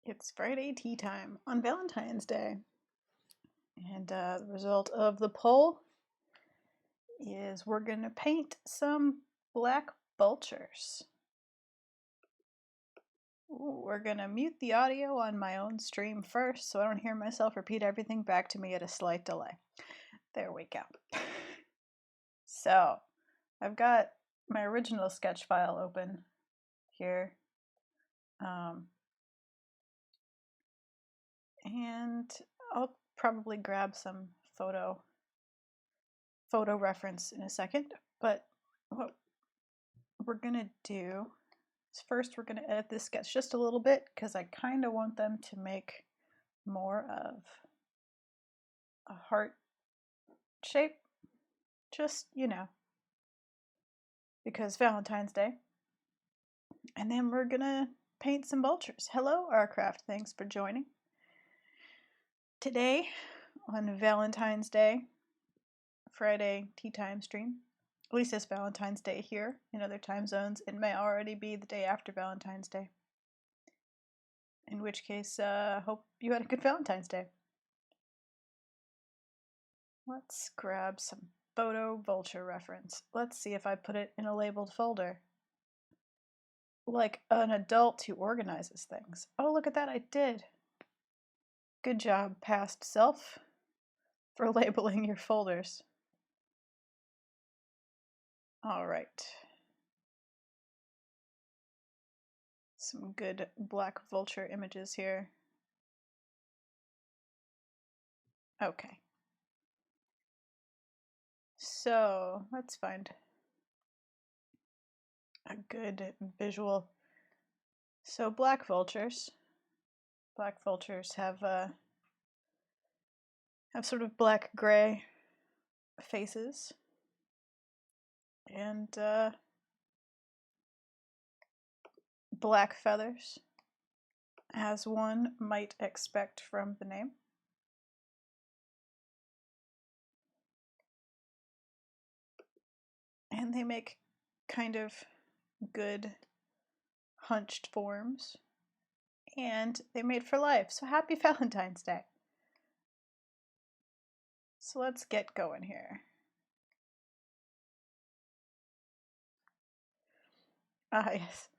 It's Friday tea time on Valentine's Day. And the result of the poll is we're going to paint some black vultures. Ooh, we're going to mute the audio on my own stream first so I don't hear myself repeat everything back to me at a slight delay. There we go. So, I've got my original sketch file open here. And I'll probably grab some photo reference in a second, but what we're gonna do is first we're gonna edit this sketch just a little bit because I kind of want them to make more of a heart shape, just, because Valentine's Day. And then we're gonna paint some vultures. Hello, Arcraft, thanks for joining. Today, on Valentine's Day, Friday tea time stream, at least it's Valentine's Day here. In other time zones, it may already be the day after Valentine's Day. In which case, hope you had a good Valentine's Day. Let's grab some photo vulture reference. Let's see if I put it in a labeled folder. Like an adult who organizes things. Oh, look at that, I did. Good job, past self, for labeling your folders. All right. Some good black vulture images here. Okay. So let's find a good visual. So black vultures have sort of black-gray faces and black feathers, as one might expect from the name. And they make kind of good hunched forms. And they made for life, so happy Valentine's Day. So let's get going here. Ah, yes.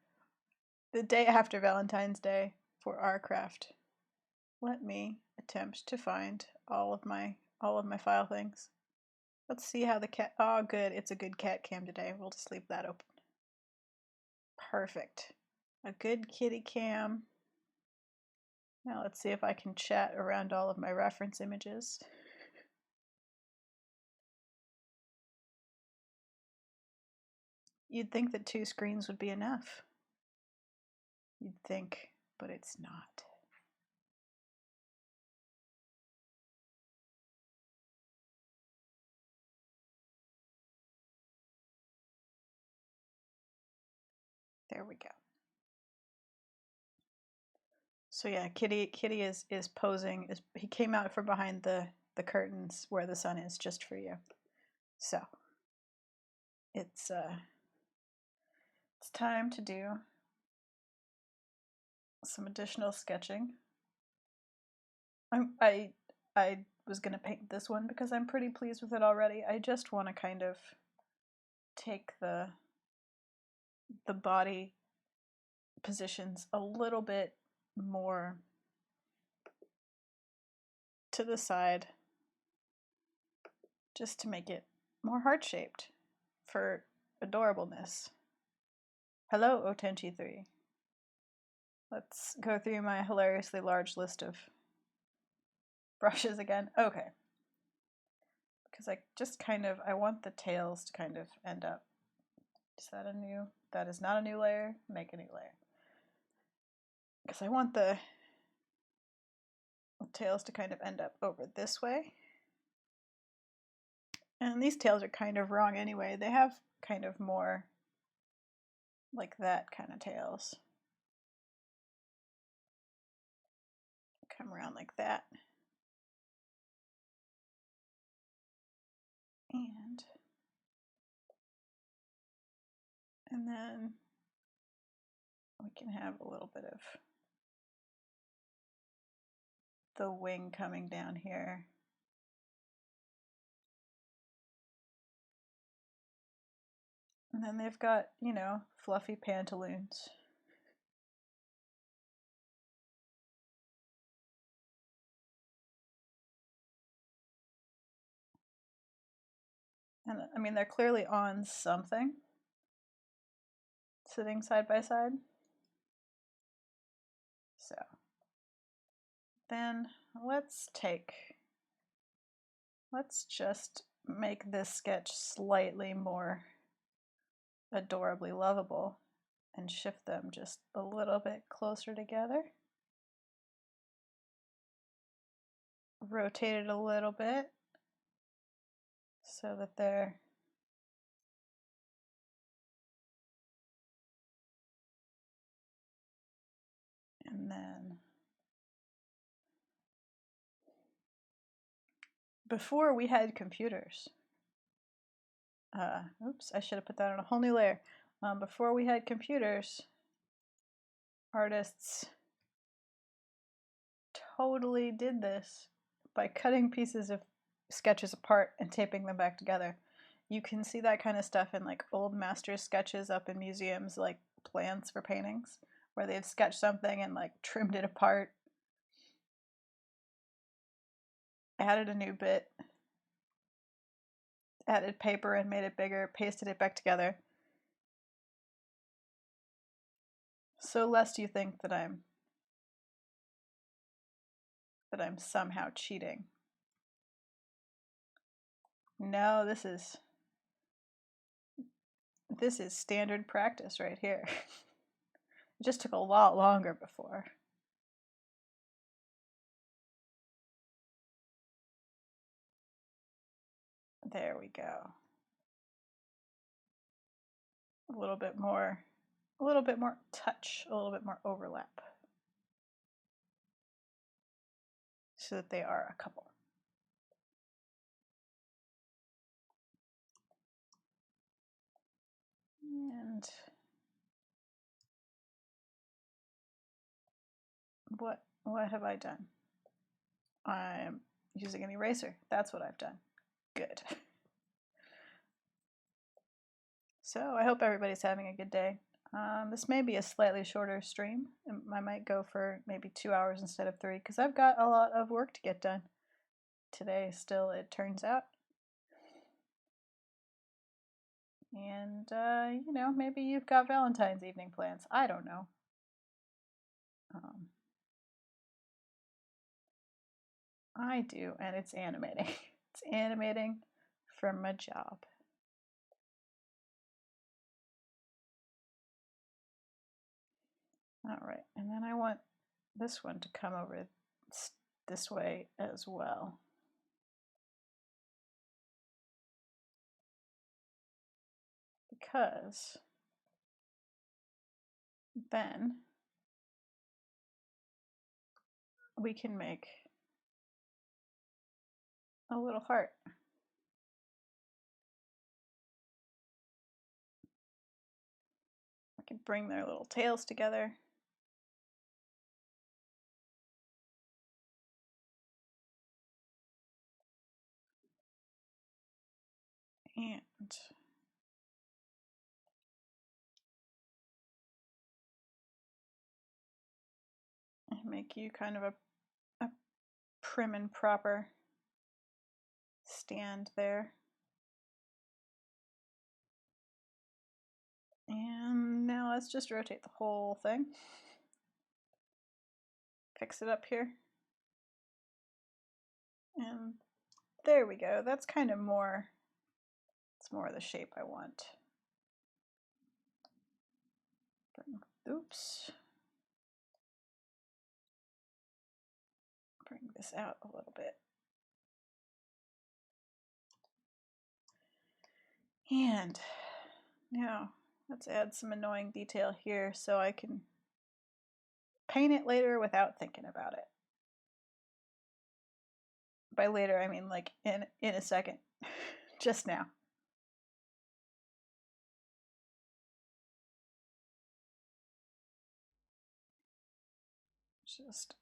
The day after Valentine's Day for our craft. Let me attempt to find all of my file things. Let's see how the cat. Oh, good. It's a good cat cam today. We'll just leave that open. Perfect. A good kitty cam. Now let's see if I can chat around all of my reference images. You'd think that 2 screens would be enough. You'd think, but it's not. There we go. So yeah, Kitty is posing. He came out from behind the curtains where the sun is just for you. So it's time to do some additional sketching. I was gonna paint this one because I'm pretty pleased with it already. I just want to kind of take the body positions a little bit more to the side, just to make it more heart-shaped for adorableness. Hello, Otenchi3. Let's go through my hilariously large list of brushes again. Okay. Because I just I want the tails to kind of end up. Is that a new? That is not a new layer. Make a new layer. Because I want the tails to kind of end up over this way. And these tails are kind of wrong anyway. They have kind of more like that kind of tails. Come around like that. And then we can have a little bit of the wing coming down here. And then they've got, you know, fluffy pantaloons. And I mean, they're clearly on something, sitting side by side. So then let's just make this sketch slightly more adorably lovable and shift them just a little bit closer together. Rotate it a little bit so that they're and then before we had computers. Oops, I should have put that on a whole new layer. Before we had computers, artists totally did this by cutting pieces of sketches apart and taping them back together. You can see that kind of stuff in like old master sketches up in museums, like plans for paintings, where they've sketched something and like trimmed it apart, added a new bit, added paper and made it bigger, pasted it back together. So lest you think that I'm somehow cheating. No, this is standard practice right here. It just took a lot longer before. There we go. A little bit more touch, a little bit more overlap, so that they are a couple. And what have I done? I'm using an eraser. That's what I've done. Good. So I hope everybody's having a good day. This may be a slightly shorter stream. I might go for maybe 2 hours instead of 3 because I've got a lot of work to get done today still, it turns out. And, you know, maybe you've got Valentine's evening plans. I don't know. I do, and it's animating. It's animating for my job. All right, and then I want this one to come over this way as well. Because then we can make a little heart. I can bring their little tails together. And make you kind of a prim and proper stand there. And now let's just rotate the whole thing. Fix it up here. And there we go. That's kind of more, it's more of the shape I want. Oops. Bring this out a little bit. And now let's add some annoying detail here so I can paint it later without thinking about it. By later, I mean like in a second, just now. Just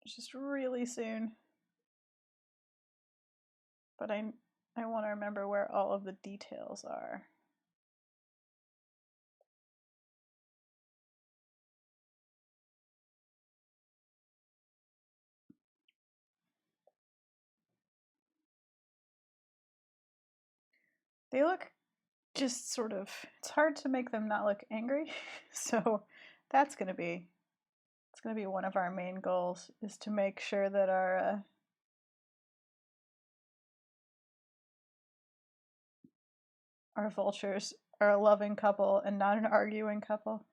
just really soon. But I want to remember where all of the details are. They look just sort of, it's hard to make them not look angry. So that's going to be, it's going to be one of our main goals, is to make sure that our vultures are a loving couple and not an arguing couple.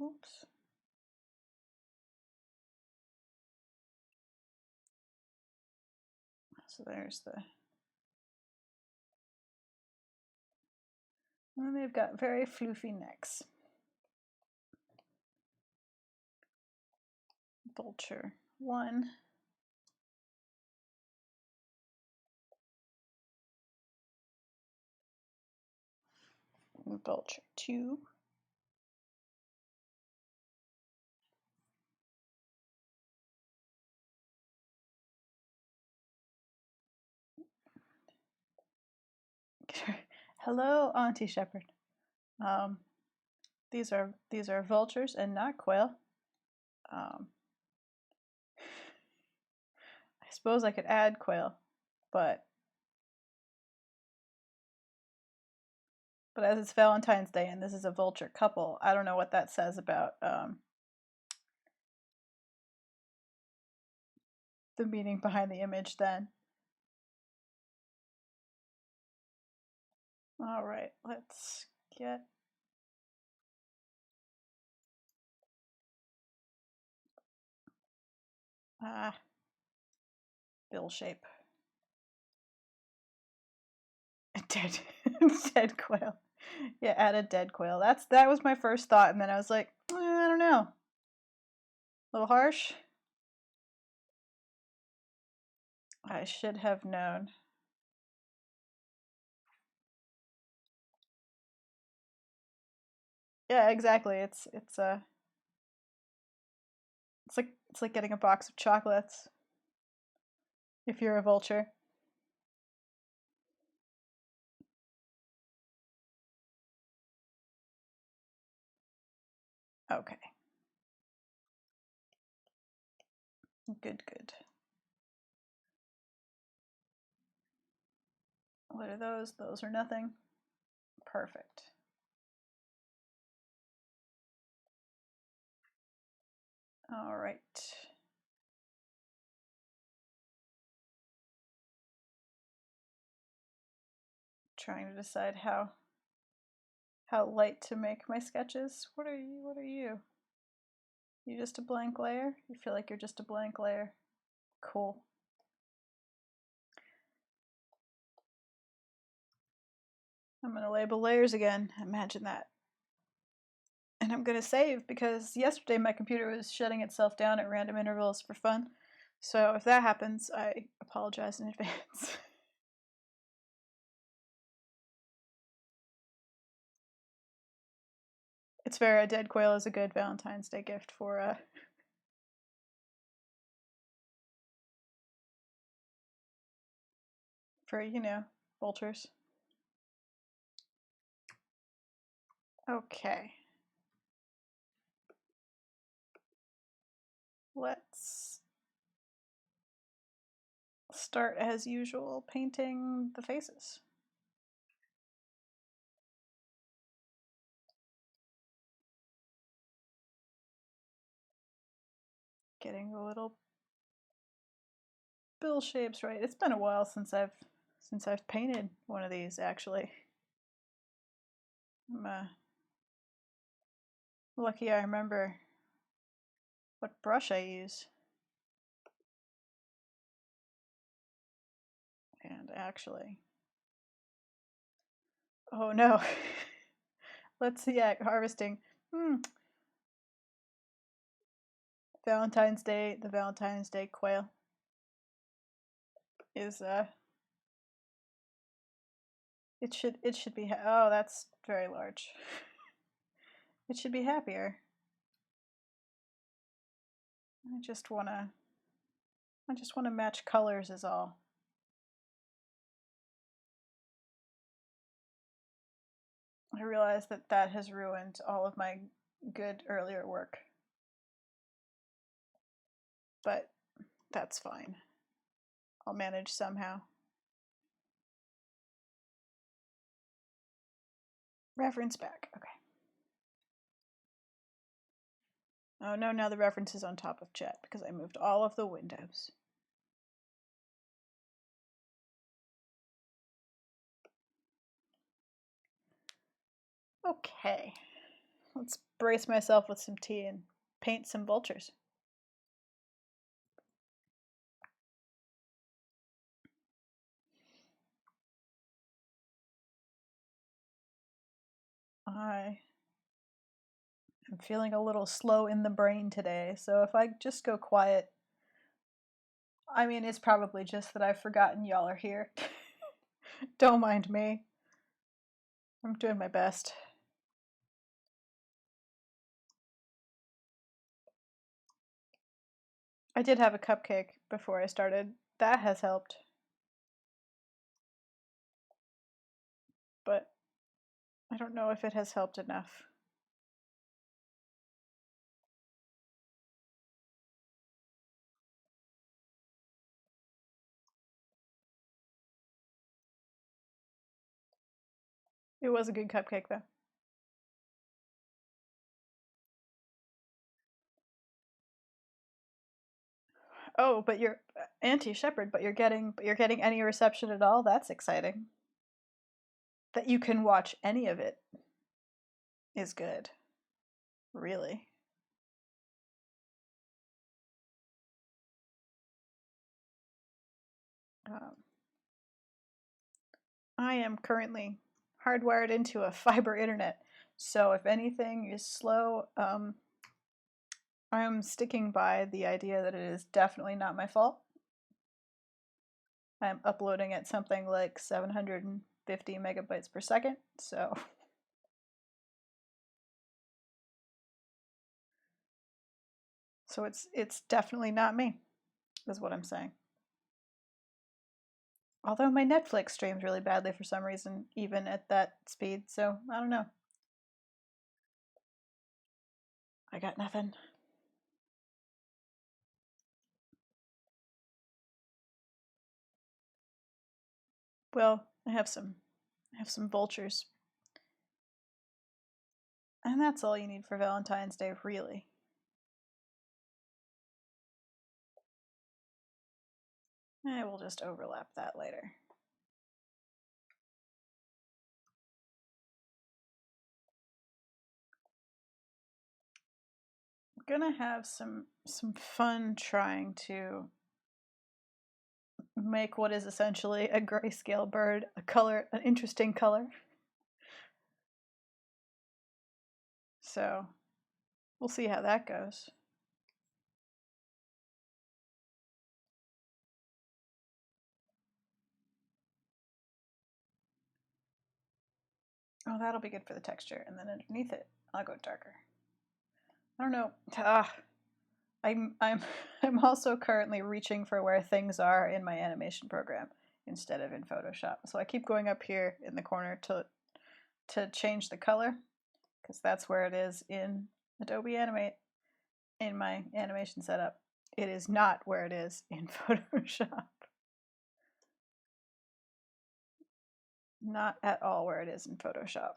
Oops. So there's the, and they've got very floofy necks. Vulture 1. Vulture 2. Hello, Auntie Shepherd. These are vultures and not quail. I suppose I could add quail, but as it's Valentine's Day and this is a vulture couple, I don't know what that says about the meaning behind the image then. All right, let's get bill shape. Dead, dead quail. Yeah, add a dead quail. That was my first thought, and then I was like, I don't know. A little harsh. I should have known. Yeah, exactly. It's like getting a box of chocolates if you're a vulture. Okay. Good, good. What are those? Those are nothing. Perfect. All right. Trying to decide how light to make my sketches. What are you? What are you? You just a blank layer? You feel like you're just a blank layer? Cool. I'm gonna label layers again. Imagine that. And I'm gonna save because yesterday my computer was shutting itself down at random intervals for fun. So if that happens, I apologize in advance. It's fair, a dead quail is a good Valentine's Day gift for you know, vultures. Okay. Let's start as usual painting the faces. Getting the little bill shapes right. It's been a while since I've painted one of these actually. I'm lucky I remember what brush I use. And actually, oh no. Let's see, harvesting. Valentine's Day, the Valentine's Day quail is It should be oh, that's very large. It should be happier. I just wanna match colors is all. I realize that that has ruined all of my good earlier work. But that's fine. I'll manage somehow. Reference back. Okay. Oh no, now the reference is on top of chat because I moved all of the windows. Okay. Let's brace myself with some tea and paint some vultures. I am feeling a little slow in the brain today, so if I just go quiet, I mean, it's probably just that I've forgotten y'all are here. Don't mind me. I'm doing my best. I did have a cupcake before I started. That has helped. But I don't know if it has helped enough. It was a good cupcake, though. Oh, but you're Auntie Shepherd, but you're getting any reception at all? That's exciting. That you can watch any of it is good. Really. Um, I am currently hardwired into a fiber internet, so if anything is slow, I'm sticking by the idea that it is definitely not my fault. I'm uploading at something like 750 megabytes per second, so it's definitely not me, is what I'm saying. Although my Netflix streams really badly for some reason, even at that speed, so I don't know. I got nothing. Well, I have some vultures. And that's all you need for Valentine's Day, really. I will just overlap that later. I'm gonna have some fun trying to make what is essentially a grayscale bird an interesting color. So we'll see how that goes. Oh, that'll be good for the texture. And then underneath it, I'll go darker. I don't know. I'm also currently reaching for where things are in my animation program instead of in Photoshop. So I keep going up here in the corner to change the color because that's where it is in Adobe Animate in my animation setup. It is not where it is in Photoshop. Not at all where it is in Photoshop.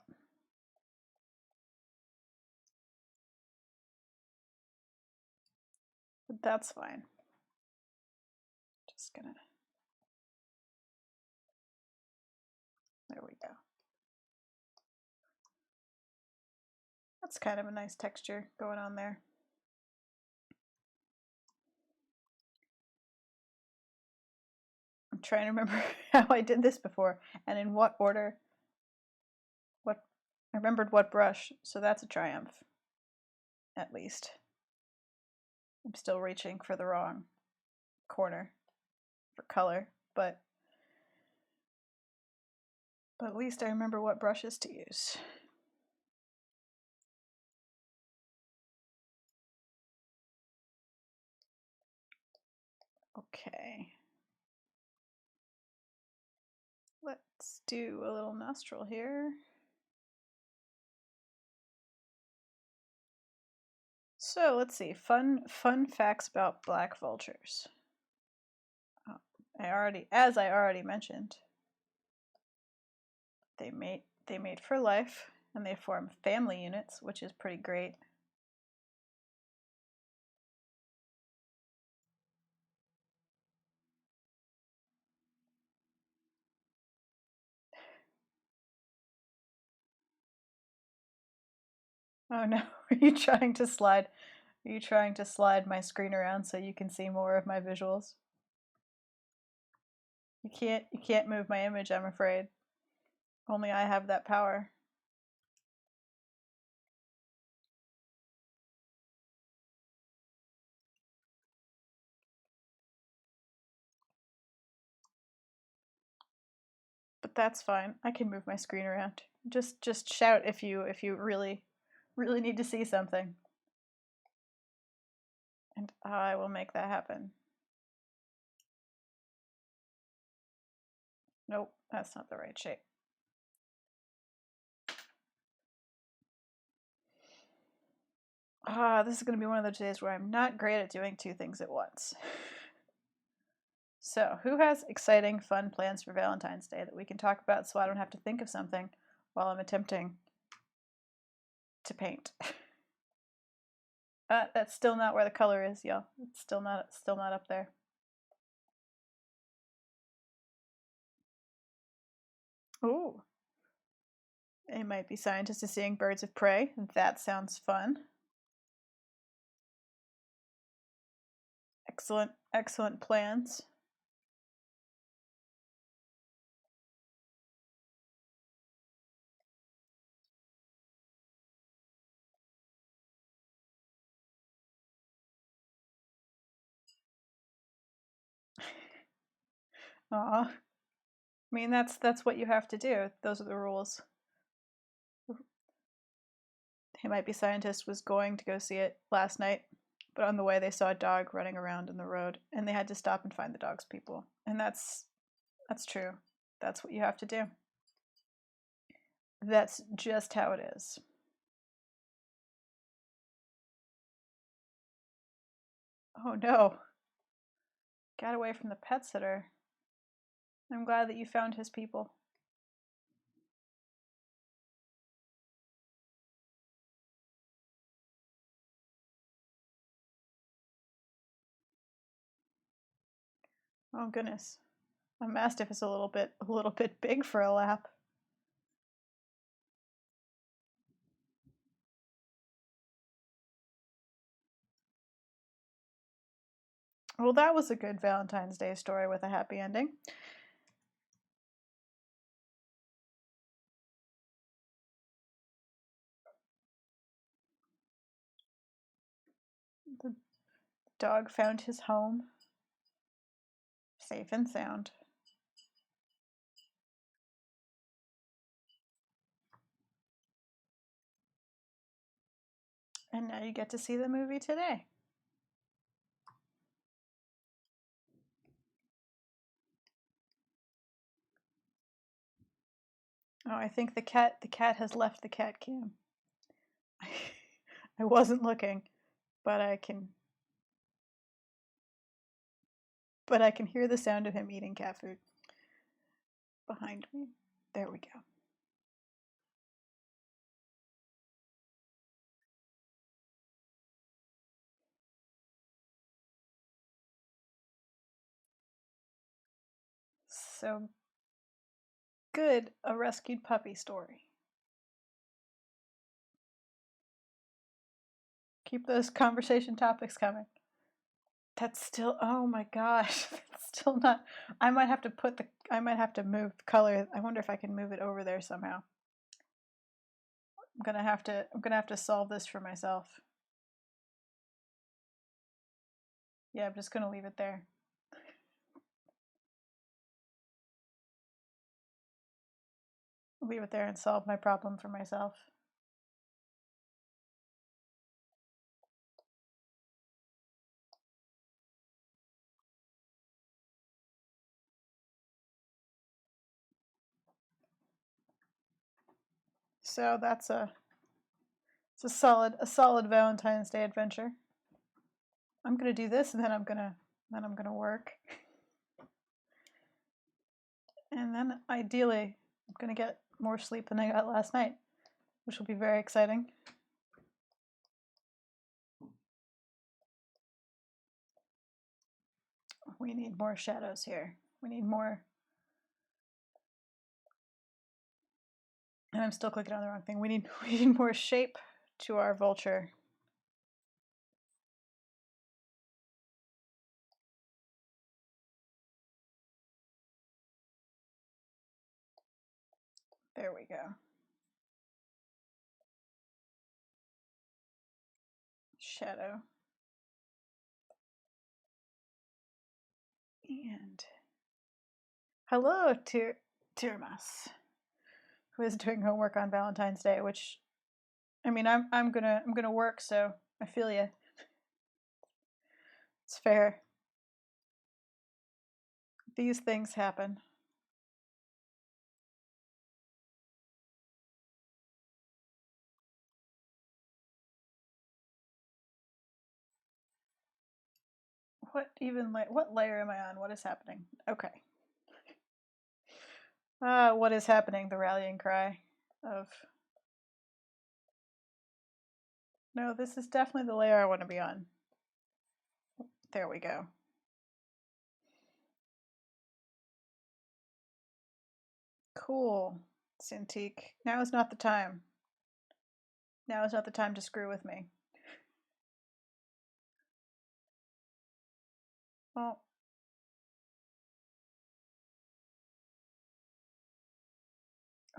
But that's fine. Just gonna. There we go. That's kind of a nice texture going on there. I'm trying to remember how I did this before and in what order. I remembered what brush, so that's a triumph. At least. I'm still reaching for the wrong corner for color, but But at least I remember what brushes to use. Okay. Let's do a little nostril here. So let's see, fun facts about black vultures. Oh, as I already mentioned, they mate for life, and they form family units, which is pretty great. Oh no, are you trying to slide? Are you trying to slide my screen around so you can see more of my visuals? You can't move my image, I'm afraid. Only I have that power. But that's fine. I can move my screen around. Just shout if you really need to see something. And I will make that happen. Nope, that's not the right shape. This is going to be one of those days where I'm not great at doing two things at once. So, who has exciting, fun plans for Valentine's Day that we can talk about so I don't have to think of something while I'm attempting to paint? That's still not where the color is, y'all. It's still not up there. Ooh. It might be scientists is seeing birds of prey. That sounds fun. Excellent plans. Aw. I mean, that's what you have to do. Those are the rules. He Might Be Scientist was going to go see it last night, but on the way they saw a dog running around in the road, and they had to stop and find the dog's people. And that's true. That's what you have to do. That's just how it is. Oh no. Got away from the pet sitter. I'm glad that you found his people. Oh goodness. A mastiff is a little bit big for a lap. Well, that was a good Valentine's Day story with a happy ending. The dog found his home, safe and sound. And now you get to see the movie today. Oh, I think the cat has left the cat cam. I wasn't looking, but I can hear the sound of him eating cat food behind me. There we go. So good, a rescued puppy story. Keep those conversation topics coming. That's still, oh my gosh, that's still not. I might have to move the color. I wonder if I can move it over there somehow. I'm gonna have to solve this for myself. Yeah, I'm just gonna leave it there. leave it there and solve my problem for myself. So that's it's a solid Valentine's Day adventure. I'm gonna do this, and then I'm gonna work, and then ideally I'm gonna get more sleep than I got last night, which will be very exciting. We need more shadows here. We need more. And I'm still clicking on the wrong thing. We need more shape to our vulture. There we go. Shadow. And hello, Tirmas, who is doing homework on Valentine's Day, which, I mean, I'm gonna work, so I feel you. It's fair. These things happen. What layer am I on? What is happening? Okay. What is happening? The rallying cry of, no, this is definitely the layer I want to be on. There we go. Cool, Cintiq. Now is not the time. Now is not the time to screw with me. Oh.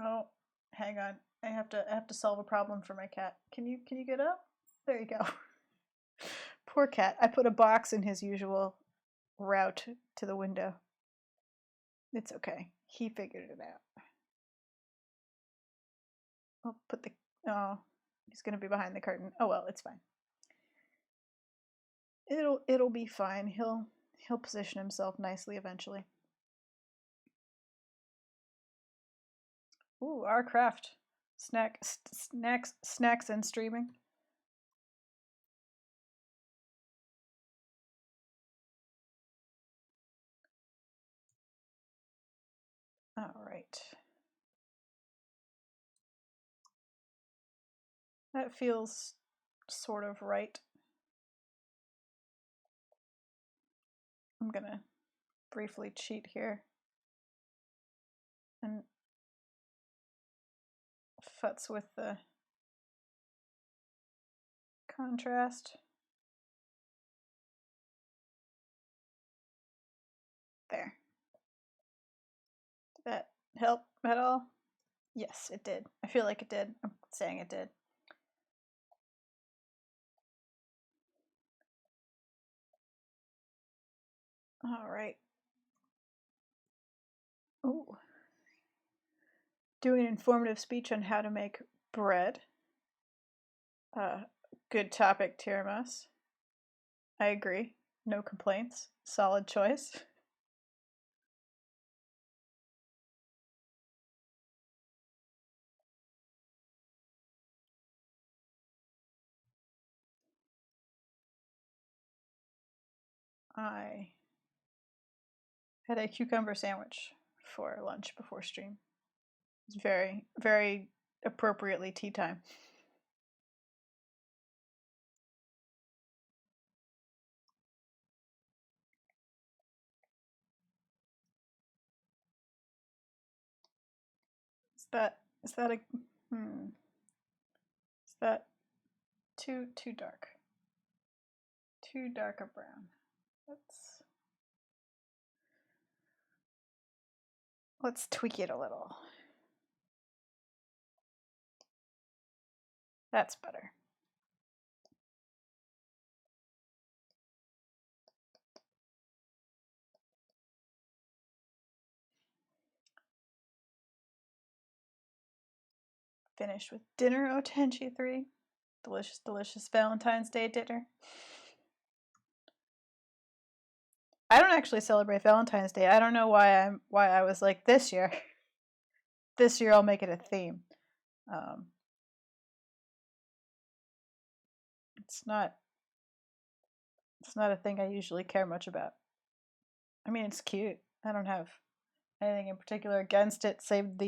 Oh, hang on. I have to solve a problem for my cat. Can you get up? There you go. Poor cat. I put a box in his usual route to the window. It's okay. He figured it out. I'll put the oh, he's gonna be behind the curtain. Oh well, it's fine. It'll be fine. He'll position himself nicely eventually. Ooh, our craft. Snacks and streaming. All right. That feels sort of right. I'm gonna briefly cheat here and futz with the contrast. There. Did that help at all? Yes, it did. I feel like it did. I'm saying it did. All right. Ooh. Doing an informative speech on how to make bread. Good topic, Tiramas. I agree. No complaints. Solid choice. I had a cucumber sandwich for lunch before stream. It's very, very appropriately tea time. Is that a is that too dark? Too dark a brown. Let's tweak it a little. That's better. Finished with dinner, Otenchi 3. Delicious, delicious Valentine's Day dinner. I don't actually celebrate Valentine's Day. I don't know why I was like this year. This year I'll make it a theme. It's not a thing I usually care much about. I mean, it's cute. I don't have anything in particular against it, save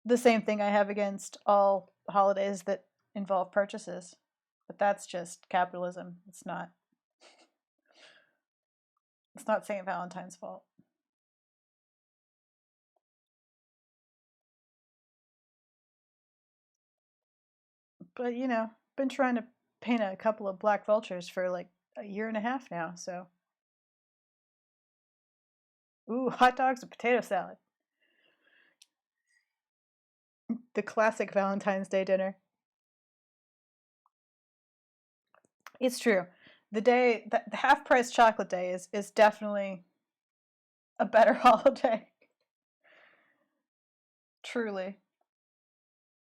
the same thing I have against all holidays that involve purchases. But that's just capitalism. It's not St. Valentine's fault. But been trying to paint a couple of black vultures for like a year and a half now, so. Ooh, hot dogs and potato salad. The classic Valentine's Day dinner. It's true. The half price chocolate day is definitely a better holiday. Truly.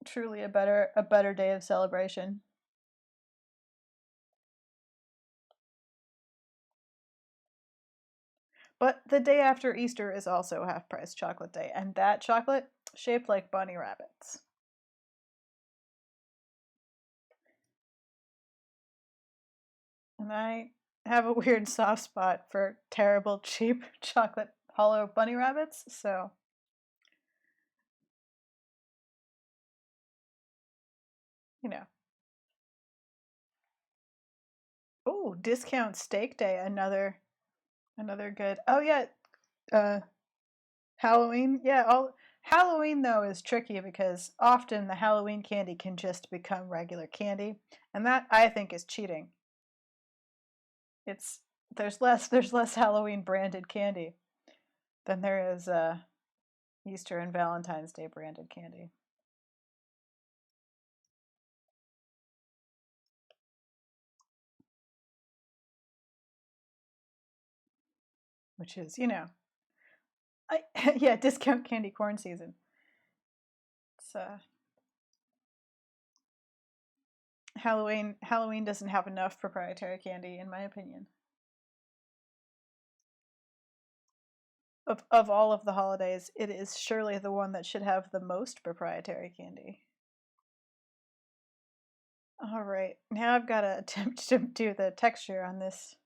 Truly a better day of celebration. But the day after Easter is also half price chocolate day, and that chocolate shaped like bunny rabbits. And I have a weird soft spot for terrible, cheap chocolate hollow bunny rabbits, so. Oh, discount steak day, another good. Oh yeah, uh, Halloween. Yeah, Halloween though is tricky because often the Halloween candy can just become regular candy, and that I think is cheating. It's there's less Halloween branded candy than there is Easter and Valentine's Day branded candy. Which is, yeah, discount candy corn season. It's Halloween doesn't have enough proprietary candy in my opinion. Of all of the holidays, it is surely the one that should have the most proprietary candy. All right, now I've got to attempt to do the texture on this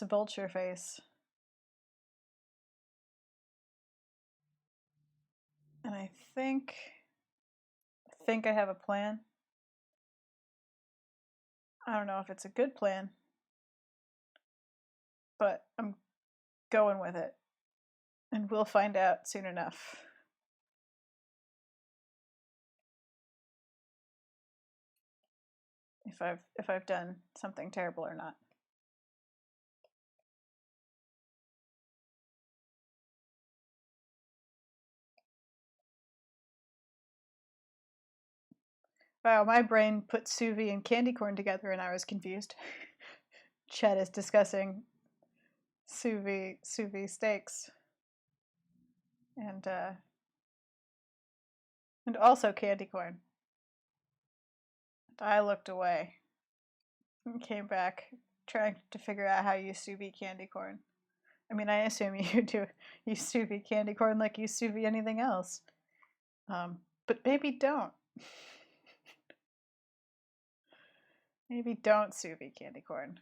vulture face. And I think I have a plan. I don't know if it's a good plan, but I'm going with it. And we'll find out soon enough. If I've done something terrible or not. Wow, my brain put sous vide and candy corn together and I was confused. Chet is discussing sous vide steaks. And also candy corn. And I looked away and came back trying to figure out how you sous vide candy corn. I mean, I assume you sous vide candy corn like you sous vide anything else. But maybe don't. Maybe don't sous vide candy corn.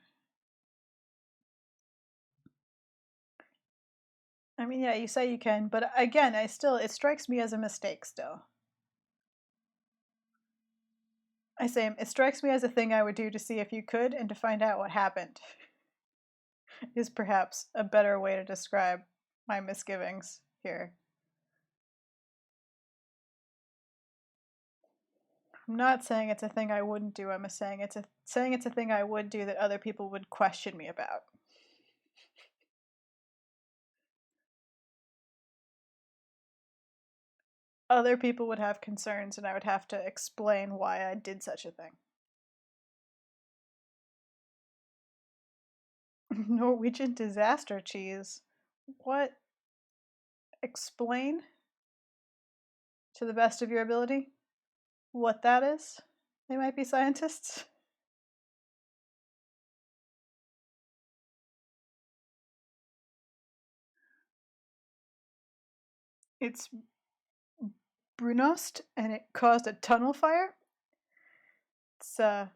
I mean, yeah, you say you can, but again, it strikes me as a mistake still. I say it strikes me as a thing I would do to see if you could and to find out what happened. Is perhaps a better way to describe my misgivings here. I'm not saying it's a thing I wouldn't do. I'm saying it's a thing I would do that other people would question me about. Other people would have concerns and I would have to explain why I did such a thing. Norwegian disaster cheese. What? Explain? to the best of your ability what that is? They might be scientists. It's Brunost, and it caused a tunnel fire. It's oh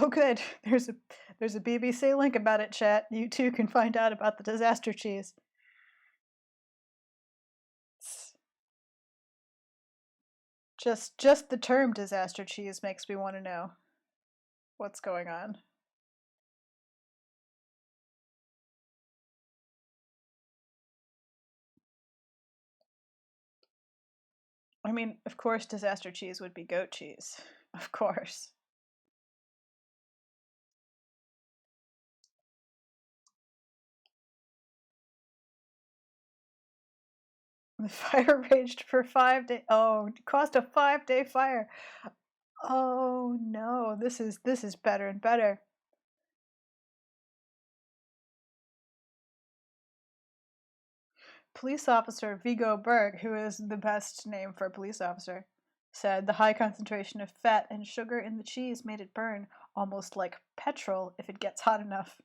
good. There's a BBC link about it, chat. You too can find out about the disaster cheese. Just the term disaster cheese makes me want to know what's going on. I mean, of course disaster cheese would be goat cheese. Of course. The fire raged for 5 days. Oh, it caused a 5-day fire. Oh no, this is better and better. Police officer Vigo Berg, who is the best name for a police officer, said the high concentration of fat and sugar in the cheese made it burn almost like petrol if it gets hot enough.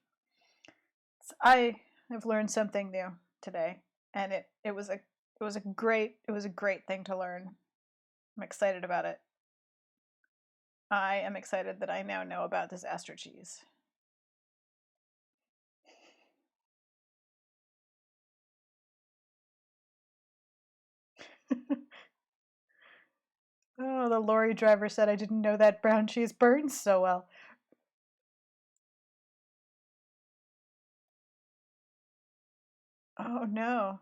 So I have learned something new today, and it was a great thing to learn. I'm excited about it. I am excited that I now know about disaster cheese. Oh, the lorry driver said I didn't know that brown cheese burns so well. Oh no.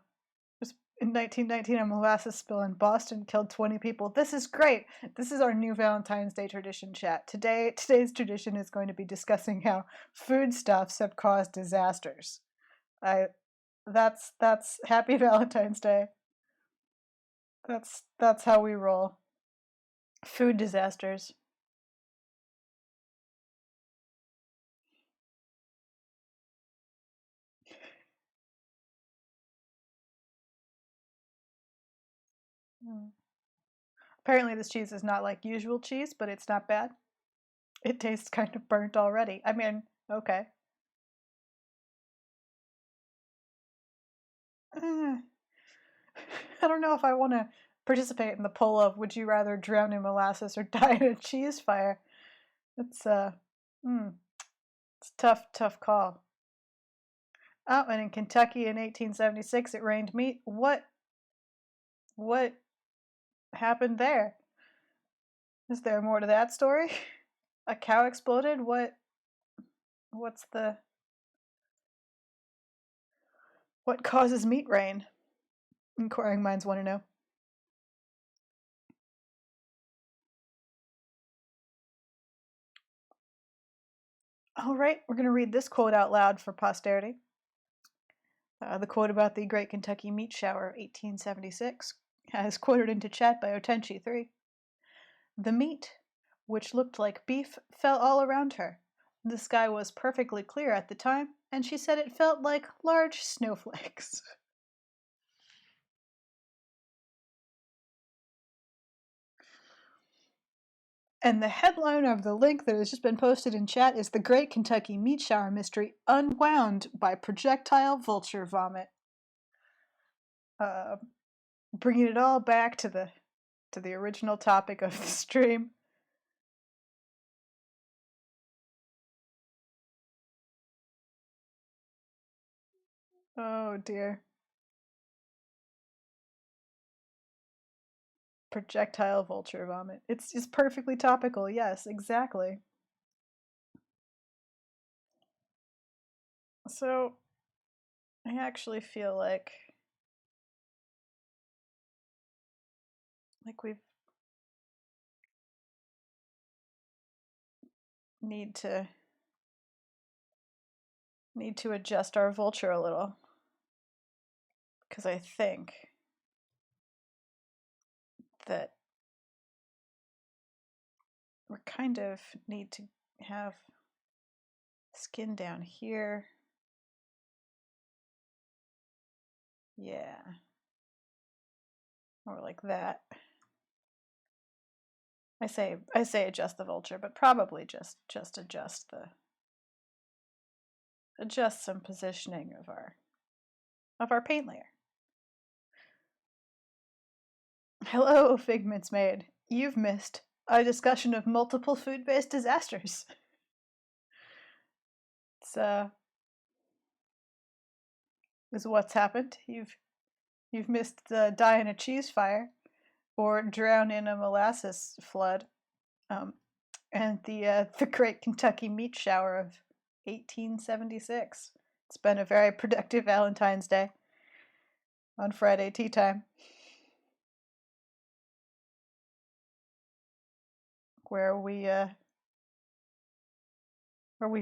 Just in 1919, a molasses spill in Boston killed 20 people. This is great. This is our new Valentine's Day tradition, chat. Today's tradition is going to be discussing how foodstuffs have caused disasters. That's happy Valentine's Day. That's how we roll. Food disasters. Mm. Apparently this cheese is not like usual cheese, but it's not bad. It tastes kind of burnt already. I mean, okay. Eh, I don't know if I want to participate in the poll of would you rather drown in molasses or die in a cheese fire. It's it's a tough call. Oh, and in Kentucky in 1876 it rained meat. What happened there? Is there more to that story? A cow exploded? What's the what causes meat rain? Inquiring minds want to know. All right, we're going to read this quote out loud for posterity. The quote about the Great Kentucky Meat Shower, 1876, is quoted into chat by Otenchi3. The meat, which looked like beef, fell all around her. The sky was perfectly clear at the time, and she said it felt like large snowflakes. And the headline of the link that has just been posted in chat is The Great Kentucky Meat Shower Mystery Unwound by Projectile Vulture Vomit. Bringing it all back to the original topic of the stream. Oh dear. Projectile vulture vomit. It's perfectly topical. Yes, exactly. So I actually feel like we need to adjust our vulture a little, because I think that we kind of need to have skin down here Yeah. Or like that. I say adjust the vulture, but probably just adjust some positioning of our paint layer. Hello, Figment's maid. You've missed a discussion of multiple food-based disasters. Is what's happened. You've missed the die in a cheese fire, or drown in a molasses flood, and the Great Kentucky Meat Shower of 1876. It's been a very productive Valentine's Day on Friday tea time, where we've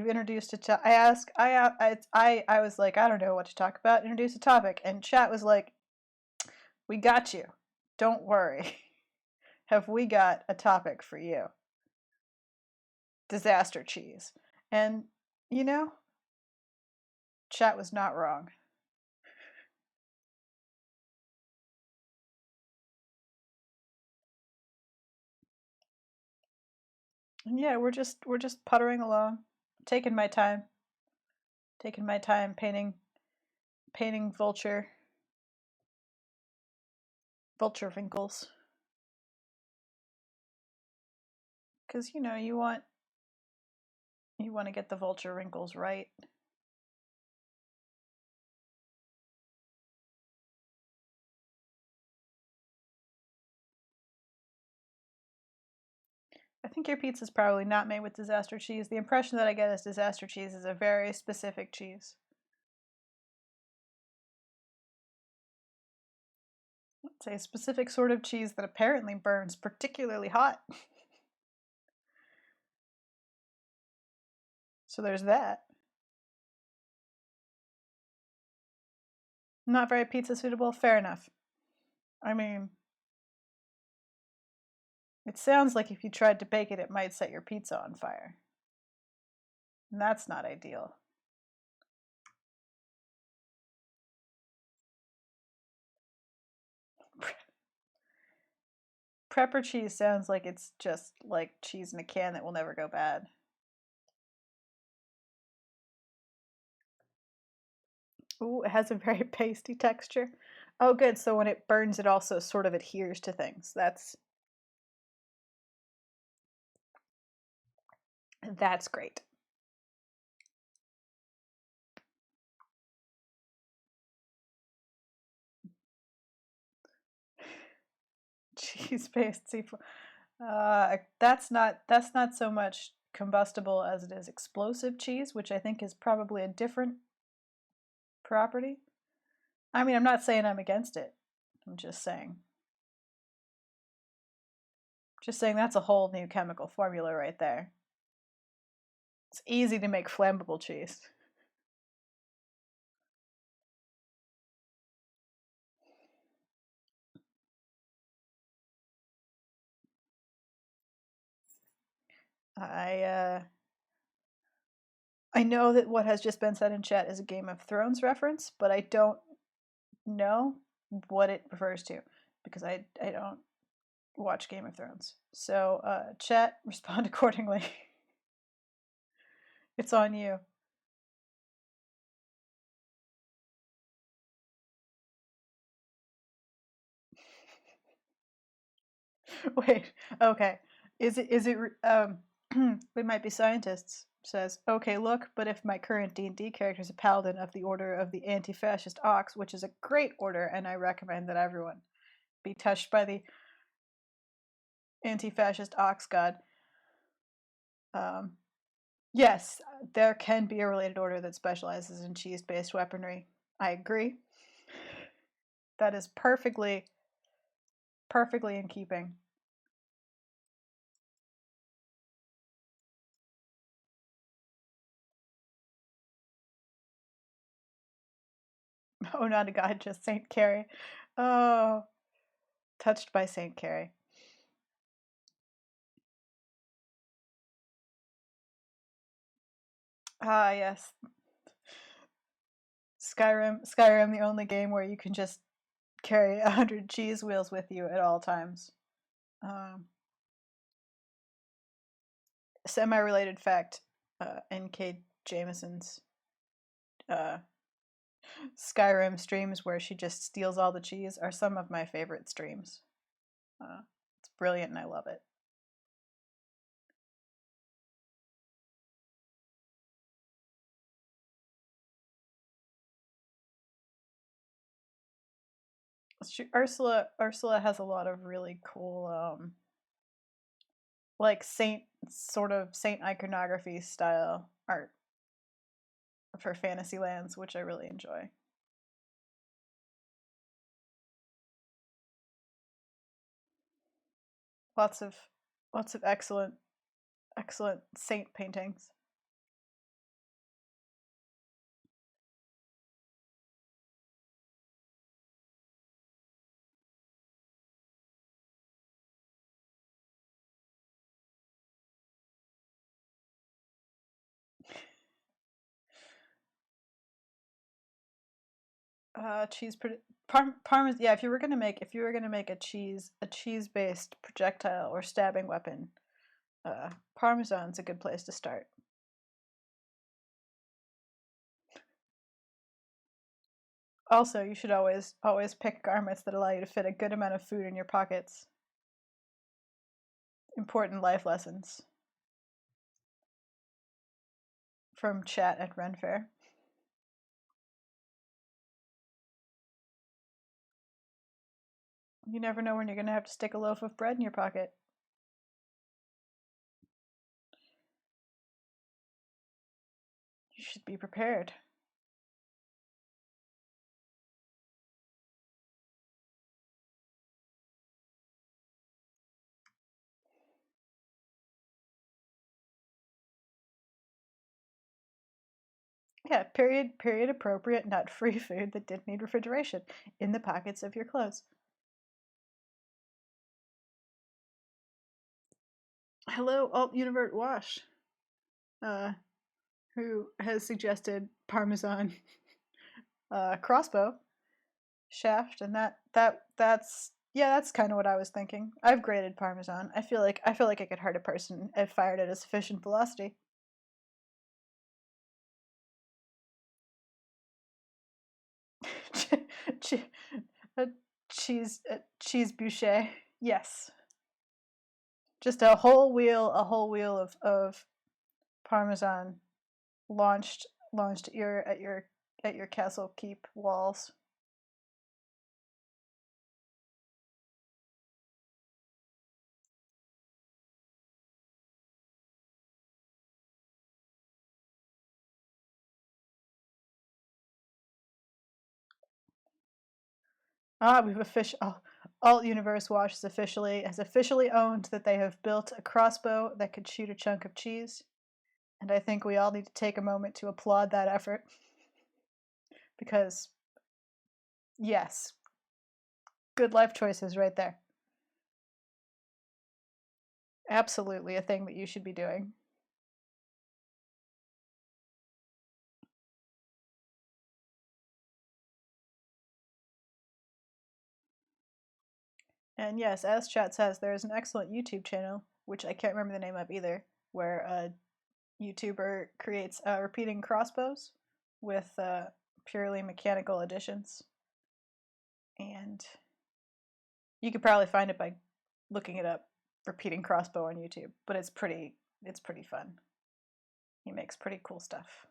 introduced a I was like, I don't know what to talk about. Introduce a topic, and chat was like, we got you. Don't worry. Have we got a topic for you? Disaster cheese. And you know, chat was not wrong. And yeah, we're just puttering along, taking my time painting vulture wrinkles, because you want to get the vulture wrinkles right. I think your pizza's probably not made with disaster cheese. The impression that I get is disaster cheese is a very specific cheese. It's a specific sort of cheese that apparently burns particularly hot. So there's that. Not very pizza suitable? Fair enough. I mean, it sounds like if you tried to bake it, it might set your pizza on fire. And that's not ideal. Prepper cheese sounds like it's just like cheese in a can that will never go bad. Ooh, it has a very pasty texture. Oh, good. So when it burns, it also sort of adheres to things. That's great. Cheese paste seafood. That's not so much combustible as it is explosive cheese, which I think is probably a different property. I mean, I'm not saying I'm against it. I'm just saying that's a whole new chemical formula right there. It's easy to make flammable cheese. I know that what has just been said in chat is a Game of Thrones reference, but I don't know what it refers to because I don't watch Game of Thrones. So chat, respond accordingly. It's on you. Wait, okay. Is it we might be scientists. Says, okay, look, but if my current D&D character is a paladin of the Order of the Anti-Fascist Ox, which is a great order, and I recommend that everyone be touched by the Anti-Fascist Ox God. Yes, there can be a related order that specializes in cheese-based weaponry. I agree. That is perfectly in keeping. Oh, not a god, just Saint Carrie. Oh, touched by Saint Carrie. Ah, yes. Skyrim, the only game where you can just carry 100 cheese wheels with you at all times. Semi-related fact: N.K. Jameson's Skyrim streams where she just steals all the cheese are some of my favorite streams. It's brilliant and I love it. Ursula has a lot of really cool like saint iconography style art for Fantasylands, which I really enjoy. Lots of excellent saint paintings. Cheese parmesan. Yeah, if you were gonna make a cheese based projectile or stabbing weapon, Parmesan's a good place to start. Also, you should always pick garments that allow you to fit a good amount of food in your pockets. Important life lessons from chat at Ren Fair. You never know when you're going to have to stick a loaf of bread in your pocket. You should be prepared. Yeah, period appropriate nut-free food that didn't need refrigeration in the pockets of your clothes. Hello, Alt Univert Wash, who has suggested Parmesan crossbow shaft, and that's kind of what I was thinking. I've graded Parmesan. I feel like I could hurt a person if fired at a sufficient velocity. a cheese boucher. Yes, just a whole wheel of Parmesan launched at your castle keep walls. We've Alt Universe Watch has officially owned that they have built a crossbow that could shoot a chunk of cheese, and I think we all need to take a moment to applaud that effort because, yes, good life choices right there. Absolutely a thing that you should be doing. And yes, as chat says, there is an excellent YouTube channel, which I can't remember the name of either, where a YouTuber creates repeating crossbows with purely mechanical additions. And you could probably find it by looking it up, repeating crossbow on YouTube, but it's pretty fun. He makes pretty cool stuff.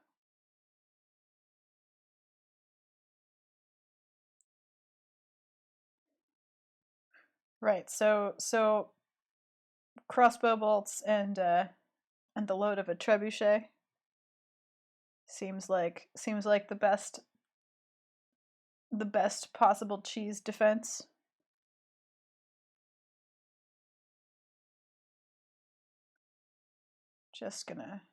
Right. So crossbow bolts and the load of a trebuchet seems like the best possible cheese defense. Just gonna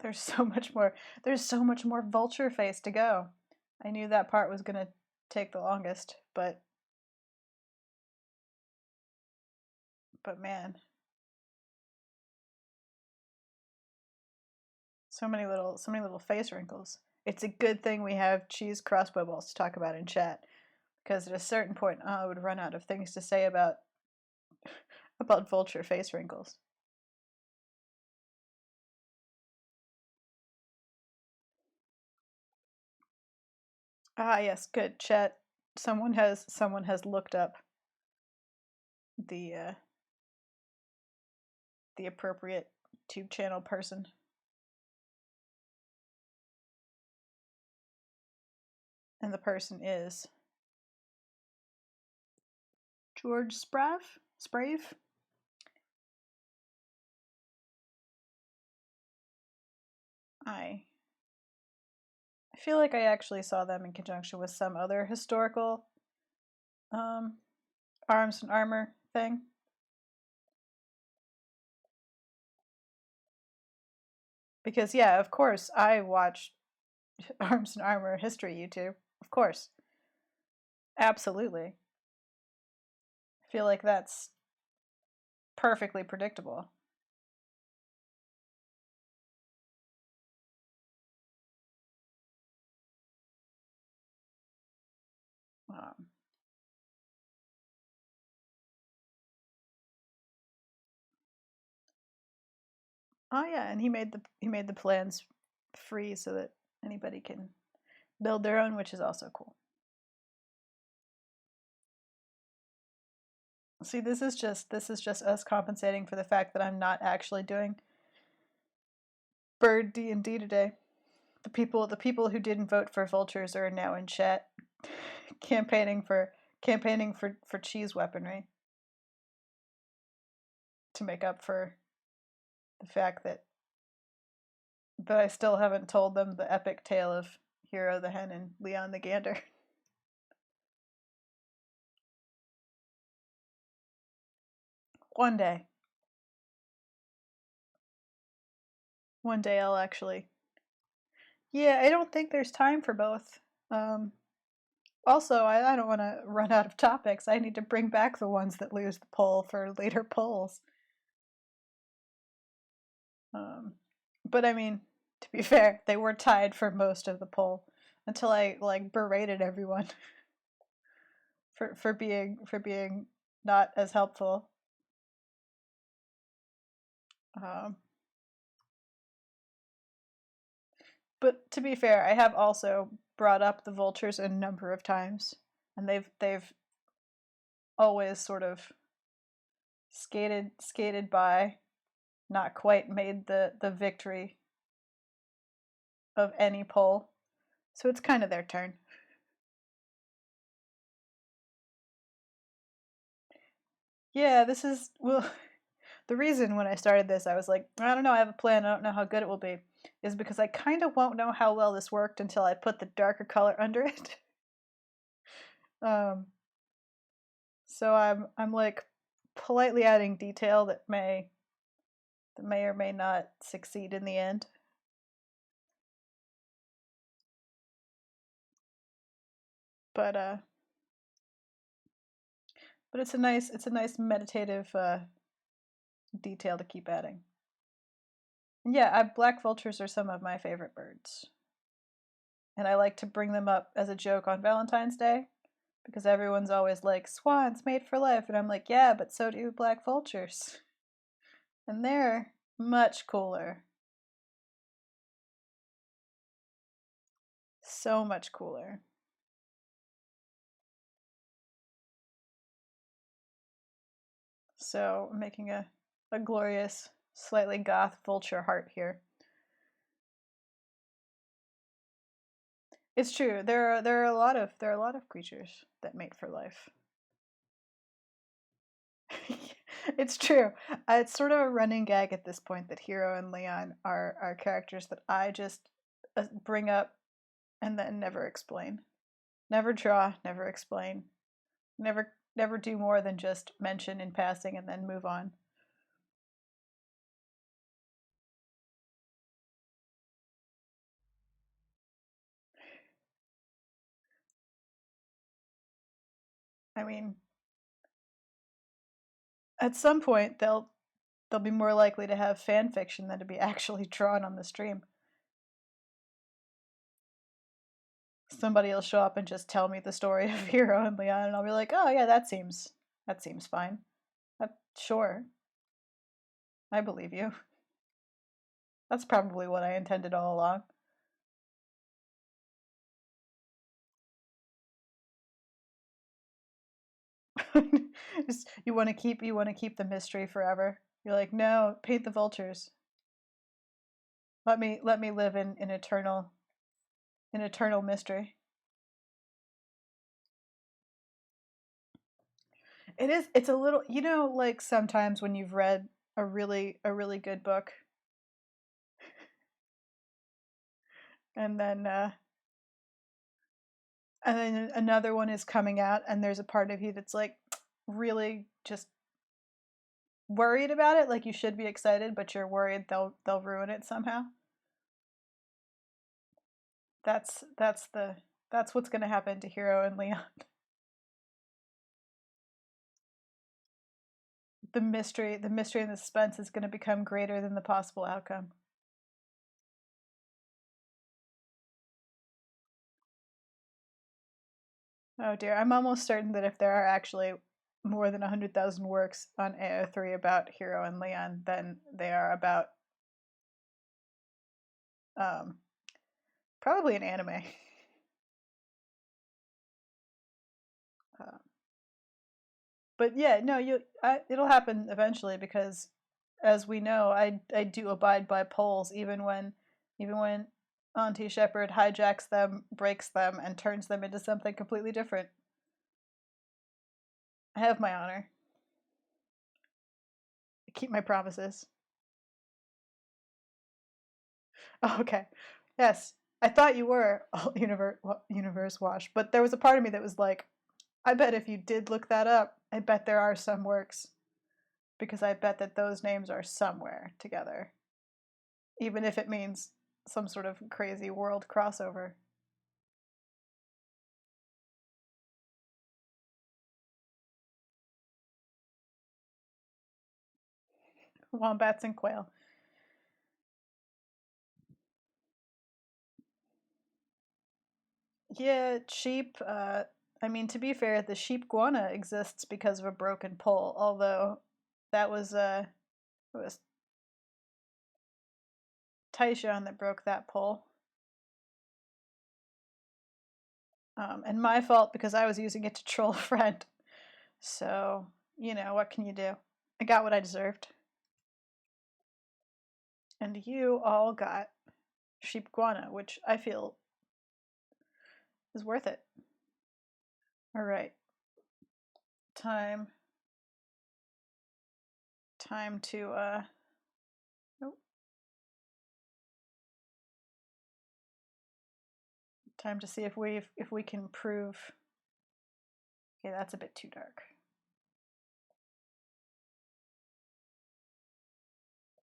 there's so much more vulture face to go. I knew that part was gonna take the longest, but But man, so many little face wrinkles. It's a good thing we have cheese crossbow balls to talk about in chat, because at a certain point I would run out of things to say about vulture face wrinkles. Ah, yes, good chat. Someone has looked up the the appropriate tube channel person. And the person is George Sprave? I feel like I actually saw them in conjunction with some other historical um, arms and armor thing. Because yeah, of course I watch arms and armor history YouTube. Of course. Absolutely. I feel like that's perfectly predictable. Um, oh yeah, and he made the plans free so that anybody can build their own, which is also cool. See, this is just us compensating for the fact that I'm not actually doing bird D&D today. The people who didn't vote for vultures are now in chat campaigning for cheese weaponry to make up for the fact that I still haven't told them the epic tale of Hero the Hen and Leon the Gander. One day. One day I'll actually. Yeah, I don't think there's time for both. Um, Also, I don't want to run out of topics. I need to bring back the ones that lose the poll for later polls. Um, but I mean, to be fair, they were tied for most of the poll until I like berated everyone for being not as helpful. Um, but to be fair, I have also brought up the vultures a number of times, and they've always sort of skated by, not quite made the victory of any poll. So it's kind of their turn. Yeah, this is well. The reason when I started this, I was like, I don't know, I have a plan. I don't know how good it will be, is because I kind of won't know how well this worked until I put the darker color under it. um, so I'm like politely adding detail that may or may not succeed in the end. But it's a nice meditative detail to keep adding. And yeah, black vultures are some of my favorite birds, and I like to bring them up as a joke on Valentine's Day because everyone's always like, swans made for life, and I'm like, yeah, but so do black vultures, and they're much cooler, so much cooler. So I'm making a glorious, slightly goth vulture heart here. It's true. There are a lot of creatures that mate for life. It's true. It's sort of a running gag at this point that Hero and Leon are characters that I just bring up and then never explain. Never draw, never explain. Never do more than just mention in passing and then move on. I mean, At some point, they'll be more likely to have fan fiction than to be actually drawn on the stream. Somebody will show up and just tell me the story of Hero and Leon, and I'll be like, oh yeah, that seems fine. Sure, I believe you. That's probably what I intended all along. Just, you want to keep the mystery forever. You're like, no, paint the vultures. Let me live in eternal mystery. It's a little, like sometimes when you've read a really good book, and then another one is coming out, and there's a part of you that's like really just worried about it. Like you should be excited, but you're worried they'll ruin it somehow. That's that's what's going to happen to Hero and Leon. The mystery and the suspense is going to become greater than the possible outcome. Oh dear, I'm almost certain that if there are actually more than 100,000 works on AO3 about Hero and Leon, then they are about um, probably an anime. Uh, but yeah, no, it'll happen eventually because, as we know, I do abide by polls even when Auntie Shepherd hijacks them, breaks them, and turns them into something completely different. I have my honor. I keep my promises. Oh, okay. Yes, I thought you were all universe wash, but there was a part of me that was like, I bet if you did look that up, I bet there are some works because I bet that those names are somewhere together, even if it means some sort of crazy world crossover. Wombats and quail. Yeah, sheep. I mean, to be fair, the sheep guana exists because of a broken pole. Although that was it was Taishan that broke that pole, and my fault because I was using it to troll a friend. So what can you do? I got what I deserved, and you all got sheep guana, which I feel is worth it. All right, time time to oh, time to see if we can prove. Okay, that's a bit too dark.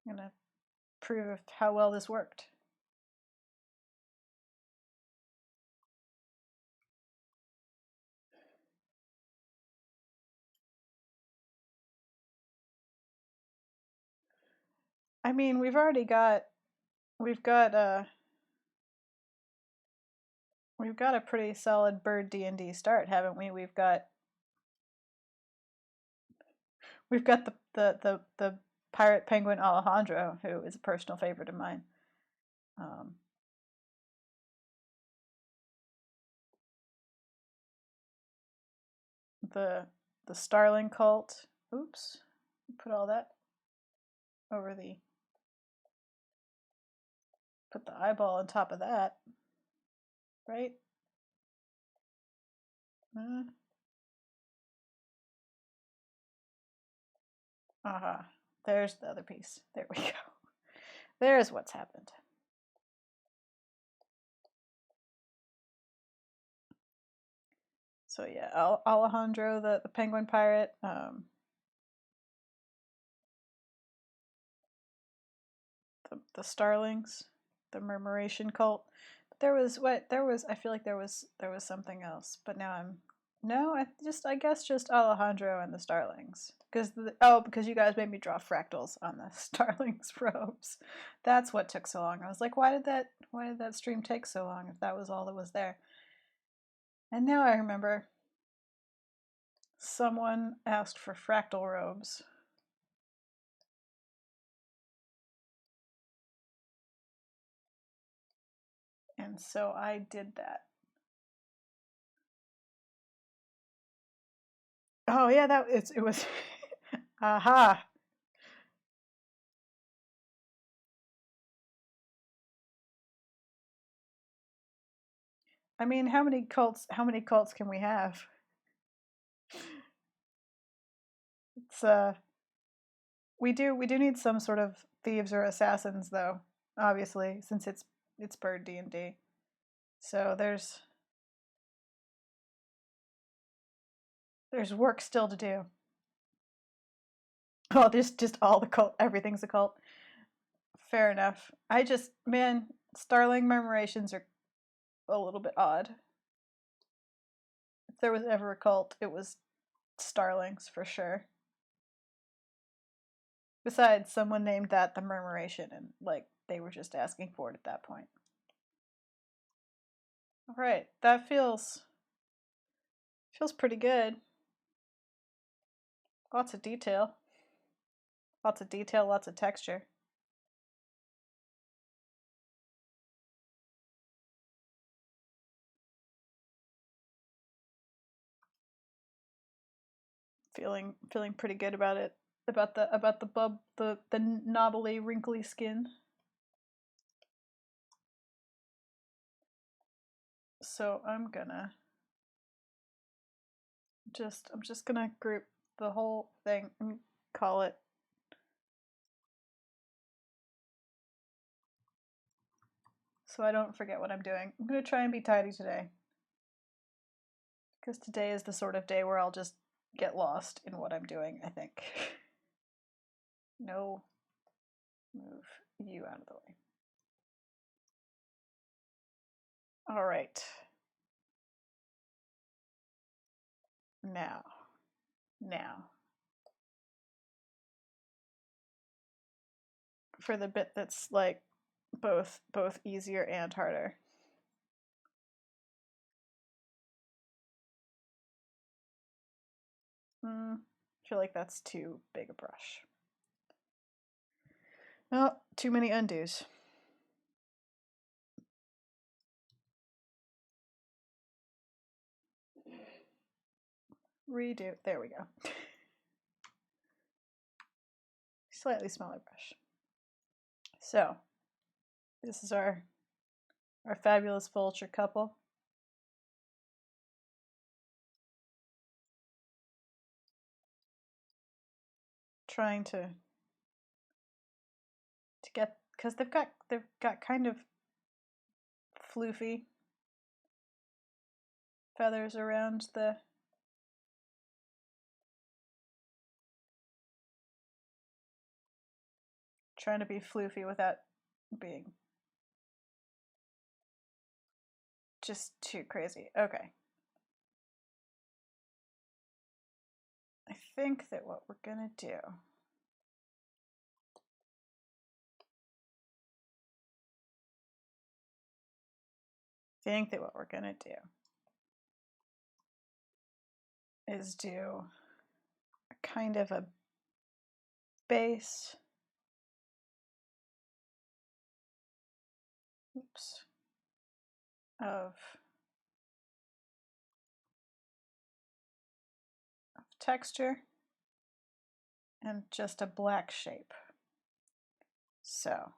I'm gonna prove how well this worked. I mean, we've got we've got a pretty solid bird D&D start, haven't we? We've got the pirate penguin Alejandro, who is a personal favorite of mine. Um, the the starling cult. Oops, put all that over the put the eyeball on top of that, right? Uh huh. There's the other piece. There we go. There's what's happened. So yeah, Alejandro, the penguin pirate. The starlings, the murmuration cult. But there was what there was. I feel like there was something else, but now No, I guess just Alejandro and the Starlings. Because you guys made me draw fractals on the Starlings robes. That's what took so long. I was like, why did that stream take so long if that was all that was there? And now I remember someone asked for fractal robes. And so I did that. Oh yeah, it was aha. I mean, how many cults can we have? It's we do need some sort of thieves or assassins though, obviously, since it's bird D&D. So there's work still to do. Oh, there's just all the cult, everything's a cult. Fair enough. Man, Starling murmurations are a little bit odd. If there was ever a cult, it was Starlings for sure. Besides, someone named that the murmuration, and like they were just asking for it at that point. All right, that feels pretty good. Lots of detail, lots of texture. Feeling pretty good about it. About the knobbly, wrinkly skin. So I'm just gonna group the whole thing and call it so I don't forget what I'm doing. I'm gonna try and be tidy today. Because today is the sort of day where I'll just get lost in what I'm doing, I think. No, move you out of the way. All right. Now. For the bit that's like both easier and harder. I feel like that's too big a brush. Well, too many undos. Redo. There we go. Slightly smaller brush. So, this is our fabulous vulture couple. Trying to get, because they've got kind of floofy feathers around the trying to be floofy without being just too crazy. Okay. I think that what we're gonna do is do a kind of a base. Oops. Of texture and just a black shape. So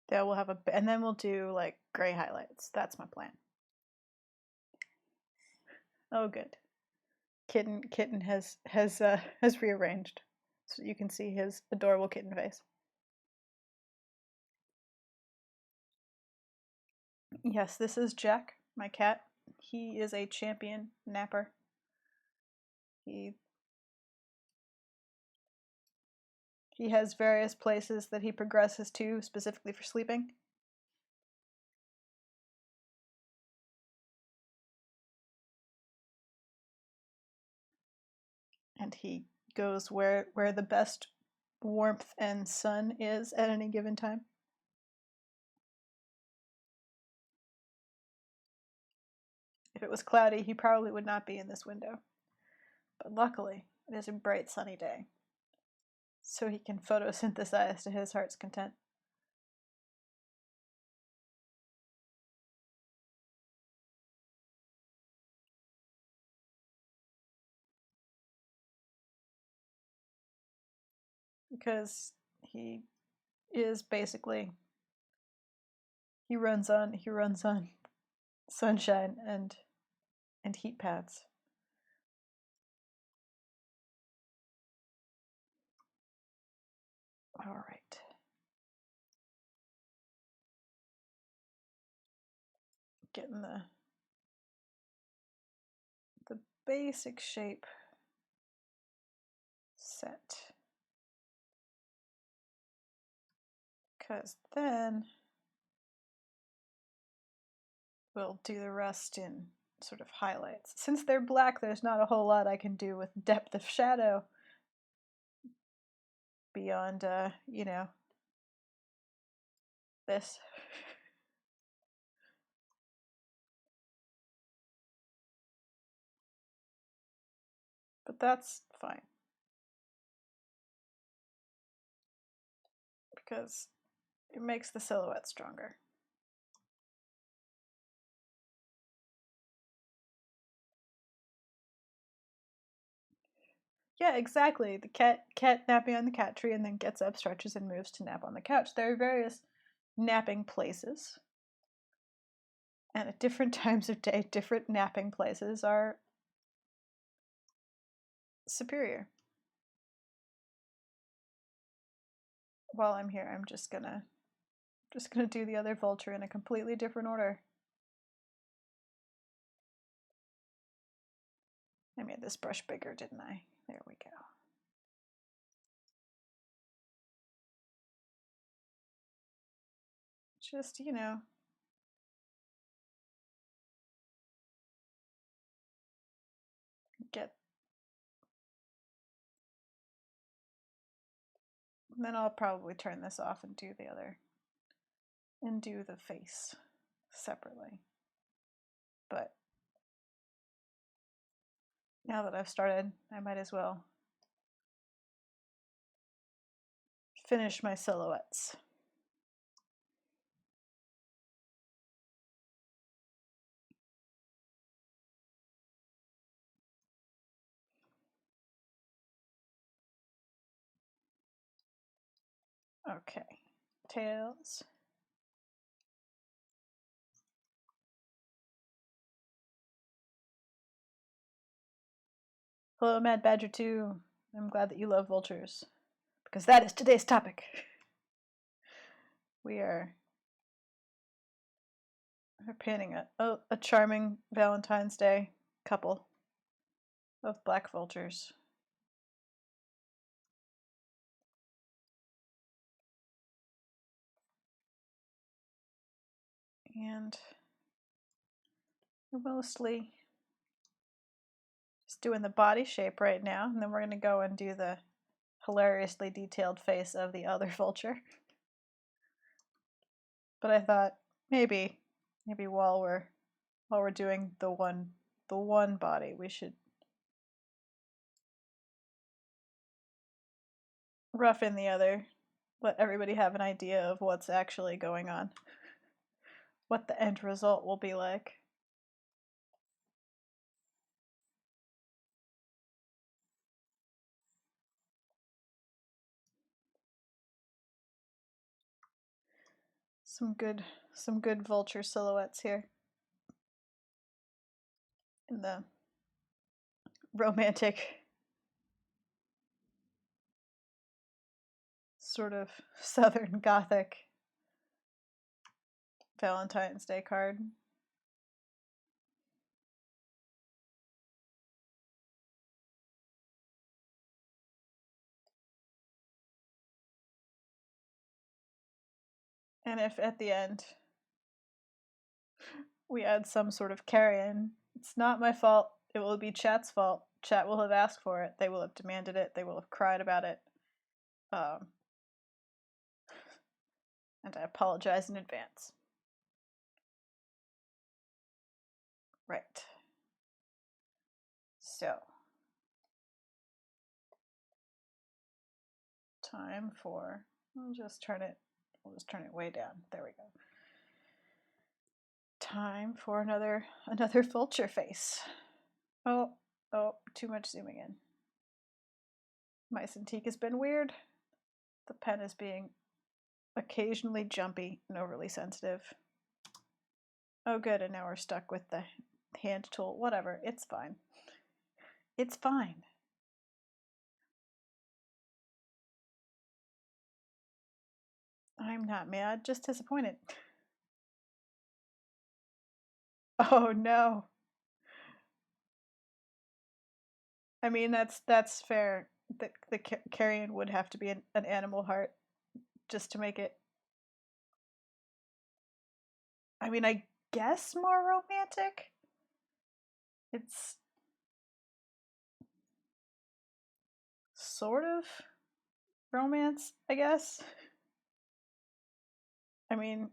there we'll have and then we'll do like gray highlights. That's my plan. Oh, good. Kitten has rearranged, so you can see his adorable kitten face. Yes, this is Jack, my cat. He is a champion napper. He He has various places that he progresses to specifically for sleeping. And he goes where the best warmth and sun is at any given time. If it was cloudy, he probably would not be in this window. But luckily, it is a bright sunny day, so he can photosynthesize to his heart's content. Because he is basically, he runs on sunshine and heat paths. All right. Getting the basic shape set. Because then we'll do the rest in sort of highlights. Since they're black, there's not a whole lot I can do with depth of shadow beyond, you know, this. But that's fine. Because it makes the silhouette stronger. Yeah, exactly. The cat napping on the cat tree and then gets up, stretches, and moves to nap on the couch. There are various napping places. And at different times of day, different napping places are superior. While I'm here, I'm just gonna do the other vulture in a completely different order. I made this brush bigger, didn't I? There we go. Just, you know, get. And then I'll probably turn this off and do the other, and do the face separately. But now that I've started, I might as well finish my silhouettes. Okay, tails. Hello, Mad Badger 2. I'm glad that you love vultures, because that is today's topic. We are painting a charming Valentine's Day couple of black vultures. And we're mostly just doing the body shape right now, and then we're going to go and do the hilariously detailed face of the other vulture. But I thought maybe while we're doing the one body, we should rough in the other, let everybody have an idea of what's actually going on, what the end result will be like. Some good vulture silhouettes here in the romantic sort of Southern Gothic Valentine's Day card. And if at the end we add some sort of carrion, it's not my fault. It will be chat's fault. Chat will have asked for it. They will have demanded it. They will have cried about it. And I apologize in advance. Right. So, time for, we'll just turn it way down. There we go. Time for another vulture face. Oh, too much zooming in. My Cintiq has been weird. The pen is being occasionally jumpy and overly sensitive. Oh good, and now we're stuck with the hand tool. Whatever, it's fine. It's fine. I'm not mad, just disappointed. Oh no. I mean, that's fair. The carrion would have to be an animal heart just to make it. I mean, I guess more romantic. It's sort of romance, I guess. I mean,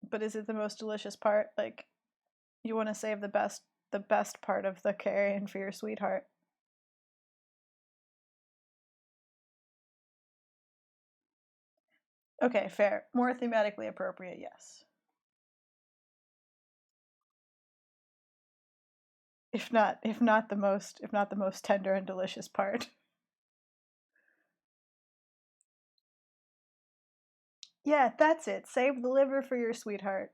but is it the most delicious part? Like, you want to save the best part of the carrion for your sweetheart. Okay, fair. More thematically appropriate, yes. If not the most tender and delicious part. Yeah, that's it. Save the liver for your sweetheart.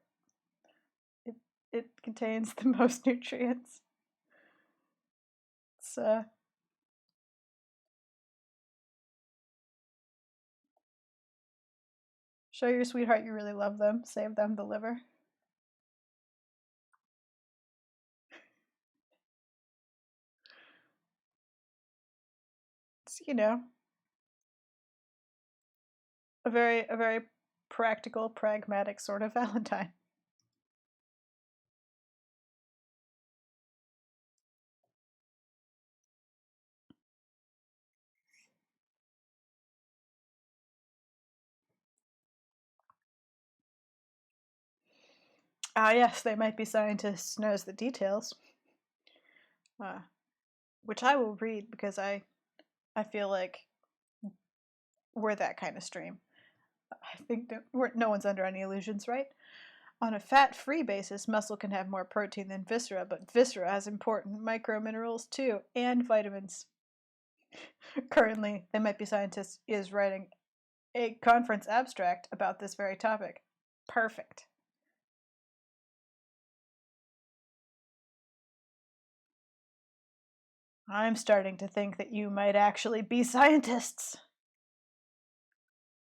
It contains the most nutrients. It's show your sweetheart you really love them. Save them the liver. It's, a very practical, pragmatic sort of Valentine. Ah, yes, they might be scientists, knows the details. Which I will read because I feel like we're that kind of stream. I think that no one's under any illusions, right? On a fat-free basis, muscle can have more protein than viscera, but viscera has important microminerals too, and vitamins. Currently, They Might Be Scientists is writing a conference abstract about this very topic. Perfect. I'm starting to think that you might actually be scientists.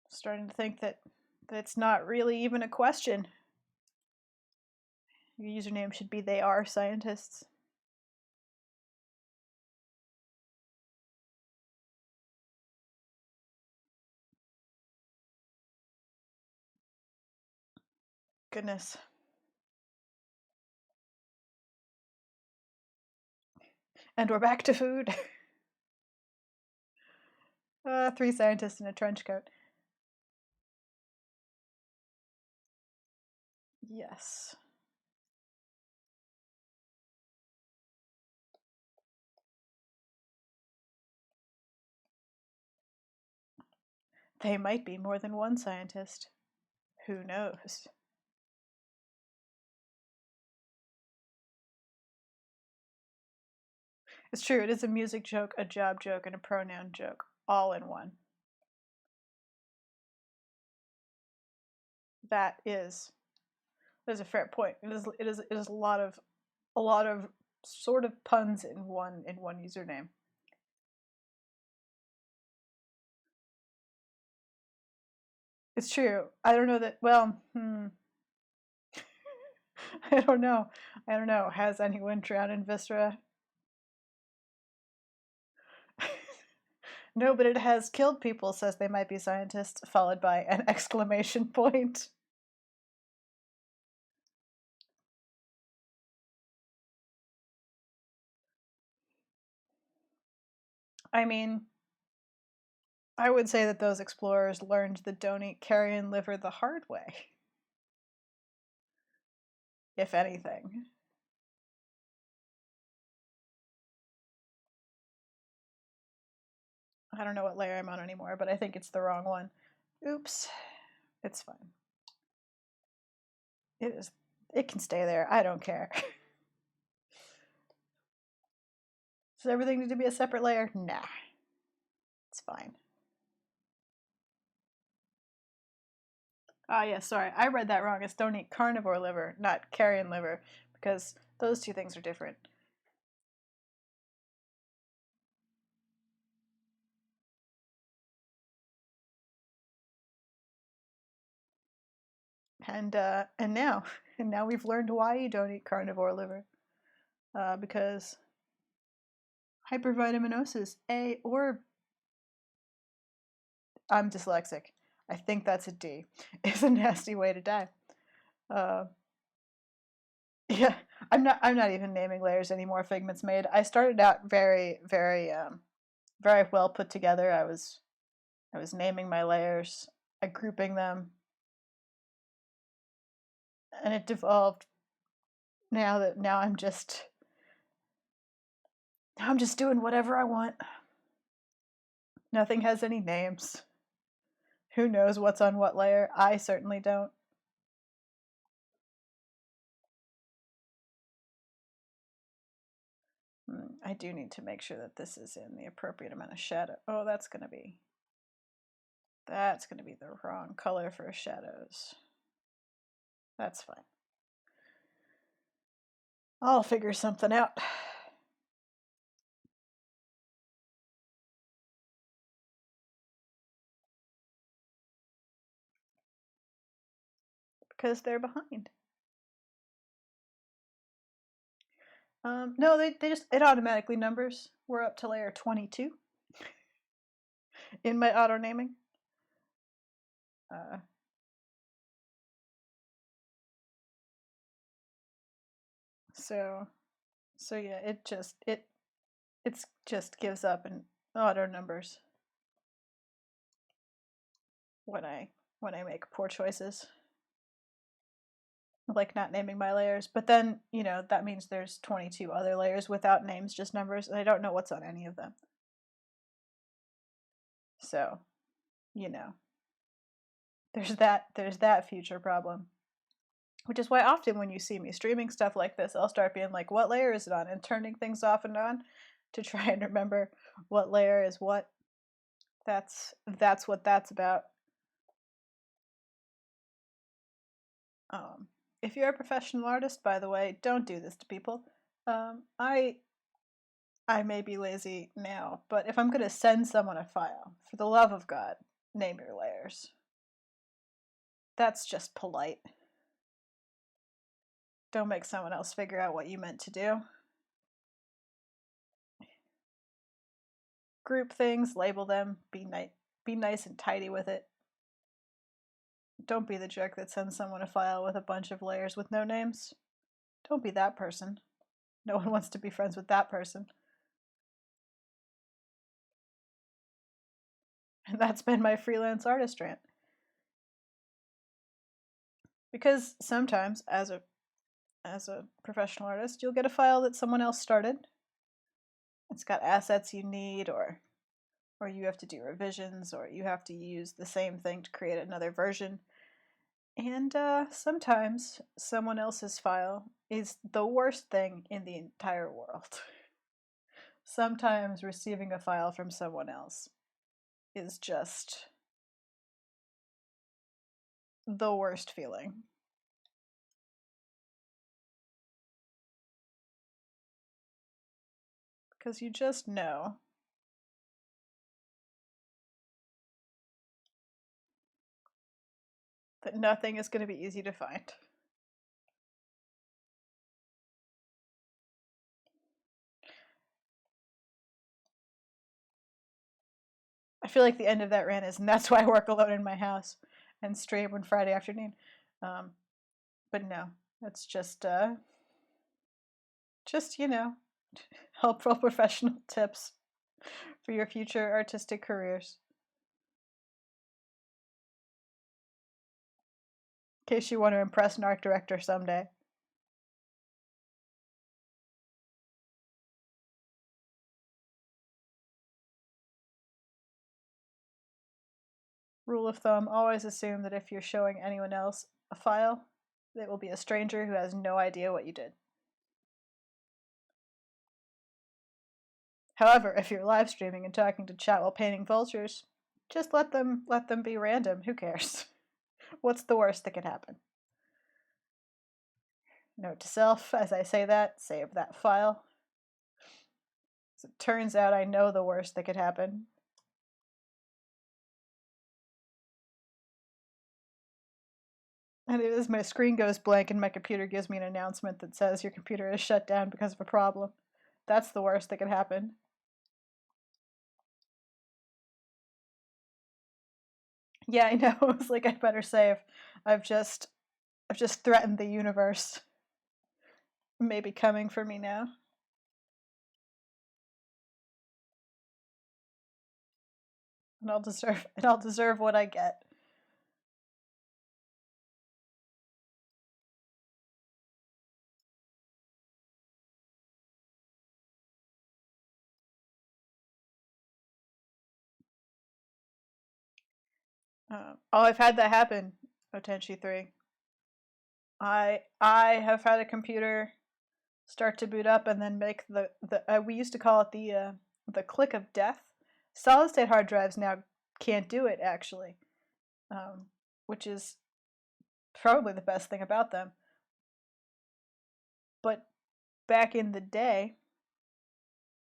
Starting to think that it's not really even a question. Your username should be They Are Scientists. Goodness. And we're back to food. 3 scientists in a trench coat. Yes. They might be more than one scientist. Who knows? It's true, it is a music joke, a job joke, and a pronoun joke, all in one. That's a fair point. It is a lot of sort of puns in one username. It's true. I don't know that. Well, I don't know. Has anyone drowned in viscera? No, but it has killed people, says they might be scientists, followed by an exclamation point. I mean, I would say that those explorers learned the don't eat carrion liver the hard way, if anything. I don't know what layer I'm on anymore, but I think it's the wrong one. Oops. It's fine. It is. It can stay there. I don't care. Does everything need to be a separate layer? Nah. It's fine. Ah, yeah, sorry. I read that wrong. It's don't eat carnivore liver, not carrion liver, because those two things are different. And now, and now we've learned why you don't eat carnivore liver, because hypervitaminosis, or I'm dyslexic. I think that's a D. Is a nasty way to die. Uh, yeah, I'm not even naming layers anymore. Figment's made. I started out very well put together. I was naming my layers, grouping them, and it devolved. Now I'm just doing whatever I want. Nothing has any names. Who knows what's on what layer? I certainly don't. I do need to make sure that this is in the appropriate amount of shadow. Oh, that's going to be the wrong color for shadows. That's fine. I'll figure something out. Because they're behind. No, they just, it automatically numbers. We're up to layer 22 in my auto naming. So yeah, it just gives up and auto numbers when I make poor choices, like not naming my layers. But then, that means there's 22 other layers without names, just numbers, and I don't know what's on any of them. So, there's that future problem. Which is why often when you see me streaming stuff like this, I'll start being like, what layer is it on? And turning things off and on to try and remember what layer is what. That's what that's about. If you're a professional artist, by the way, don't do this to people. I may be lazy now, but if I'm going to send someone a file, for the love of God, name your layers. That's just polite. Don't make someone else figure out what you meant to do. Group things, label them, be nice and tidy with it. Don't be the jerk that sends someone a file with a bunch of layers with no names. Don't be that person. No one wants to be friends with that person. And that's been my freelance artist rant. Because sometimes, as a professional artist, you'll get a file that someone else started. It's got assets you need, or you have to do revisions, or you have to use the same thing to create another version. And sometimes someone else's file is the worst thing in the entire world. Sometimes receiving a file from someone else is just the worst feeling. Because you just know that nothing is going to be easy to find. I feel like the end of that rant is, and that's why I work alone in my house and stream on Friday afternoon. But no, that's just helpful professional tips for your future artistic careers. In case you want to impress an art director someday. Rule of thumb, always assume that if you're showing anyone else a file, it will be a stranger who has no idea what you did. However, if you're live streaming and talking to chat while painting vultures, just let them be random. Who cares? What's the worst that could happen? Note to self, as I say that, save that file. As it turns out, I know the worst that could happen. And it is, my screen goes blank and my computer gives me an announcement that says your computer is shut down because of a problem. That's the worst that could happen. Yeah, I know. It's like, I'd better save. I've just threatened the universe. Maybe coming for me now. And I'll deserve what I get. I've had that happen, Otenshi 3. I have had a computer start to boot up and then make the we used to call it the click of death. Solid state hard drives now can't do it, actually, which is probably the best thing about them. But back in the day,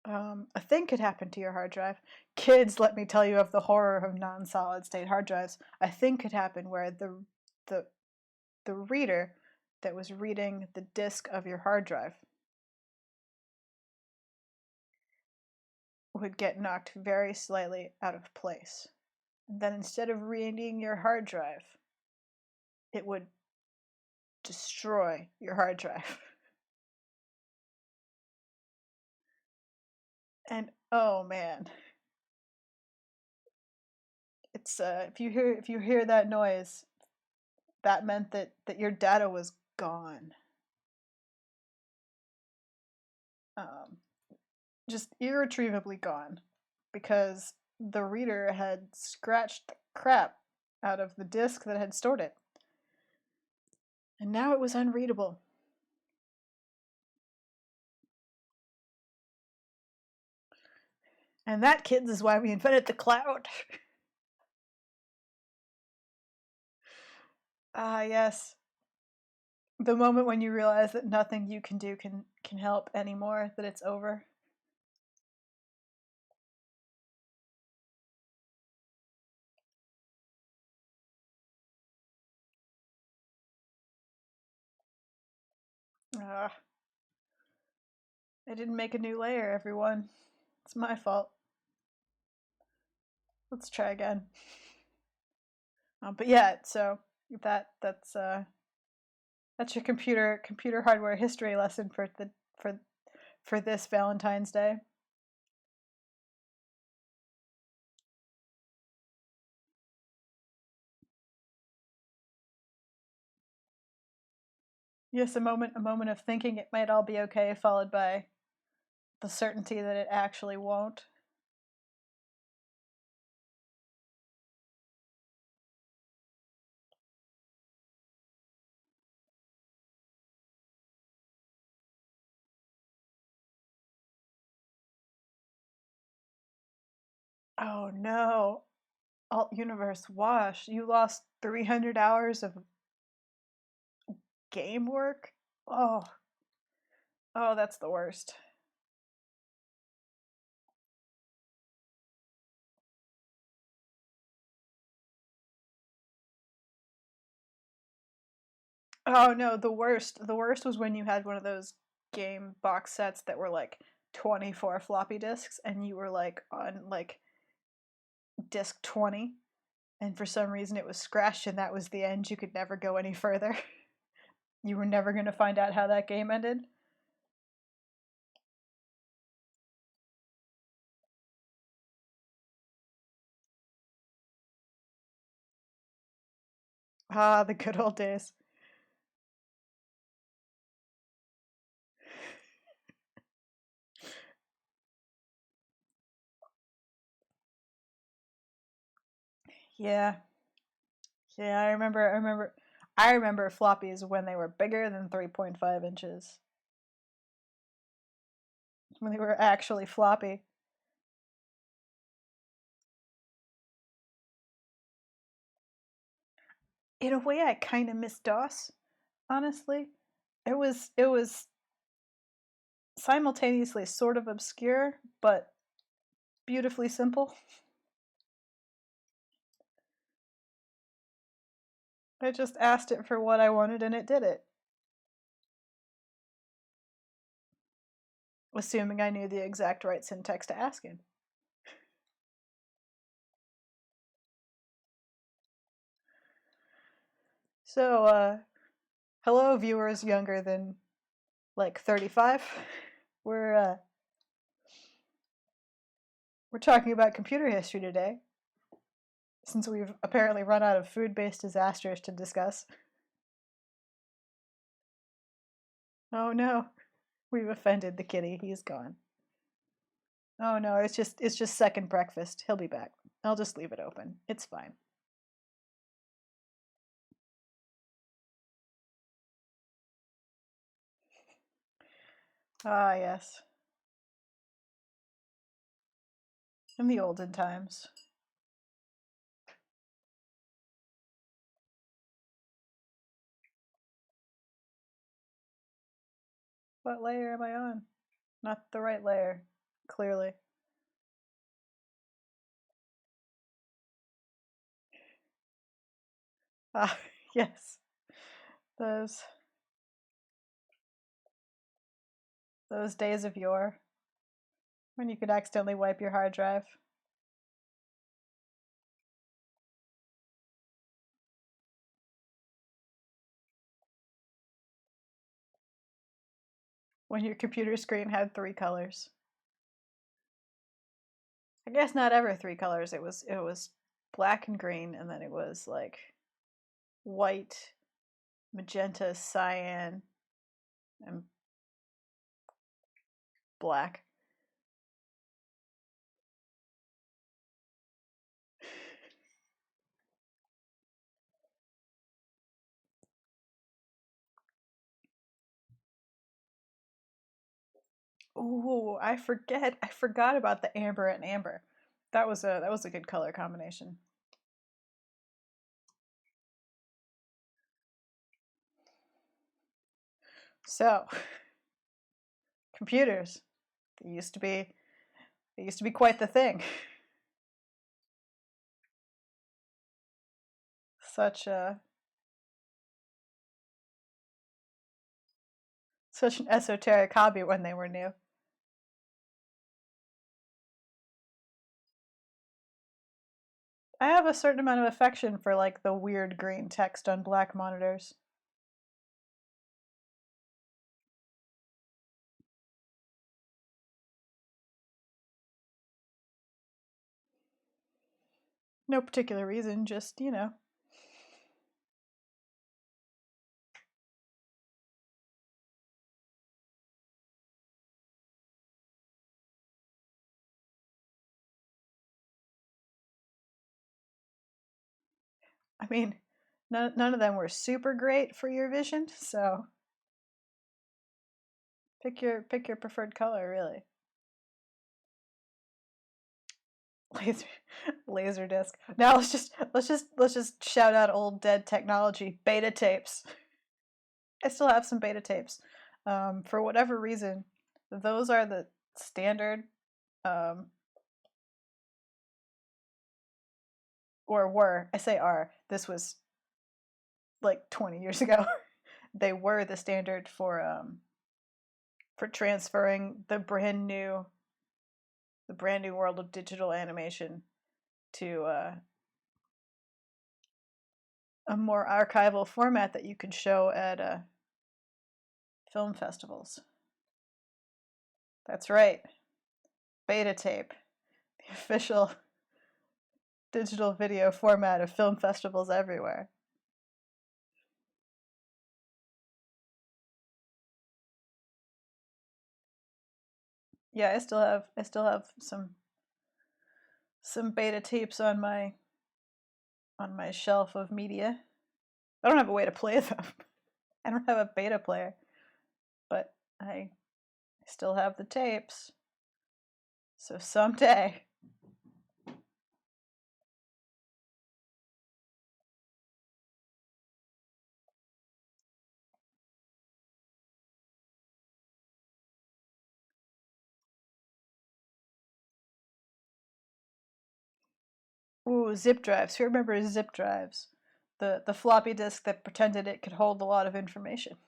a thing could happen to your hard drive. Kids, let me tell you of the horror of non-solid state hard drives. A thing could happen where the reader that was reading the disk of your hard drive would get knocked very slightly out of place. And then instead of reading your hard drive, it would destroy your hard drive. And oh man, it's if you hear that noise, that meant that your data was gone. Just irretrievably gone, because the reader had scratched the crap out of the disk that had stored it. And now it was unreadable. And that, kids, is why we invented the cloud. Ah, yes. The moment when you realize that nothing you can do can help anymore, that it's over. Ah. I didn't make a new layer, everyone. It's my fault. Let's try again. But yeah, so that's your computer hardware history lesson for this Valentine's Day. Yes, a moment of thinking it might all be okay, followed by the certainty that it actually won't. Oh no. Alt universe wash. You lost 300 hours of game work? Oh. Oh, that's the worst. Oh no, the worst. The worst was when you had one of those game box sets that were like 24 floppy disks and you were like on like disc 20, and for some reason it was scratched and that was the end. You could never go any further. You were never going to find out how that game ended. Ah, the good old days. Yeah. Yeah, I remember floppies when they were bigger than 3.5 inches. When they were actually floppy. In a way I kind of miss DOS, honestly. It was simultaneously sort of obscure but beautifully simple. I just asked it for what I wanted and it did it. Assuming I knew the exact right syntax to ask in. So, hello viewers younger than like 35. We're we're talking about computer history today, since we've apparently run out of food-based disasters to discuss. Oh no, we've offended the kitty. He's gone. Oh no, it's just second breakfast. He'll be back. I'll just leave it open. It's fine. Ah, yes. In the olden times. What layer am I on? Not the right layer, clearly. Ah, yes. Those those days of yore when you could accidentally wipe your hard drive. When your computer screen had three colors. I guess not ever three colors. It was black and green, and then it was like white, magenta, cyan, and black. Ooh, I forgot about the amber and amber. That was a good color combination. So, computers. They used to be they used to be quite the thing. Such an esoteric hobby when they were new. I have a certain amount of affection for like the weird green text on black monitors. No particular reason, just. I mean, none of them were super great for your vision, so pick your preferred color, really. Laser laser disc. Now let's just shout out old dead technology. Beta tapes. I still have some beta tapes. For whatever reason, those are the standard, um, or were. I say are. This was like 20 years ago. They were the standard for transferring the brand new world of digital animation to a more archival format that you could show at film festivals. That's right, beta tape, the official digital video format of film festivals everywhere. Yeah, I still have some beta tapes on my shelf of media. I don't have a way to play them. I don't have a beta player, but I still have the tapes. So someday. Ooh, zip drives. Who remembers zip drives? The floppy disk that pretended it could hold a lot of information,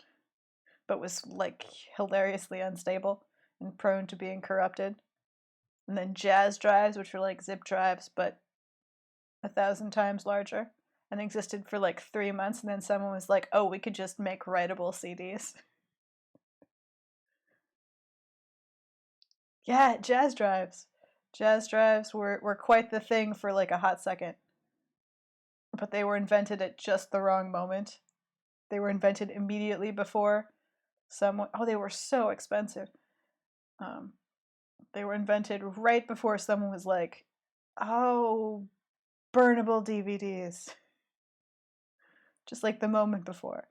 but was like hilariously unstable and prone to being corrupted. And then jazz drives, which were like zip drives, but 1,000 times larger, and existed for like 3 months. And then someone was like, "Oh, we could just make writable CDs." Yeah, jazz drives. Jazz drives were quite the thing for like a hot second, but they were invented at just the wrong moment. They were invented immediately before someone. Oh, they were so expensive. Um, they were invented right before someone was like, "Oh, burnable DVDs," just like the moment before.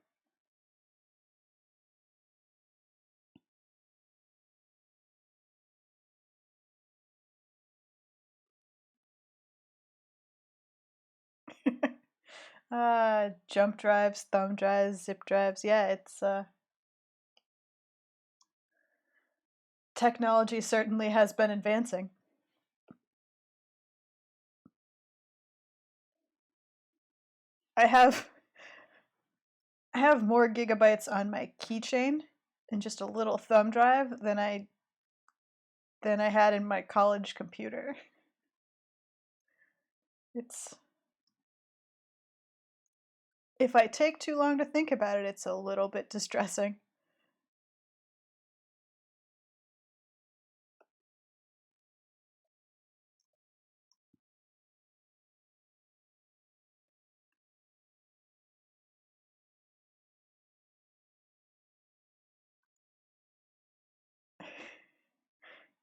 Jump drives, thumb drives, zip drives. Yeah, it's technology certainly has been advancing. I have I have more gigabytes on my keychain in just a little thumb drive than I had in my college computer. It's If I take too long to think about it, it's a little bit distressing.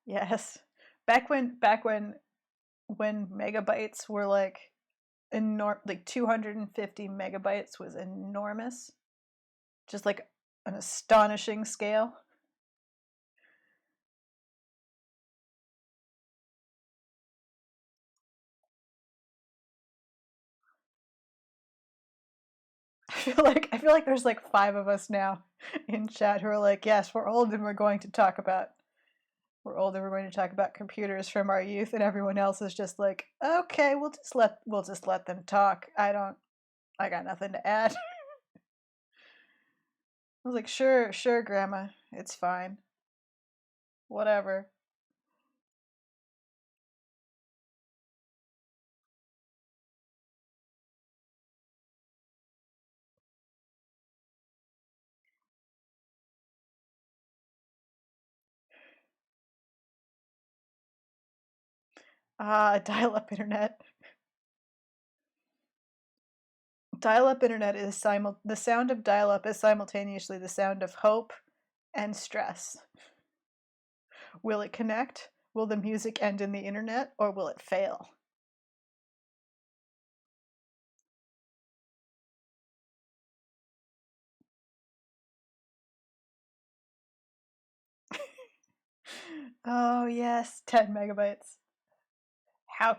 Yes. Back when megabytes were like like 250 megabytes was enormous. Just like an astonishing scale. I feel like there's like 5 of us now in chat who are like, yes, we're old and we're old and we're going to talk about computers from our youth, and everyone else is just like, okay, we'll just let them talk. I got nothing to add. I was like, sure, sure, Grandma, it's fine, whatever. Dial-up internet. Dial-up internet is the sound of dial-up is simultaneously the sound of hope and stress. Will it connect? Will the music end in the internet, or will it fail? Oh yes, 10 megabytes. How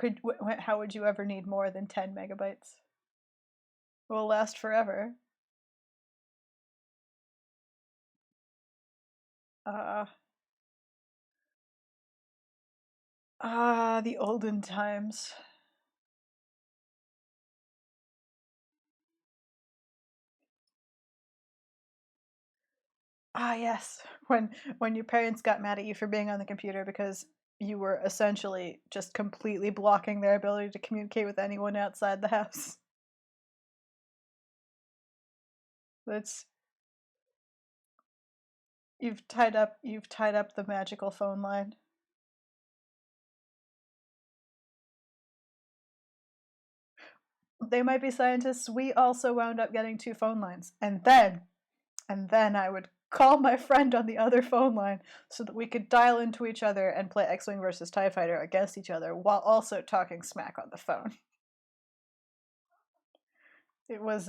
would you ever need more than 10 megabytes? It will last forever. Uh the olden times. Yes, when your parents got mad at you for being on the computer because you were essentially just completely blocking their ability to communicate with anyone outside the house. That's you've tied up the magical phone line. They might be scientists. We also wound up getting 2 phone lines. And then I would call my friend on the other phone line so that we could dial into each other and play X-Wing versus TIE Fighter against each other while also talking smack on the phone. It was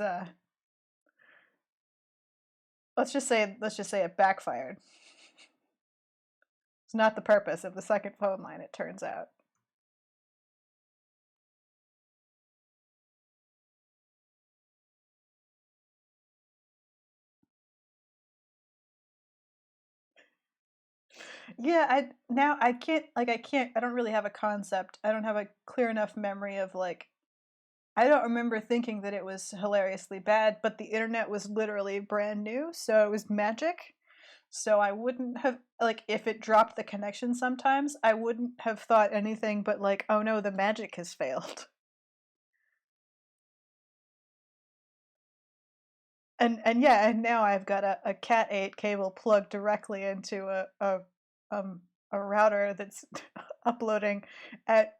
let's just say it backfired. It's not the purpose of the second phone line, it turns out. Yeah, I don't really have a concept. I don't have a clear enough memory of like I don't remember thinking that it was hilariously bad, but the internet was literally brand new, so it was magic. So I wouldn't have like if it dropped the connection sometimes, I wouldn't have thought anything but like, oh no, the magic has failed. And yeah, and now I've got a Cat 8 cable plugged directly into a router that's uploading at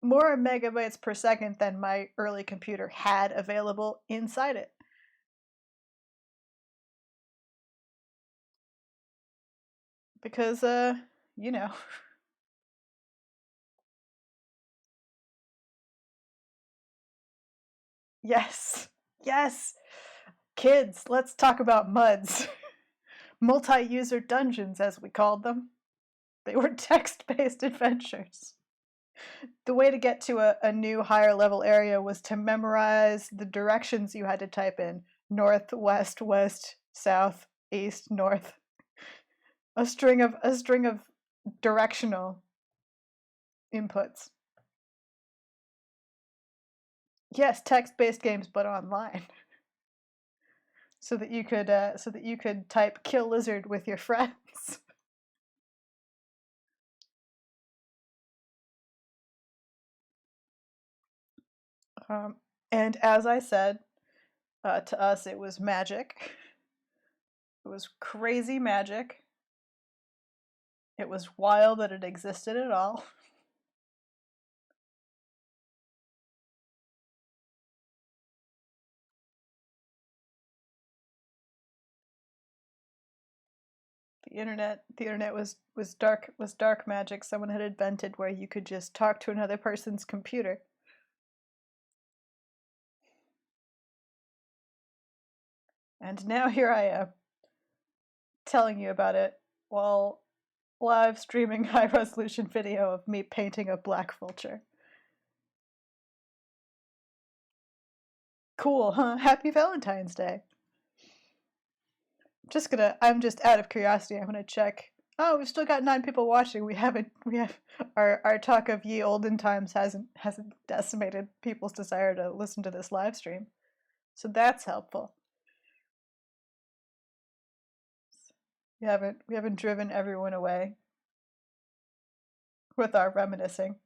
more megabytes per second than my early computer had available inside it. Because you know, yes. Yes. Kids, let's talk about MUDs. Multi-user dungeons as we called them. They were text-based adventures. The way to get to a new higher level area was to memorize the directions you had to type in: north, west, south, east, north. A string of directional inputs. Yes, text-based games, but online, so that you could type "kill lizard" with your friends. Um, and as I said, to us it was magic. It was crazy magic. It was wild that it existed at all. The internet was dark magic someone had invented where you could just talk to another person's computer. And now here I am telling you about it while live streaming high resolution video of me painting a black vulture. Cool, huh? Happy Valentine's Day. I'm just out of curiosity, I'm gonna check. Oh, we've still got 9 people watching. We have our talk of ye olden times hasn't decimated people's desire to listen to this live stream. So that's helpful. We haven't driven everyone away with our reminiscing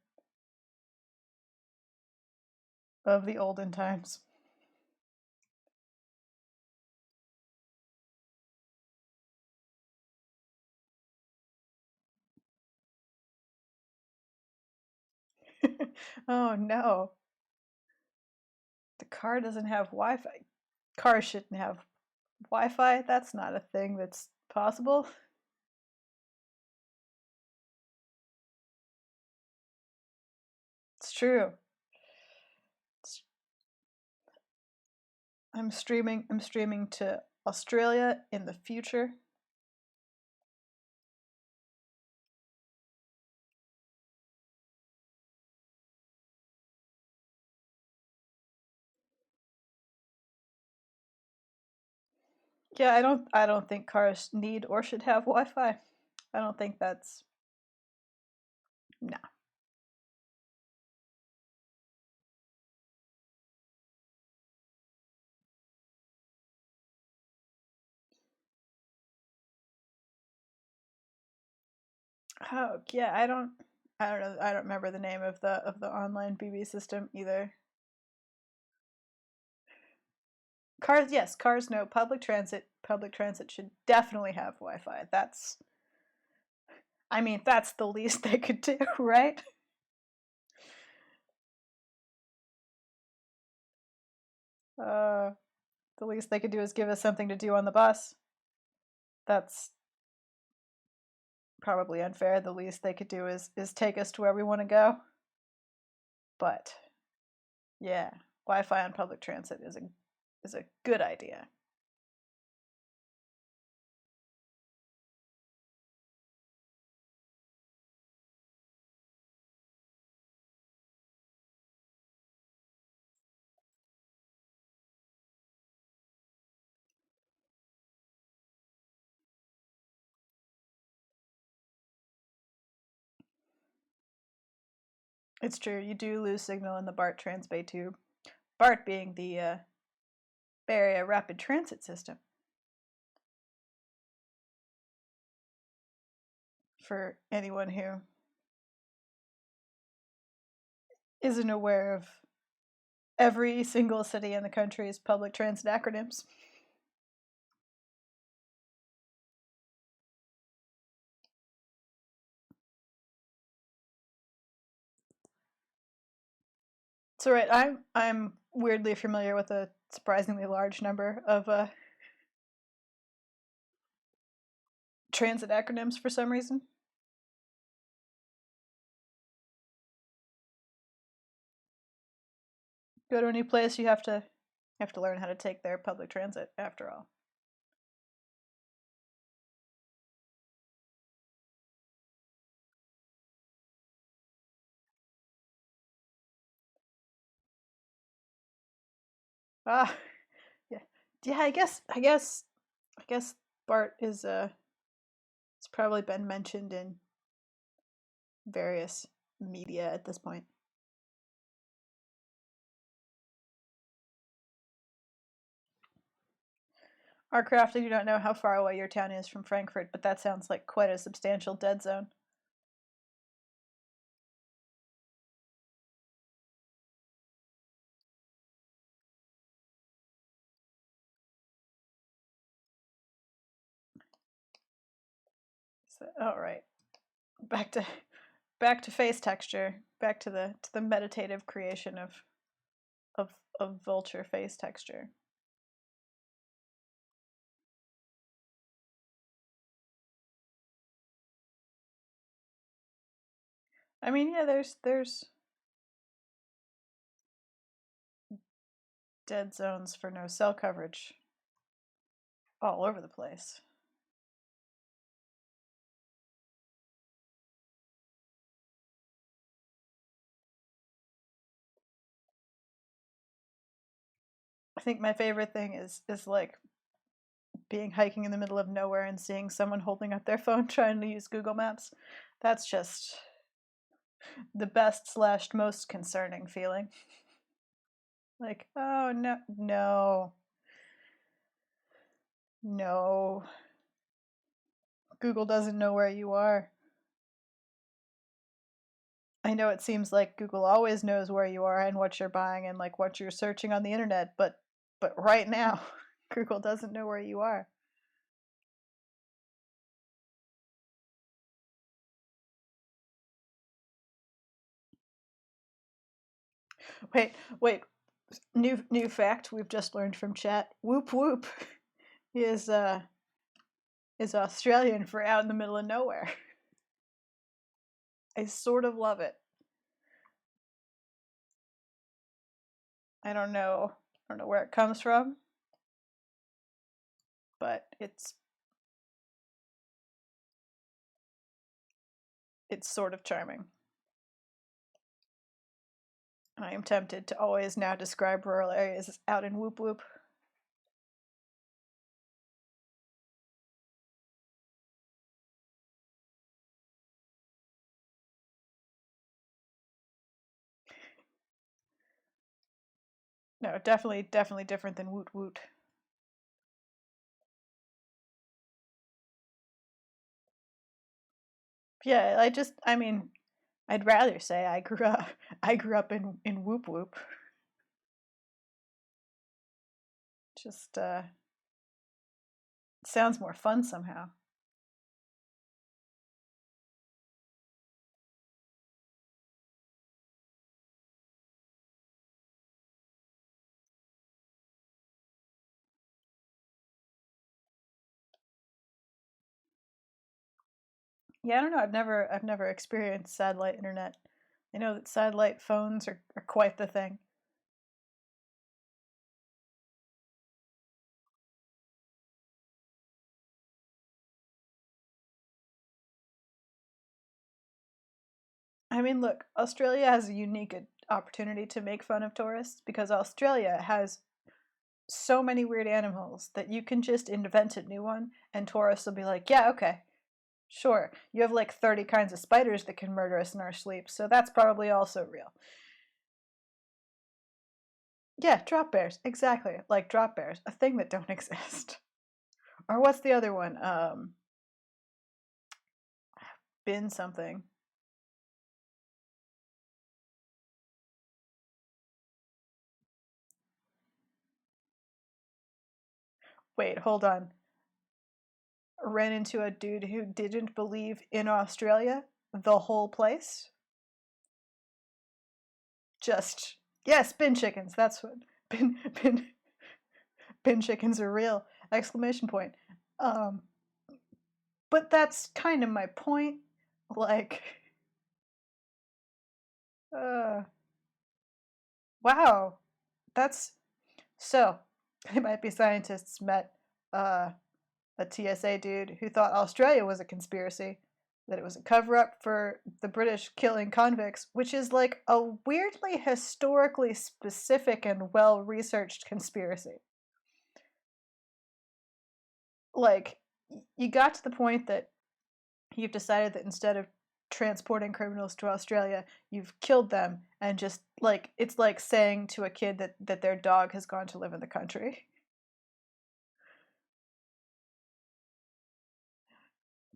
of the olden times. Oh no. The car doesn't have Wi-Fi. Cars shouldn't have Wi-Fi. That's not a thing that's possible. It's true. It's, I'm streaming to Australia in the future. Yeah, I don't think cars need or should have Wi-Fi. I don't think that's no. Oh, yeah, I don't I don't know. I don't remember the name of the online BB system either. Cars, yes, cars no. Public transit should definitely have Wi-Fi. I mean, that's the least they could do, right? Uh, the least they could do is give us something to do on the bus. That's probably unfair. The least they could do is take us to where we want to go. But yeah, Wi-Fi on public transit is a good idea. It's true. You do lose signal in the BART Transbay tube. BART being the Bay Area Rapid Transit System. For anyone who isn't aware of every single city in the country's public transit acronyms. So right, I'm weirdly familiar with a surprisingly large number of transit acronyms for some reason. Go to a new place, you have to learn how to take their public transit after all. Ah, yeah, yeah. I guess BART is it's probably been mentioned in various media at this point. Arcraft, I do not know how far away your town is from Frankfurt, but that sounds like quite a substantial dead zone. So, all right, back to face texture, back to the meditative creation of vulture face texture. I mean, yeah, there's dead zones for no cell coverage all over the place. I think my favorite thing is like being hiking in the middle of nowhere and seeing someone holding up their phone trying to use Google Maps. That's just the best slash most concerning feeling. Like, oh no, no, no. Google doesn't know where you are. I know it seems like Google always knows where you are and what you're buying and like what you're searching on the internet, but right now, Google doesn't know where you are. Wait, wait. New fact we've just learned from chat. Whoop whoop is Australian for out in the middle of nowhere. I sort of love it. I don't know. I don't know where it comes from, but it's sort of charming. I am tempted to always now describe rural areas as out in whoop whoop. No, definitely different than woot woot. Yeah, I mean, I'd rather say I grew up in Whoop Whoop. Just sounds more fun somehow. Yeah, I don't know. I've never experienced satellite internet. I know that satellite phones are quite the thing. I mean, look, Australia has a unique opportunity to make fun of tourists because Australia has so many weird animals that you can just invent a new one and tourists will be like, yeah, okay, sure. You have like 30 kinds of spiders that can murder us in our sleep, so that's probably also real. Yeah, drop bears, exactly. Like drop bears, a thing that don't exist. Or what's the other one? Bin something. Wait, hold on. Ran into a dude who didn't believe in Australia, the whole place. Just yes, bin chickens. That's what bin bin chickens are real! Exclamation point. Um, but that's kind of my point. Like, uh, wow, that's so. They might be scientists met uh, a TSA dude who thought Australia was a conspiracy, that it was a cover up for the British killing convicts, which is like a weirdly historically specific and well researched conspiracy. Like, you got to the point that you've decided that instead of transporting criminals to Australia, you've killed them and just like it's like saying to a kid that their dog has gone to live in the country.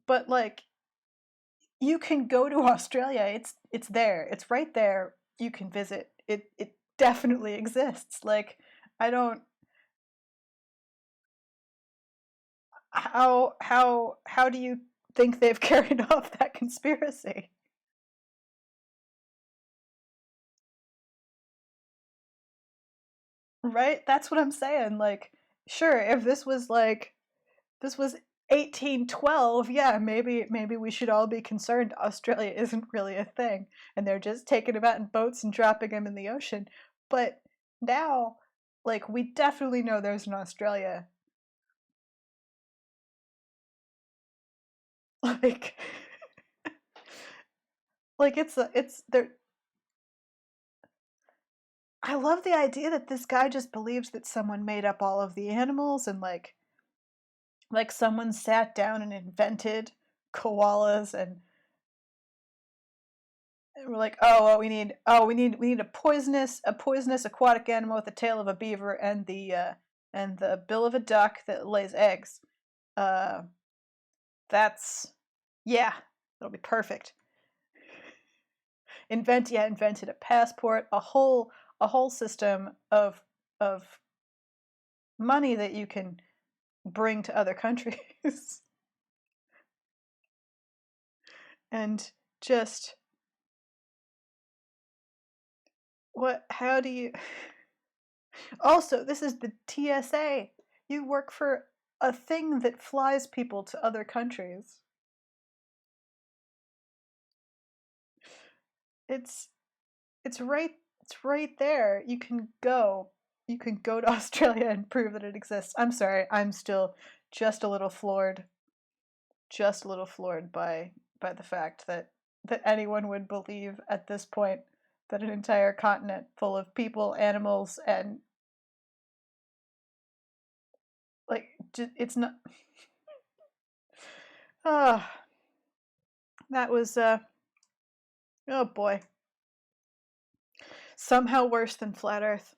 But like you can go to Australia. It's there. It's right there. You can visit. It definitely exists. Like I don't how do you think they've carried off that conspiracy? Right? That's what I'm saying. Like sure, if this was 1812, yeah, maybe we should all be concerned Australia isn't really a thing and they're just taking them out in boats and dropping them in the ocean. But now like we definitely know there's an Australia. Like like it's there. I love the idea that this guy just believes that someone made up all of the animals and like someone sat down and invented koalas and we're like, oh, well, we need a poisonous aquatic animal with the tail of a beaver and the bill of a duck that lays eggs. Uh, that's yeah, that'll be perfect. Invented a passport, a whole system of money that you can bring to other countries, and just what? How do you? Also, this is the TSA. You work for a thing that flies people to other countries. It's it's right it's right there. You can go to Australia and prove that it exists. I'm sorry, I'm still just a little floored, just a little floored by the fact that anyone would believe at this point that an entire continent full of people, animals, and like it's not. Ah, that was oh boy, somehow worse than flat Earth.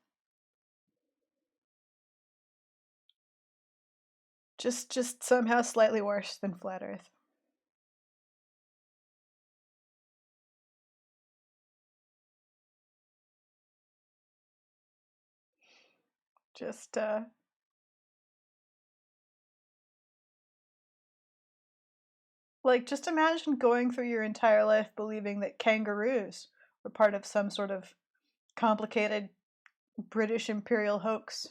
Just somehow slightly worse than flat Earth. Just like, just imagine going through your entire life believing that kangaroos were part of some sort of complicated British imperial hoax.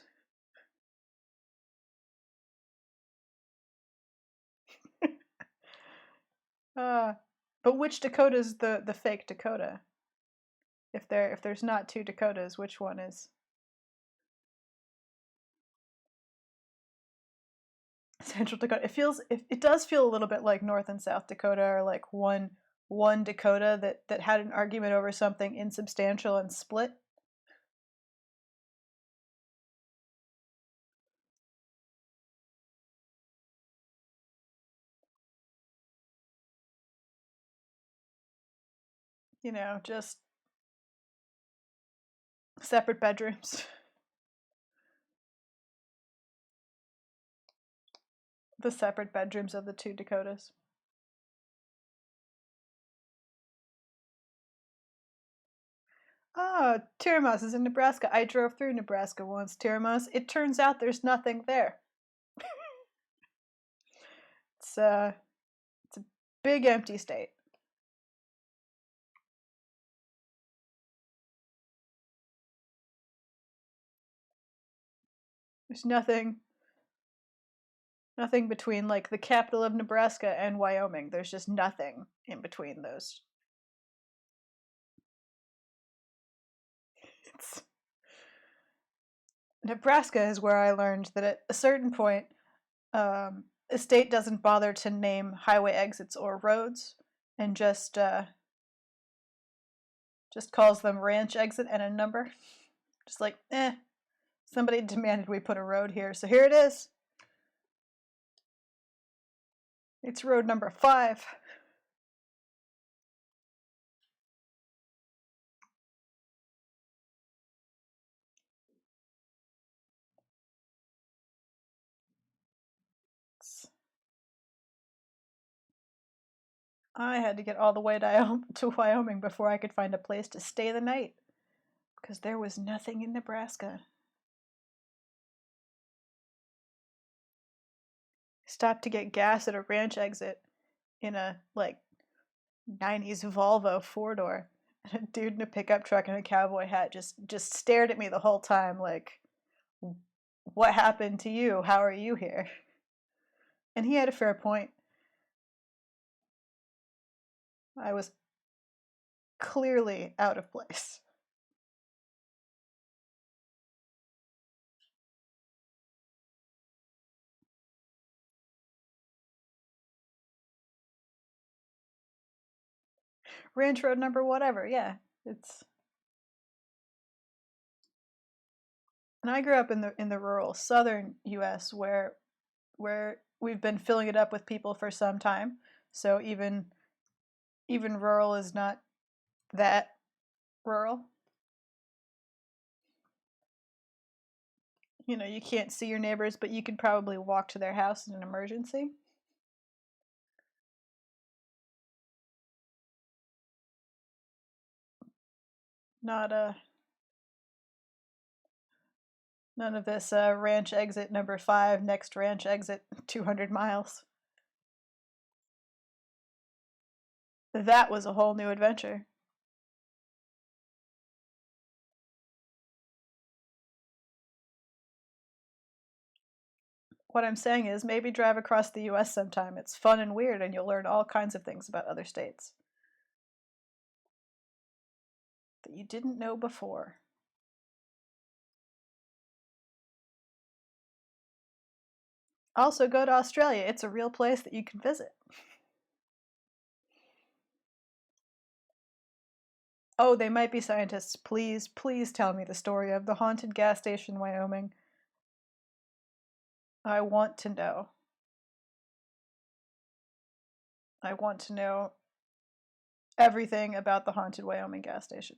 uh, but which Dakota's the fake Dakota? If there's not two Dakotas, which one is Central Dakota? It does feel a little bit like North and South Dakota, or like one Dakota that had an argument over something insubstantial and split. You know, just separate bedrooms. The separate bedrooms of the two Dakotas. Oh, Tillamook is in Nebraska. I drove through Nebraska once, Tillamook. It turns out there's nothing there. It's a big empty state. There's nothing between like the capital of Nebraska and Wyoming. There's just nothing in between those. It's Nebraska is where I learned that at a certain point, a state doesn't bother to name highway exits or roads, and just calls them ranch exit and a number. Just like, somebody demanded we put a road here, so here it is. It's road number 5. I had to get all the way to Wyoming before I could find a place to stay the night, because there was nothing in Nebraska. Stopped to get gas at a ranch exit in a like 90s Volvo 4-door. And a dude in a pickup truck and a cowboy hat just stared at me the whole time like, what happened to you? How are you here? And he had a fair point. I was clearly out of place. Ranch road number whatever, yeah. It's And I grew up in the rural southern US where we've been filling it up with people for some time. So even rural is not that rural. You know, you can't see your neighbors, but you could probably walk to their house in an emergency. Not none of this ranch exit number 5, next ranch exit 200 miles. That was a whole new adventure. What I'm saying is maybe drive across the US sometime. It's fun and weird, and you'll learn all kinds of things about other states that you didn't know before. Also, go to Australia. It's a real place that you can visit. Oh, they might be scientists. Please, please tell me the story of the haunted gas station in Wyoming. I want to know. I want to know everything about the haunted Wyoming gas station.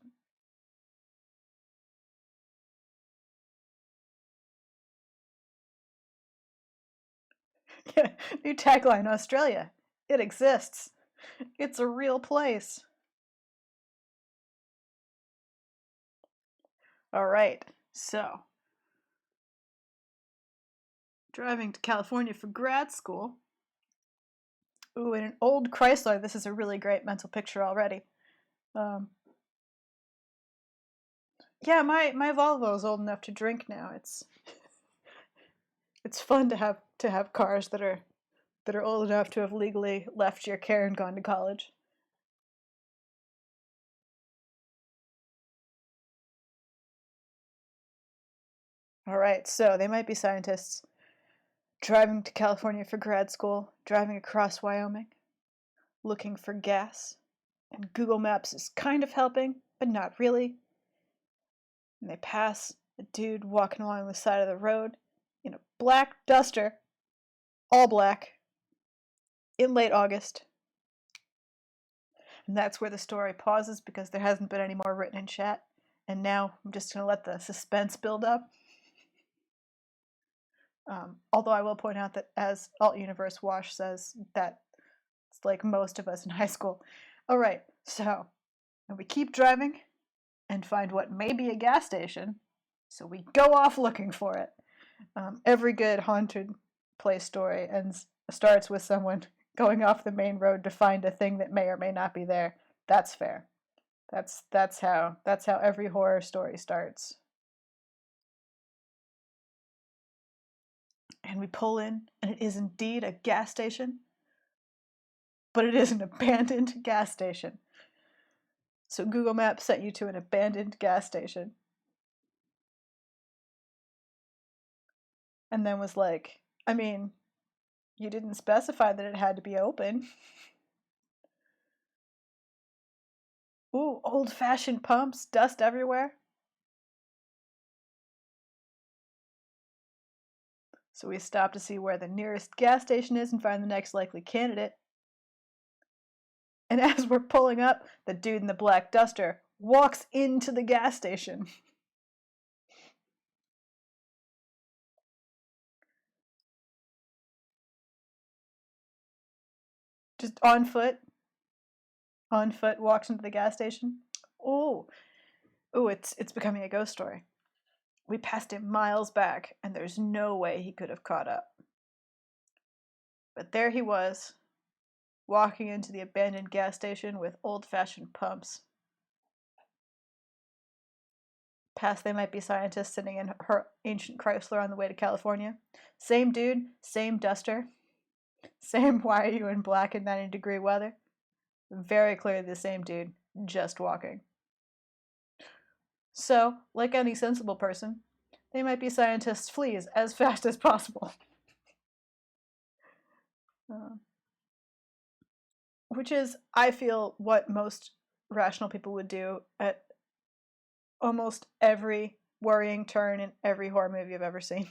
Yeah, new tagline, Australia. It exists. It's a real place. All right. So, Driving to California for grad school. Ooh, in an old Chrysler. This is a really great mental picture already. Yeah, my Volvo is old enough to drink now. It's fun to have cars that are old enough to have legally left your care and gone to college. All right, so they might be scientists driving to California for grad school, driving across Wyoming, looking for gas, and Google Maps is kind of helping, but not really. And they pass a dude walking along the side of the road in a black duster, all black, in late August. And that's where the story pauses because there hasn't been any more written in chat. And now I'm just going to let the suspense build up. Although I will point out that, as Alt Universe Wash says, that it's like most of us in high school. All right, so we keep driving and find what may be a gas station. So we go off looking for it. Every good haunted place story starts with someone going off the main road to find a thing that may or may not be there. That's fair. That's how every horror story starts. And we pull in, and it is indeed a gas station, but it is an abandoned gas station. So Google Maps sent you to an abandoned gas station. And then was like, I mean, you didn't specify that it had to be open. Ooh, old-fashioned pumps, dust everywhere. So we stop to see where the nearest gas station is and find the next likely candidate. And as we're pulling up, the dude in the black duster walks into the gas station. Just on foot. On foot, walks into the gas station. Oh, it's becoming a ghost story. We passed him miles back, and there's no way he could have caught up. But there he was, walking into the abandoned gas station with old-fashioned pumps. Past they might be scientists sitting in her ancient Chrysler on the way to California. Same dude, same duster, same why are you in black in 90-degree weather. Very clearly the same dude, just walking. So, like any sensible person, they might be scientists' fleas as fast as possible. Which is, I feel, what most rational people would do at almost every worrying turn in every horror movie I've ever seen.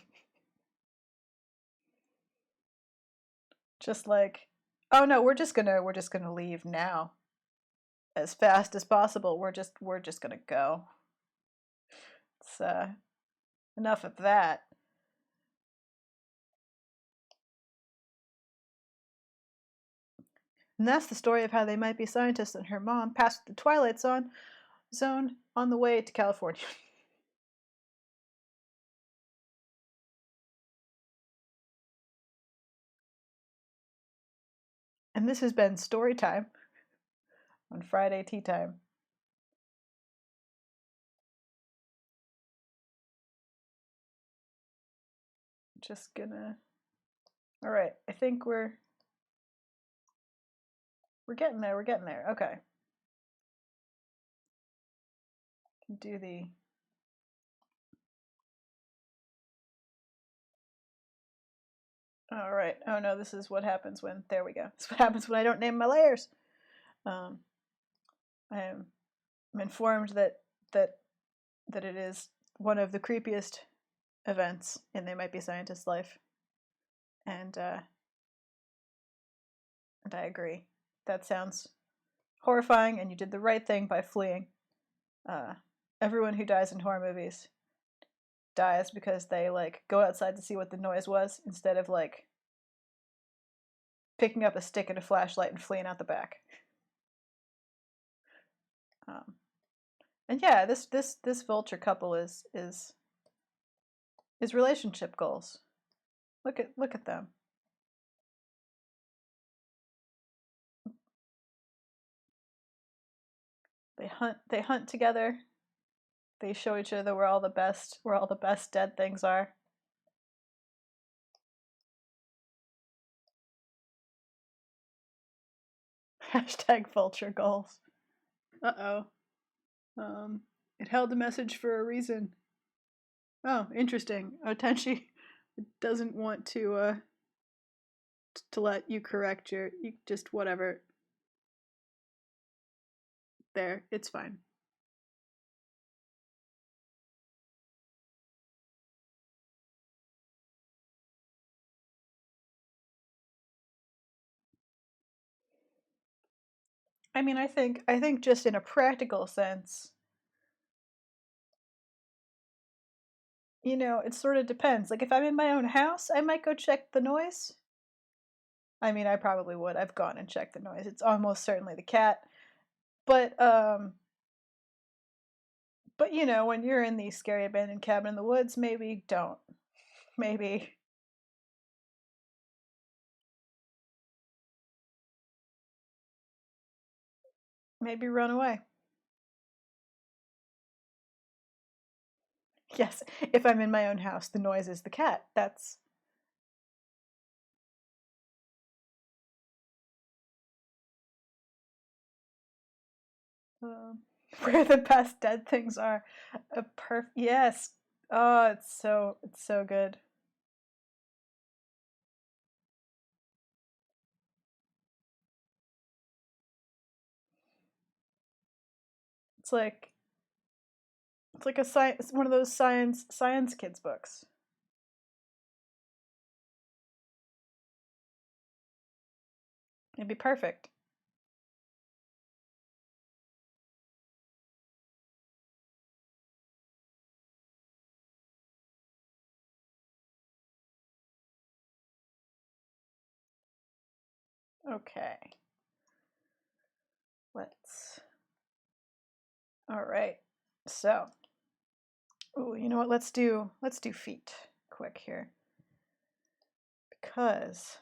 Just like, oh no, we're just gonna leave now. As fast as possible. We're just gonna go. It's enough of that. And that's the story of how they might be scientists and her mom passed the Twilight Zone on the way to California. And this has been Story Time on Friday Tea Time. Just gonna... Alright, I think we're getting there, Okay. Do the... Alright, oh no, this is what happens when... There we go. This is what happens when I don't name my layers. I am informed that it is one of the creepiest events in They Might Be Scientists' life. And I agree. That sounds horrifying, and you did the right thing by fleeing. Everyone who dies in horror movies dies because they like go outside to see what the noise was instead of like picking up a stick and a flashlight and fleeing out the back. And yeah, this Vulture couple is relationship goals. Look at them. They hunt together. They show each other where all the best dead things are. Hashtag vulture goals. Uh-oh. It held a message for a reason. Oh, interesting. Otenshi doesn't want to let you correct you just whatever. There, it's fine. I mean, I think just in a practical sense, it sort of depends. Like if I'm in my own house, I might go check the noise. I mean, I probably would. I've gone and checked the noise. It's almost certainly the cat. But when you're in the scary abandoned cabin in the woods, maybe don't. Maybe run away. Yes, if I'm in my own house, the noise is the cat. That's um, where the best dead things are. Yes. Oh, it's so good. It's like a science, one of those science kids books. It'd be perfect. Okay. Let's. All right. So, oh, you know what? Let's do feet quick here because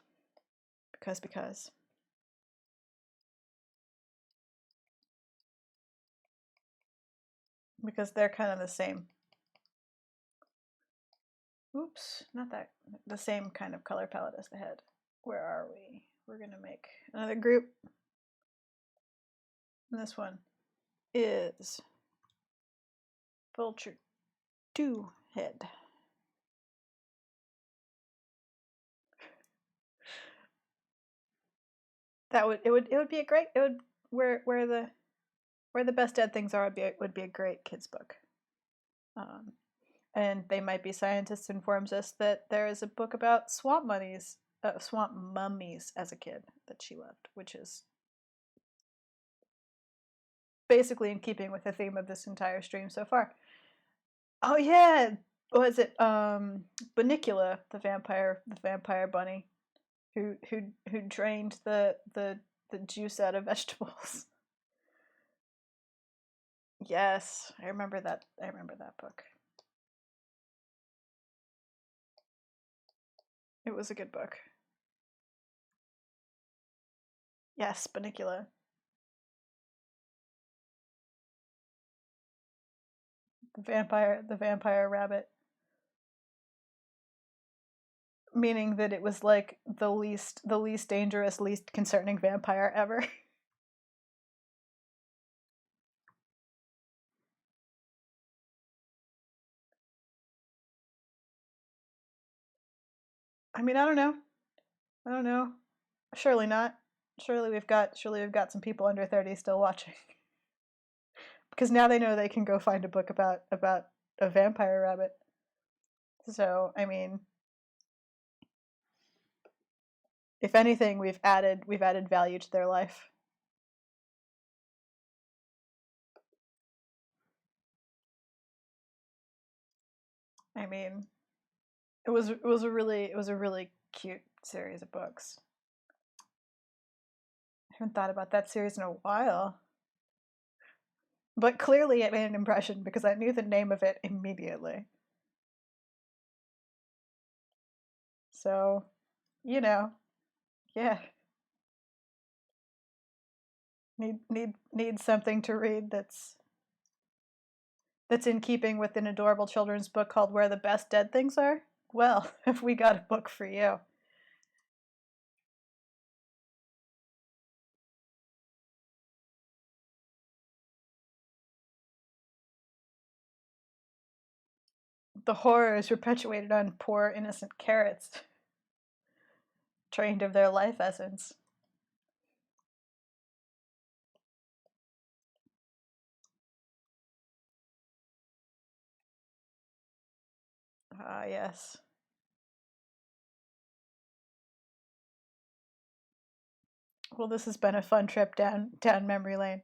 because they're kind of the same. Oops, not that the same kind of color palette as the head. Where are we? We're gonna make another group. And this one is Vulture 2 head. It would be a great it would where the best dead things are would be a great kids book. Um, and they might be scientists informs us that there is a book about swamp mummies as a kid that she loved, which is basically in keeping with the theme of this entire stream so far. Oh yeah, was it Bunicula, the vampire bunny, who drained the juice out of vegetables. Yes, I remember that. I remember that book. It was a good book. Yes, Bunicula. The vampire rabbit. Meaning that it was like the least dangerous, least concerning vampire ever. I mean, I don't know. I don't know. Surely not. Surely we've got some people under 30 still watching. Because now they know they can go find a book about a vampire rabbit. So, I mean, if anything, we've added value to their life. I mean, it was a really cute series of books. I haven't thought about that series in a while. But clearly it made an impression because I knew the name of it immediately. So, you know, yeah, need something to read that's in keeping with an adorable children's book called Where the Best Dead Things Are. Well, have we got a book for you? The horror is perpetuated on poor innocent carrots, trained of their life essence. Ah, yes. Well, this has been a fun trip down memory lane.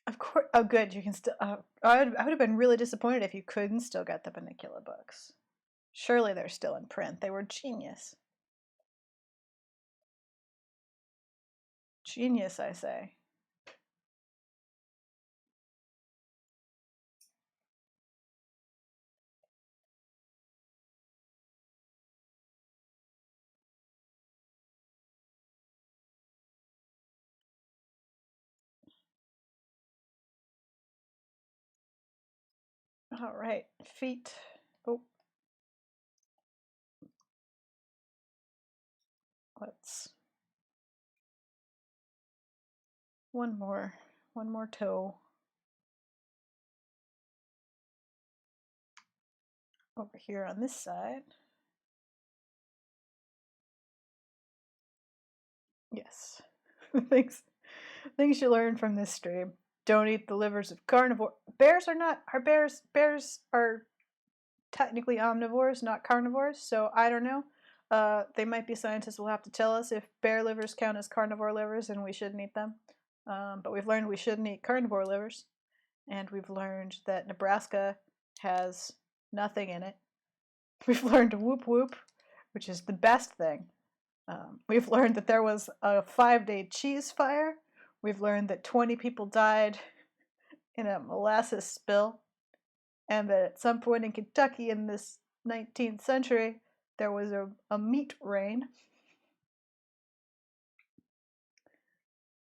Of course. Oh, good. You can still. I would have been really disappointed if you couldn't still get the Bunnicula books. Surely they're still in print. They were genius. Genius, I say. All right, feet. Oh, let's one more toe over here on this side. Yes. Things you learn from this stream. Don't eat the livers of carnivore. Bears are not. Are bears? Bears are technically omnivores, not carnivores. So I don't know. They might be scientists. Will have to tell us if bear livers count as carnivore livers and we shouldn't eat them. But we've learned we shouldn't eat carnivore livers, and we've learned that Nebraska has nothing in it. We've learned whoop whoop, which is the best thing. We've learned that there was a 5-day cheese fire. We've learned that 20 people died in a molasses spill, and that at some point in Kentucky in this 19th century, there was a meat rain.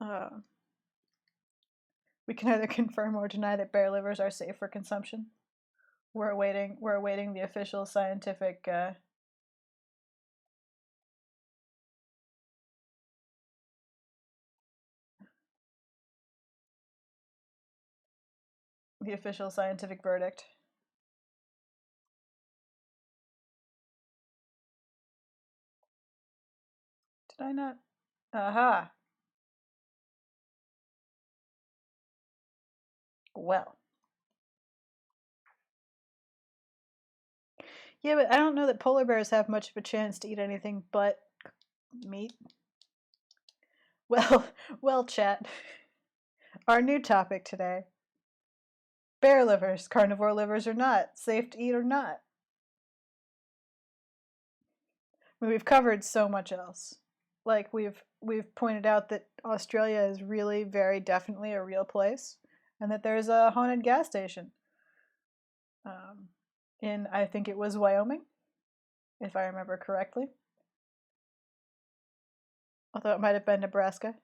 Uh, we can either confirm or deny that bear livers are safe for consumption. We're awaiting the official scientific verdict. Did I not? Aha. Well. Yeah, but I don't know that polar bears have much of a chance to eat anything but meat. Well, well, chat. Our new topic today: bear livers, carnivore livers or not, safe to eat or not. I mean, we've covered so much else. Like we've pointed out that Australia is really very definitely a real place, and that there's a haunted gas station. In I think it was Wyoming, if I remember correctly. Although it might have been Nebraska.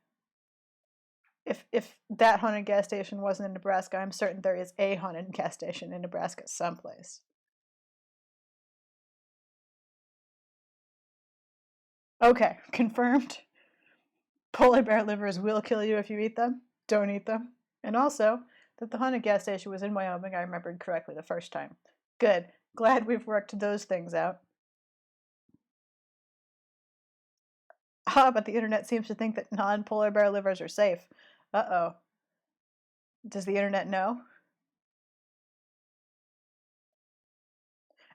If that haunted gas station wasn't in Nebraska, I'm certain there is a haunted gas station in Nebraska someplace. Okay, confirmed. Polar bear livers will kill you if you eat them. Don't eat them. And also, that the haunted gas station was in Wyoming, I remembered correctly the first time. Good. Glad we've worked those things out. Ah, but the internet seems to think that non-polar bear livers are safe. Uh-oh. Does the internet know?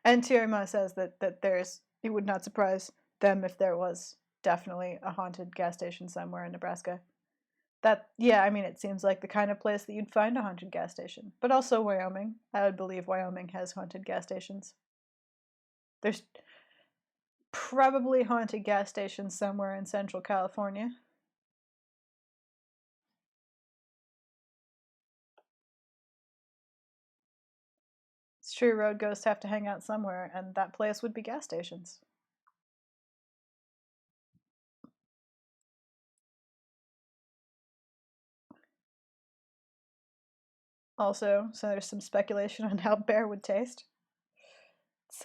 And Tirima says that there's, it would not surprise them if there was definitely a haunted gas station somewhere in Nebraska. That, yeah, I mean, it seems like the kind of place that you'd find a haunted gas station. But also Wyoming. I would believe Wyoming has haunted gas stations. There's probably haunted gas stations somewhere in Central California. It's true, road ghosts have to hang out somewhere, and that place would be gas stations. Also, so there's some speculation on how bear would taste. It's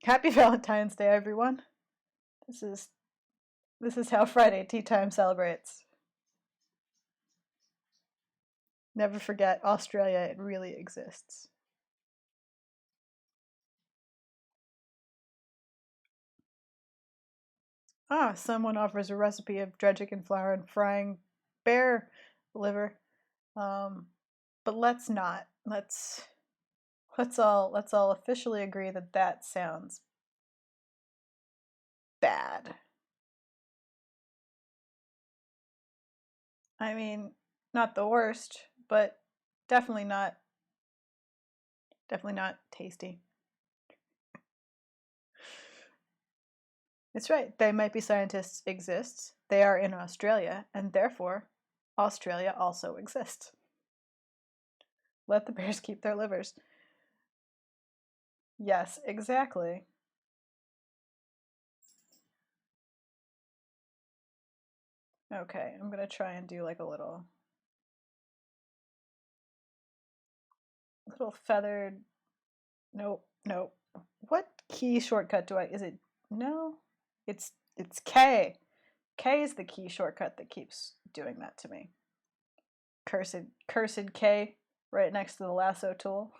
happy Valentine's Day, everyone. This is how Friday Tea Time celebrates. Never forget, Australia, it really exists. Ah, someone offers a recipe of dredging in flour and frying bear liver. But let's not. Let's all officially agree that that sounds bad. I mean, not the worst, but definitely not tasty. It's right. They might be scientists exists. They are in Australia, and therefore Australia also exists. Let the bears keep their livers. Yes, exactly. Okay, I'm gonna try and do like a little feathered. Nope, nope. What key shortcut do I? Is it no? It's K. K is the key shortcut that keeps doing that to me. Cursed K right next to the lasso tool.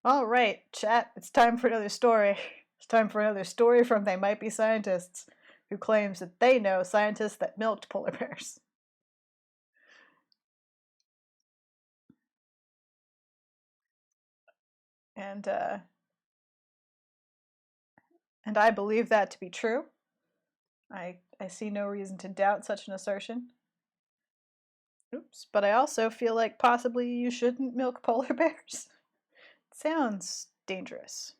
All right, chat, it's time for another story. It's time for another story from They Might Be Scientists, who claims that they know scientists that milked polar bears. And I believe that to be true. I see no reason to doubt such an assertion. Oops, but I also feel like possibly you shouldn't milk polar bears. It sounds dangerous.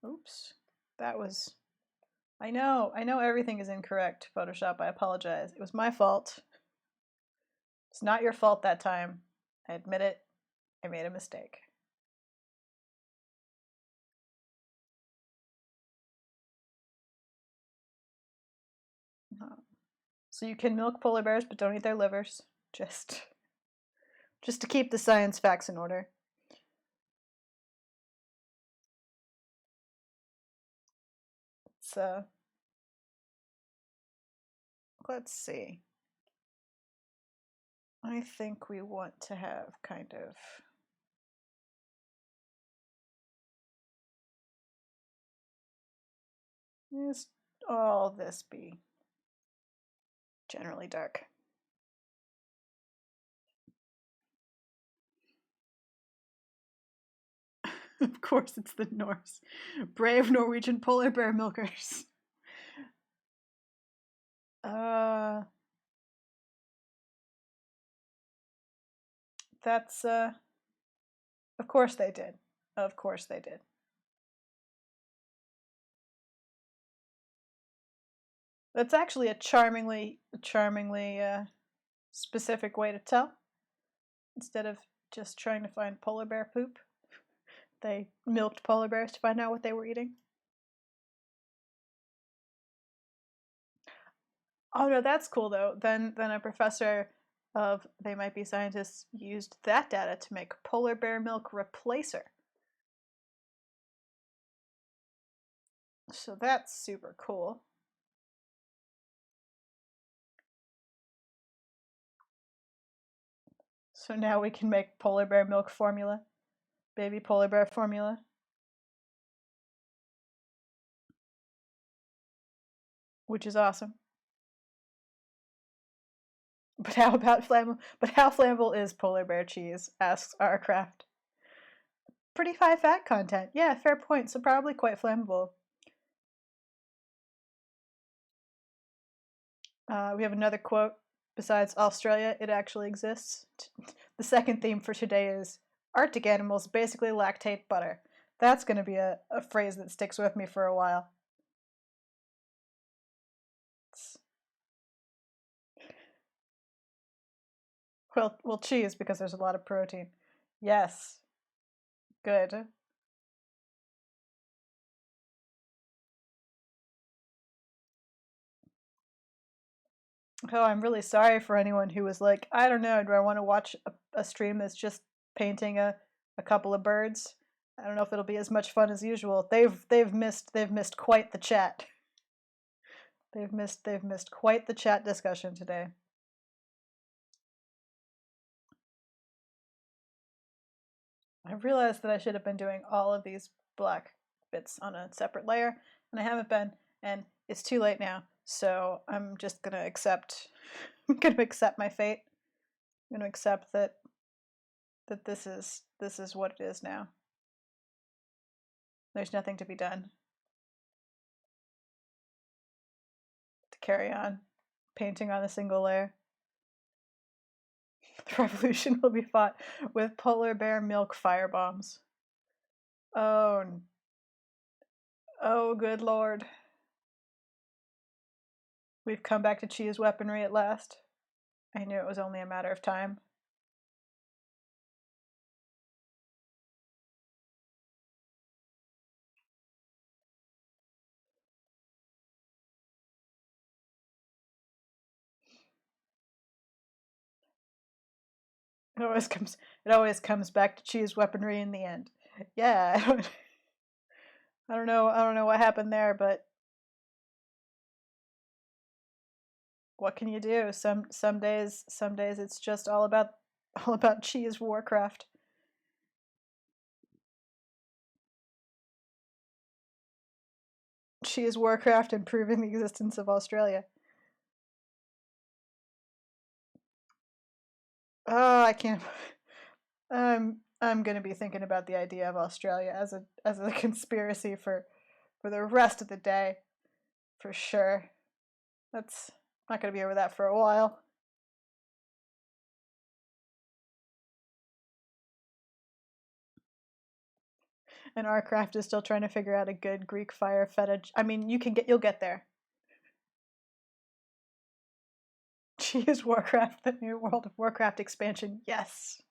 Oops. That was. I know everything is incorrect, Photoshop. I apologize. It was my fault. It's not your fault that time. I admit it. I made a mistake. So you can milk polar bears, but don't eat their livers. Just to keep the science facts in order. So let's see. I think we want to have kind of just all this be generally dark. Of course, it's the Norse. Brave Norwegian polar bear milkers. That's of course they did. Of course they did. That's actually a charmingly specific way to tell. Instead of just trying to find polar bear poop, they milked polar bears to find out what they were eating. Oh no, that's cool though. Then a professor of They Might Be Scientists used that data to make polar bear milk replacer. So that's super cool. So now we can make polar bear milk formula, baby polar bear formula. Which is awesome. But how about flammable? But how flammable is polar bear cheese? Asks Craft. Pretty high fat content. Yeah, fair point. So probably quite flammable. We have another quote. Besides Australia, it actually exists. The second theme for today is Arctic animals basically lactate butter. That's going to be a phrase that sticks with me for a while. Well, cheese because there's a lot of protein. Yes, good. Oh, I'm really sorry for anyone who was like, I don't know, do I want to watch a stream that's just painting a couple of birds? I don't know if it'll be as much fun as usual. They've missed quite the chat. They've missed quite the chat discussion today. I realized that I should have been doing all of these black bits on a separate layer, and I haven't been, and it's too late now. So I'm just gonna accept. I'm gonna accept my fate. I'm gonna accept that this is what it is now. There's nothing to be done. To carry on, painting on a single layer. The revolution will be fought with polar bear milk firebombs. Oh, oh, good lord. We've come back to cheese weaponry at last. I knew it was only a matter of time. It always comes. It always comes back to cheese weaponry in the end. Yeah, I don't know. I don't know what happened there, but what can you do? Some days it's just all about cheese warcraft. Cheese warcraft and proving the existence of Australia. Oh, I can't. I'm gonna be thinking about the idea of Australia as a conspiracy for the rest of the day, for sure. That's not gonna be over that for a while. And Arcraft is still trying to figure out a good Greek fire fetish. I mean, you'll get there. She is Warcraft, the new World of Warcraft expansion. Yes.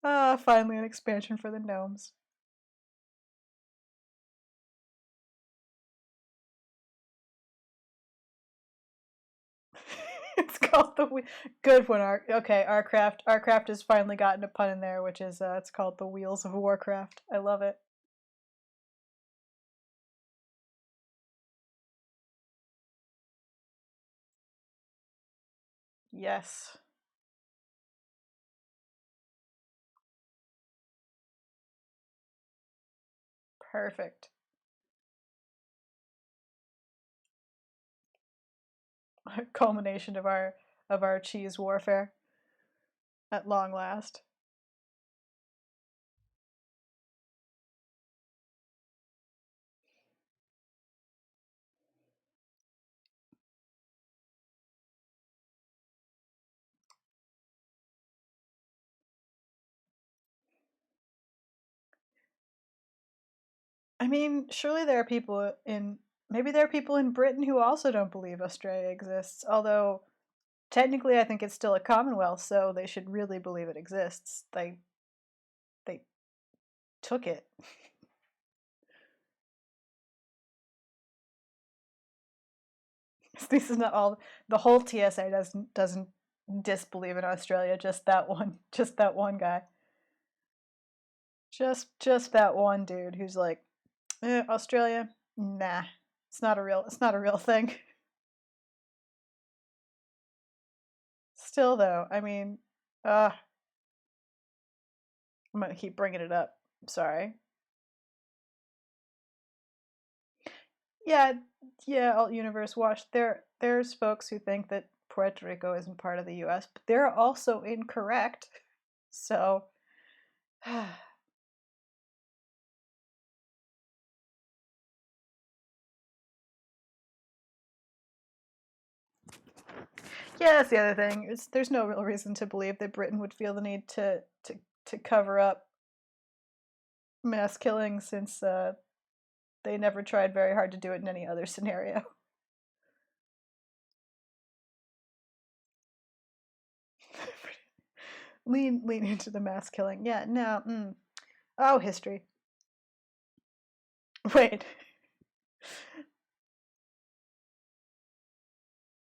Ah, finally an expansion for the gnomes. It's called the good one. Okay, Arcraft has finally gotten a pun in there, which is it's called the Wheels of Warcraft. I love it. Yes, perfect. A culmination of our cheese warfare at long last. I mean, surely there are people in maybe there are people in Britain who also don't believe Australia exists. Although technically, I think it's still a commonwealth, so they should really believe it exists. They took it. This is not all. The whole TSA doesn't disbelieve in Australia. Just that one guy. Just that one dude who's like, Australia, nah, it's not a real thing. Still though, I mean, uh, I'm gonna keep bringing it up. Sorry. Yeah, yeah, alt universe watch. There's folks who think that Puerto Rico isn't part of the U.S., but they're also incorrect. So, yeah, that's the other thing. There's no real reason to believe that Britain would feel the need to cover up mass killing since they never tried very hard to do it in any other scenario. lean into the mass killing. Yeah, no. Oh, history. Wait.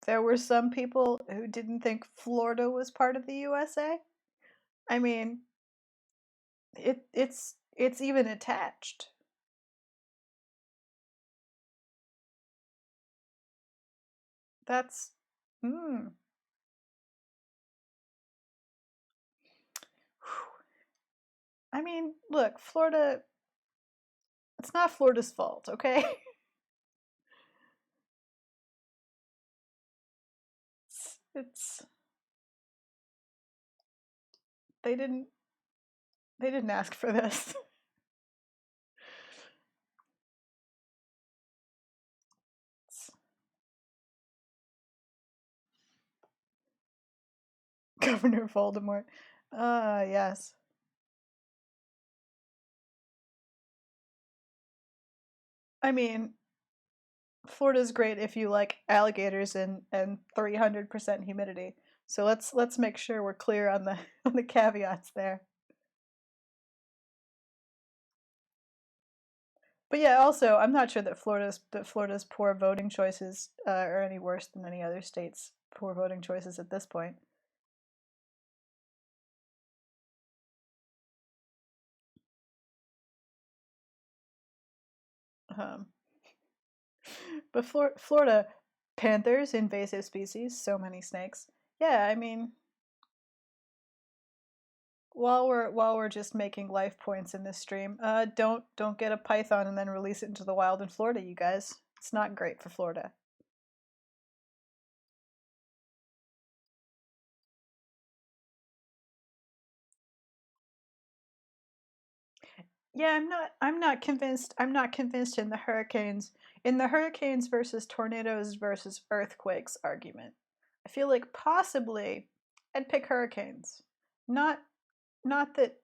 There were some people who didn't think Florida was part of the USA. I mean, it's even attached. That's hmm. I mean, look, Florida. It's not Florida's fault, okay? it's they didn't they didn't ask for this. Governor Voldemort. Yes. I mean, Florida's great if you like alligators and 300% humidity. So let's make sure we're clear on the on the caveats there. But yeah, also I'm not sure that Florida's poor voting choices are any worse than any other state's poor voting choices at this point. Um, but Florida, panthers, invasive species, so many snakes. Yeah, I mean, while we're just making life points in this stream, don't get a python and then release it into the wild in Florida, you guys. It's not great for Florida. Yeah, I'm not convinced in the hurricanes versus tornadoes versus earthquakes argument. I feel like possibly I'd pick hurricanes. Not not that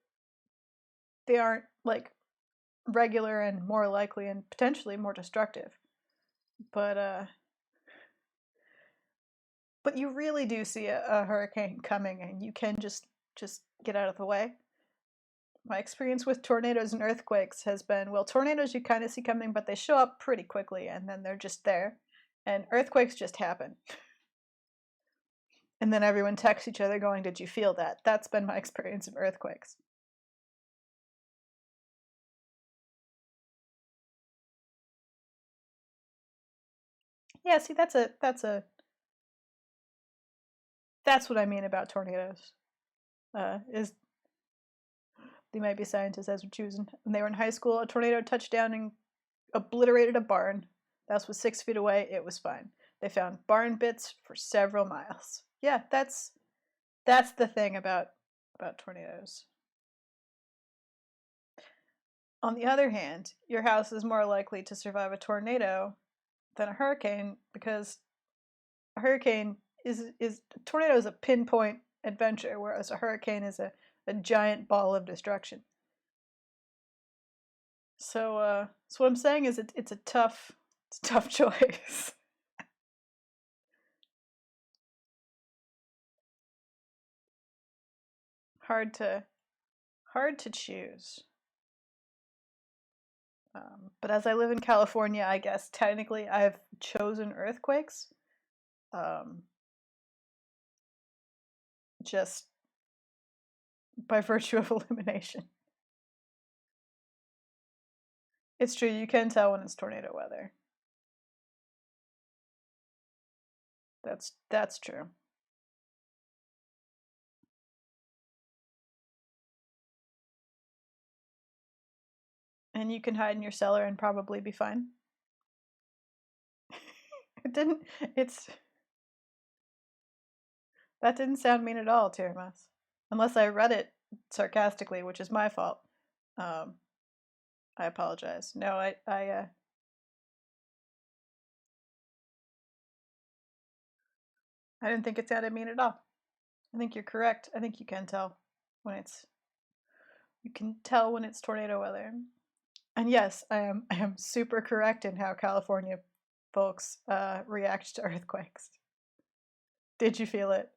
they aren't like regular and more likely and potentially more destructive, but but you really do see a hurricane coming and you can just get out of the way. My experience with tornadoes and earthquakes has been, well, tornadoes you kind of see coming, but they show up pretty quickly and then they're just there. And earthquakes just happen. And then everyone texts each other going, "Did you feel that?" That's been my experience of earthquakes. Yeah, see, that's what I mean about tornadoes. Is they might be scientists as we're choosing. When they were in high school, a tornado touched down and obliterated a barn. The house was 6 feet away. It was fine. They found barn bits for several miles. Yeah, that's the thing about tornadoes. On the other hand, your house is more likely to survive a tornado than a hurricane because a hurricane is a tornado is a pinpoint adventure, whereas a hurricane is a giant ball of destruction. So what I'm saying is it's a tough choice. hard to hard to choose. But as I live in California, I guess technically I've chosen earthquakes, um, just by virtue of elimination. It's true, you can tell when it's tornado weather. That's true. And you can hide in your cellar and probably be fine. It didn't. It's that didn't sound mean at all, Tiramas. Unless I read it sarcastically, which is my fault. Um, I apologize. No, I didn't think it sounded mean at all. I think you're correct. I think you can tell when it's you can tell when it's tornado weather. And yes, I am super correct in how California folks react to earthquakes. Did you feel it?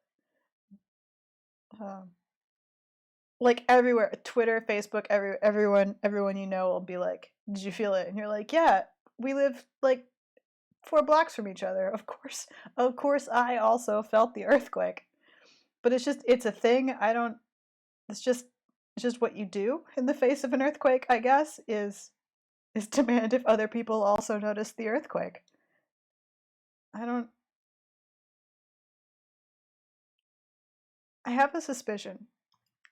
Um, like everywhere, Twitter, Facebook, everyone you know will be like, "Did you feel it?" And you're like, "Yeah, we live like 4 blocks from each other. Of course, I also felt the earthquake." But it's a thing. I don't. It's just it's just what you do in the face of an earthquake. I guess is demand if other people also notice the earthquake. I don't. I have a suspicion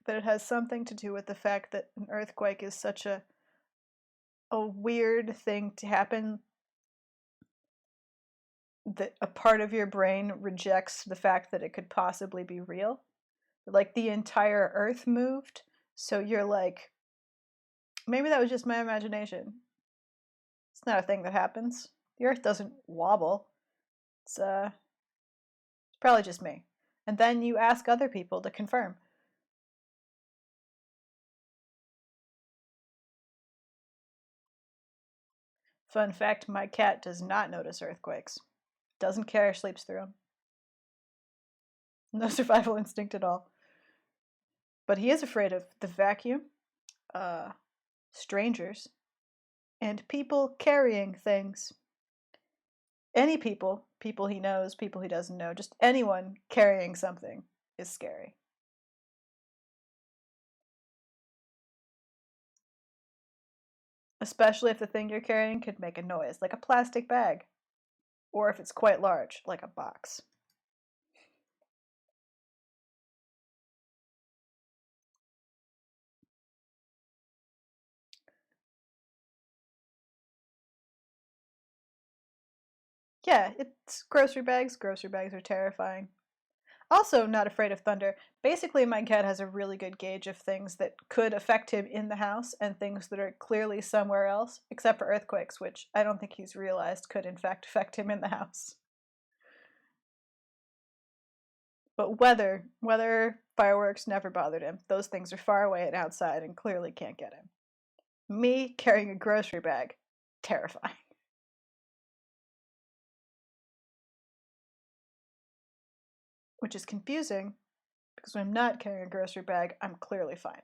that it has something to do with the fact that an earthquake is such a weird thing to happen that a part of your brain rejects the fact that it could possibly be real. Like the entire earth moved, so you're like, maybe that was just my imagination. It's not a thing that happens. The earth doesn't wobble. It's probably just me. And then you ask other people to confirm. Fun fact, my cat does not notice earthquakes. Doesn't care, sleeps through them. No survival instinct at all. But he is afraid of the vacuum, uh, strangers, and people carrying things. Any people he knows, people he doesn't know, just anyone carrying something is scary. Especially if the thing you're carrying could make a noise, like a plastic bag, or if it's quite large, like a box. Yeah, it's grocery bags. Grocery bags are terrifying. Also, not afraid of thunder. Basically, my cat has a really good gauge of things that could affect him in the house and things that are clearly somewhere else, except for earthquakes, which I don't think he's realized could in fact affect him in the house. But weather, fireworks never bothered him. Those things are far away and outside and clearly can't get him. Me carrying a grocery bag, terrifying. Which is confusing because when I'm not carrying a grocery bag, I'm clearly fine.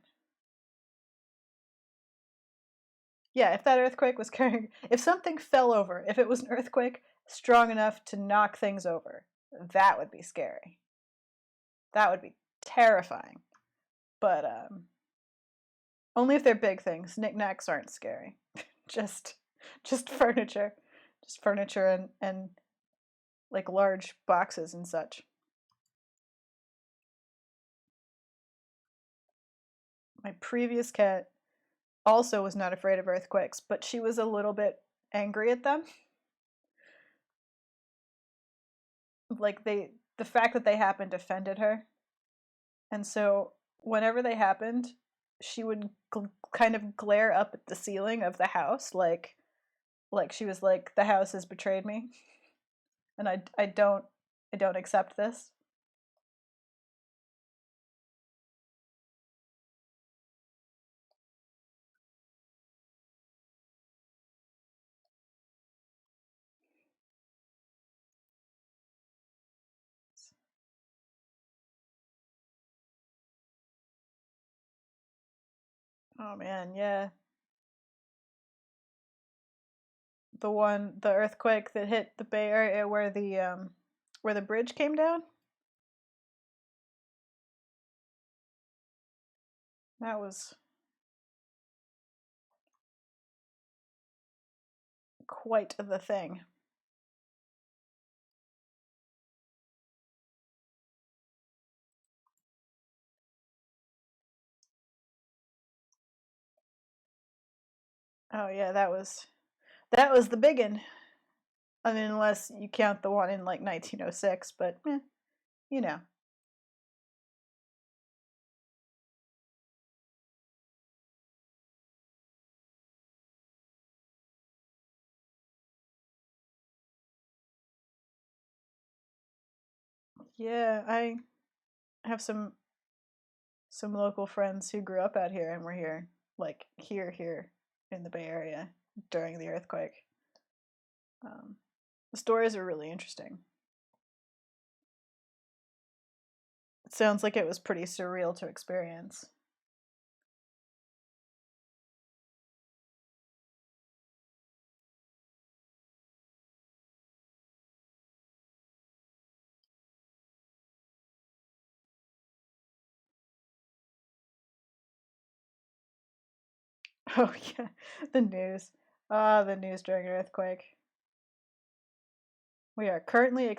Yeah, if that earthquake was carrying, if something fell over, if it was an earthquake strong enough to knock things over, that would be scary. That would be terrifying. But only if they're big things. Knickknacks aren't scary. just just furniture. Just furniture and like large boxes and such. My previous cat also was not afraid of earthquakes, but she was a little bit angry at them. Like the fact that they happened offended her. And so whenever they happened, she would kind of glare up at the ceiling of the house like she was like, the house has betrayed me and I don't accept this. Oh man, yeah. The earthquake that hit the Bay Area where the bridge came down. That was quite the thing. Oh yeah, that was the biggin. I mean, unless you count the one in like 1906, but you know. Yeah, I have some local friends who grew up out here and were here, like here in the Bay Area during the earthquake. Um, the stories are really interesting. It sounds like it was pretty surreal to experience. Oh yeah, the news. Ah, the news during an earthquake. We are currently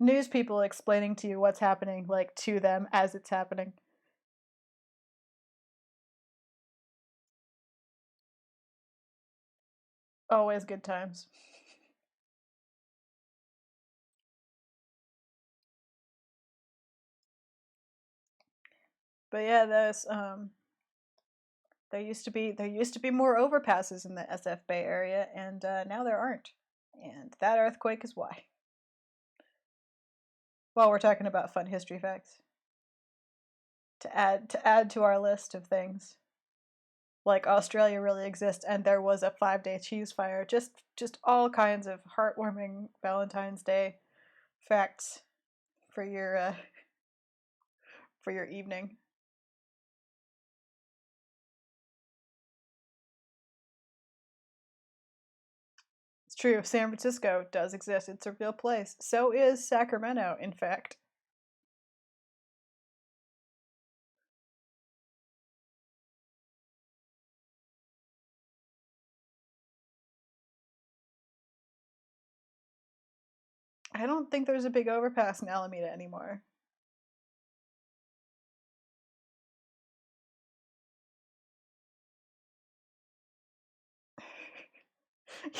news people explaining to you what's happening, like to them as it's happening. Always good times. But yeah, there used to be more overpasses in the SF Bay Area, and now there aren't. And that earthquake is why. Well, we're talking about fun history facts to add to our list of things. Like Australia really exists, and there was a 5-day cheese fire. Just all kinds of heartwarming Valentine's Day facts for your evening. It's true. San Francisco does exist. It's a real place. So is Sacramento, in fact. I don't think there's a big overpass in Alameda anymore.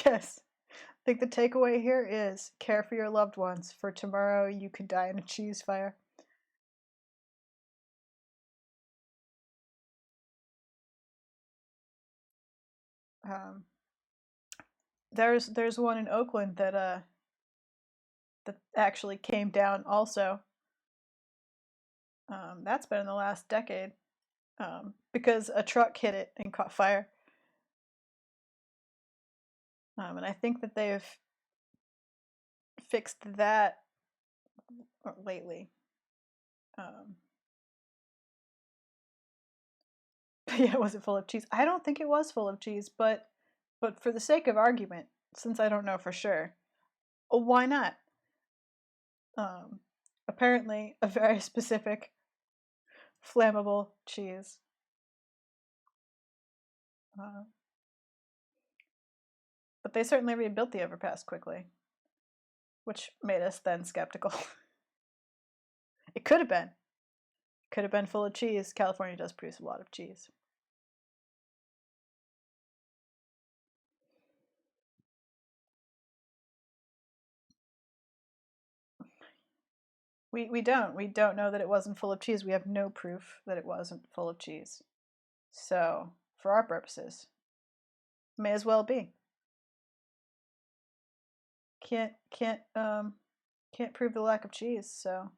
Yes. I think the takeaway here is care for your loved ones, for tomorrow you could die in a cheese fire. Um, there's one in Oakland that actually came down also. That's been in the last decade, because a truck hit it and caught fire. And I think that they've fixed that lately. Um, yeah, was it full of cheese? I don't think it was full of cheese, but for the sake of argument, since I don't know for sure, why not? Um, Apparently, a very specific flammable cheese. Uh, but they certainly rebuilt the overpass quickly, which made us then skeptical. It could have been. Could have been full of cheese. California does produce a lot of cheese. We don't know that it wasn't full of cheese. We have no proof that it wasn't full of cheese. So, for our purposes, may as well be. Can't prove the lack of cheese. So,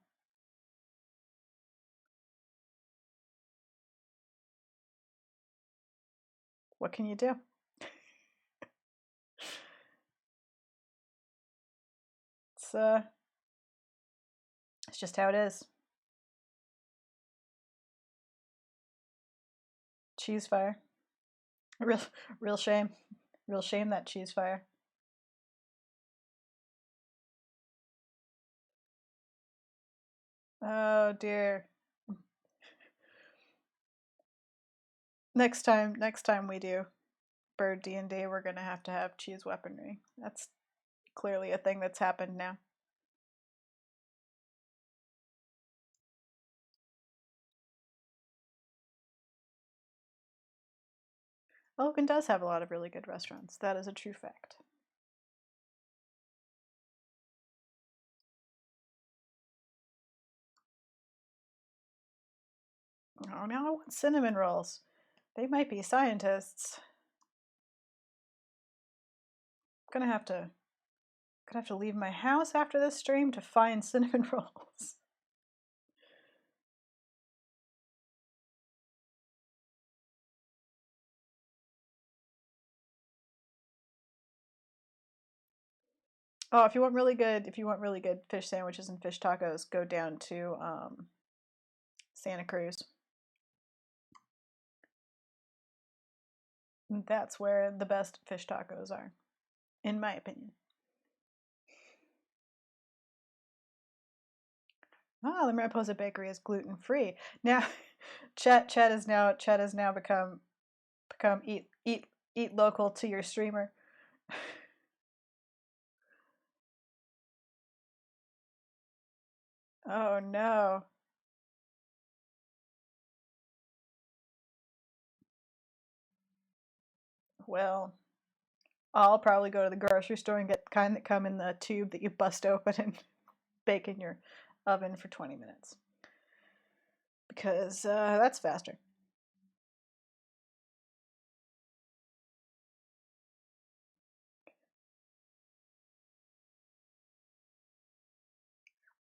what can you do? It's uh, it's just how it is. Cheese fire. Real, real shame. Real shame that cheese fire. Oh dear. Next time we do bird D&D, we're gonna have to have cheese weaponry. That's clearly a thing that's happened now. Logan does have a lot of really good restaurants. That is a true fact. Oh, now I want cinnamon rolls. They might be scientists. I'm gonna have to leave my house after this stream to find cinnamon rolls. Oh, if you want really good fish sandwiches and fish tacos, go down to Santa Cruz. That's where the best fish tacos are, in my opinion. Oh, the Mariposa Bakery is gluten free. Now, Chet has now become Become eat local to your streamer. Oh no. Well, I'll probably go to the grocery store and get the kind that come in the tube that you bust open and bake in your oven for 20 minutes. Because that's faster.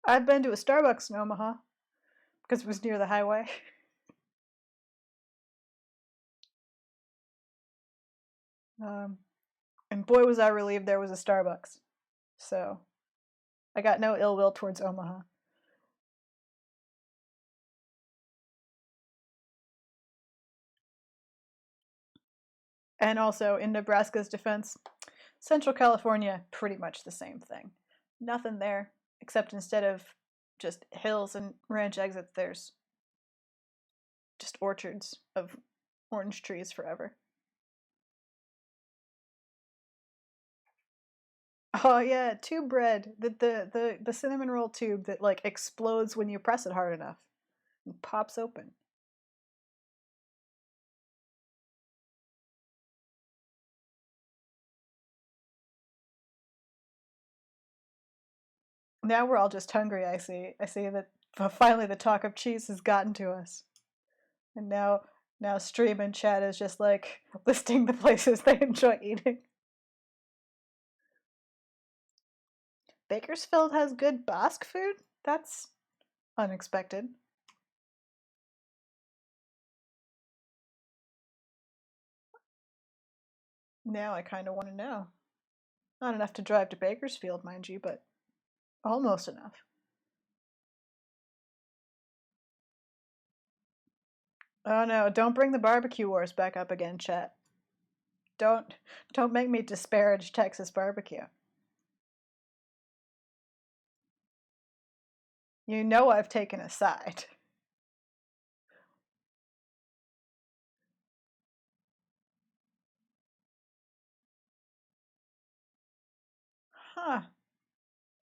I've been to a Starbucks in Omaha because it was near the highway. Um, and boy, was I relieved there was a Starbucks. So I got no ill will towards Omaha. And also, in Nebraska's defense, Central California, pretty much the same thing. Nothing there, except instead of just hills and ranch exits, there's just orchards of orange trees forever. Oh yeah, tube bread. The cinnamon roll tube that like explodes when you press it hard enough and pops open. Now we're all just hungry, I see. I see that finally the talk of cheese has gotten to us. And now stream and chat is just like listing the places they enjoy eating. Bakersfield has good Basque food? That's unexpected. Now I kind of want to know. Not enough to drive to Bakersfield, mind you, but almost enough. Oh no, don't bring the barbecue wars back up again, chat. Don't don't make me disparage Texas barbecue. You know I've taken a side. Huh.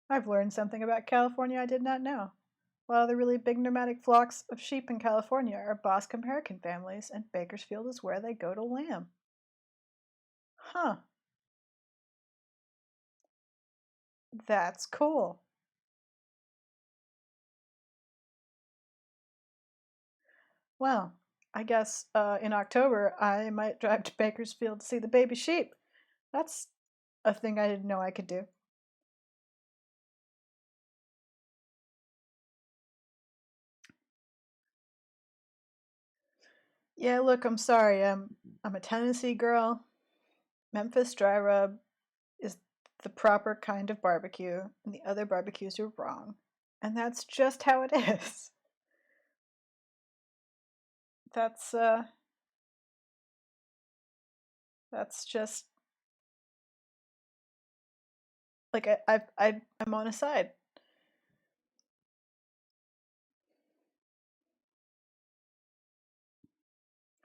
I've learned something about California I did not know. A lot of the really big nomadic flocks of sheep in California are Basque American families, and Bakersfield is where they go to lamb. Huh. That's cool. Well, I guess in October I might drive to Bakersfield to see the baby sheep. That's a thing I didn't know I could do. Yeah, look, I'm sorry. I'm a Tennessee girl. Memphis dry rub is the proper kind of barbecue, and the other barbecues are wrong. And that's just how it is. That's uh that's just like I'm on a side.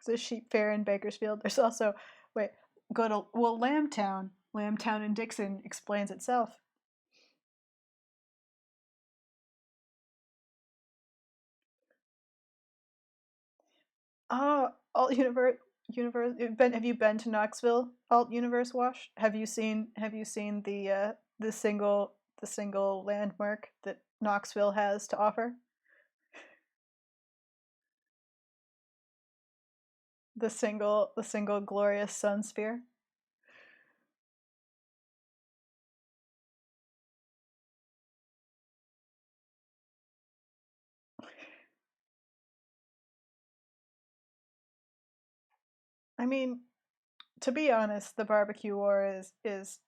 There's a sheep fair in Bakersfield. There's also wait, go to well Lambtown. Lambtown and Dixon explains itself. Oh, alt universe. Have you been to Knoxville? Alt universe wash. Have you seen the single landmark that Knoxville has to offer? The single glorious sun sphere. I mean, to be honest, the barbecue war is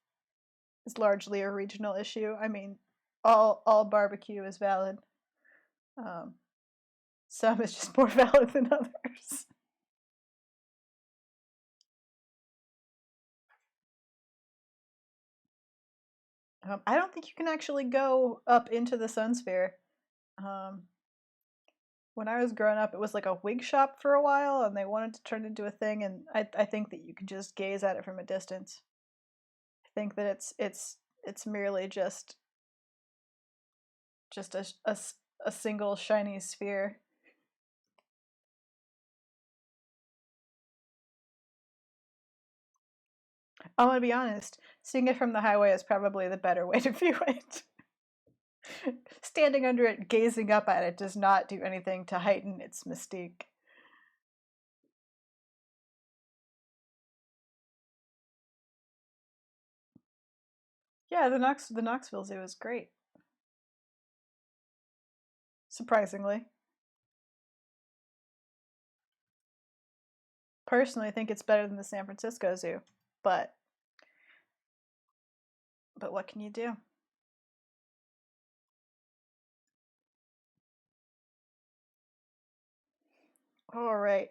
largely a regional issue. I mean, all barbecue is valid. Um, some is just more valid than others. I don't think you can actually go up into the sun sphere. Um, when I was growing up, it was like a wig shop for a while, and they wanted to turn it into a thing. And I think that you can just gaze at it from a distance. I think that it's merely just a single shiny sphere. I'm gonna be honest, seeing it from the highway is probably the better way to view it. Standing under it, gazing up at it, does not do anything to heighten its mystique. Yeah, the Knoxville Zoo is great. Surprisingly, personally, I think it's better than the San Francisco Zoo, but what can you do? All right,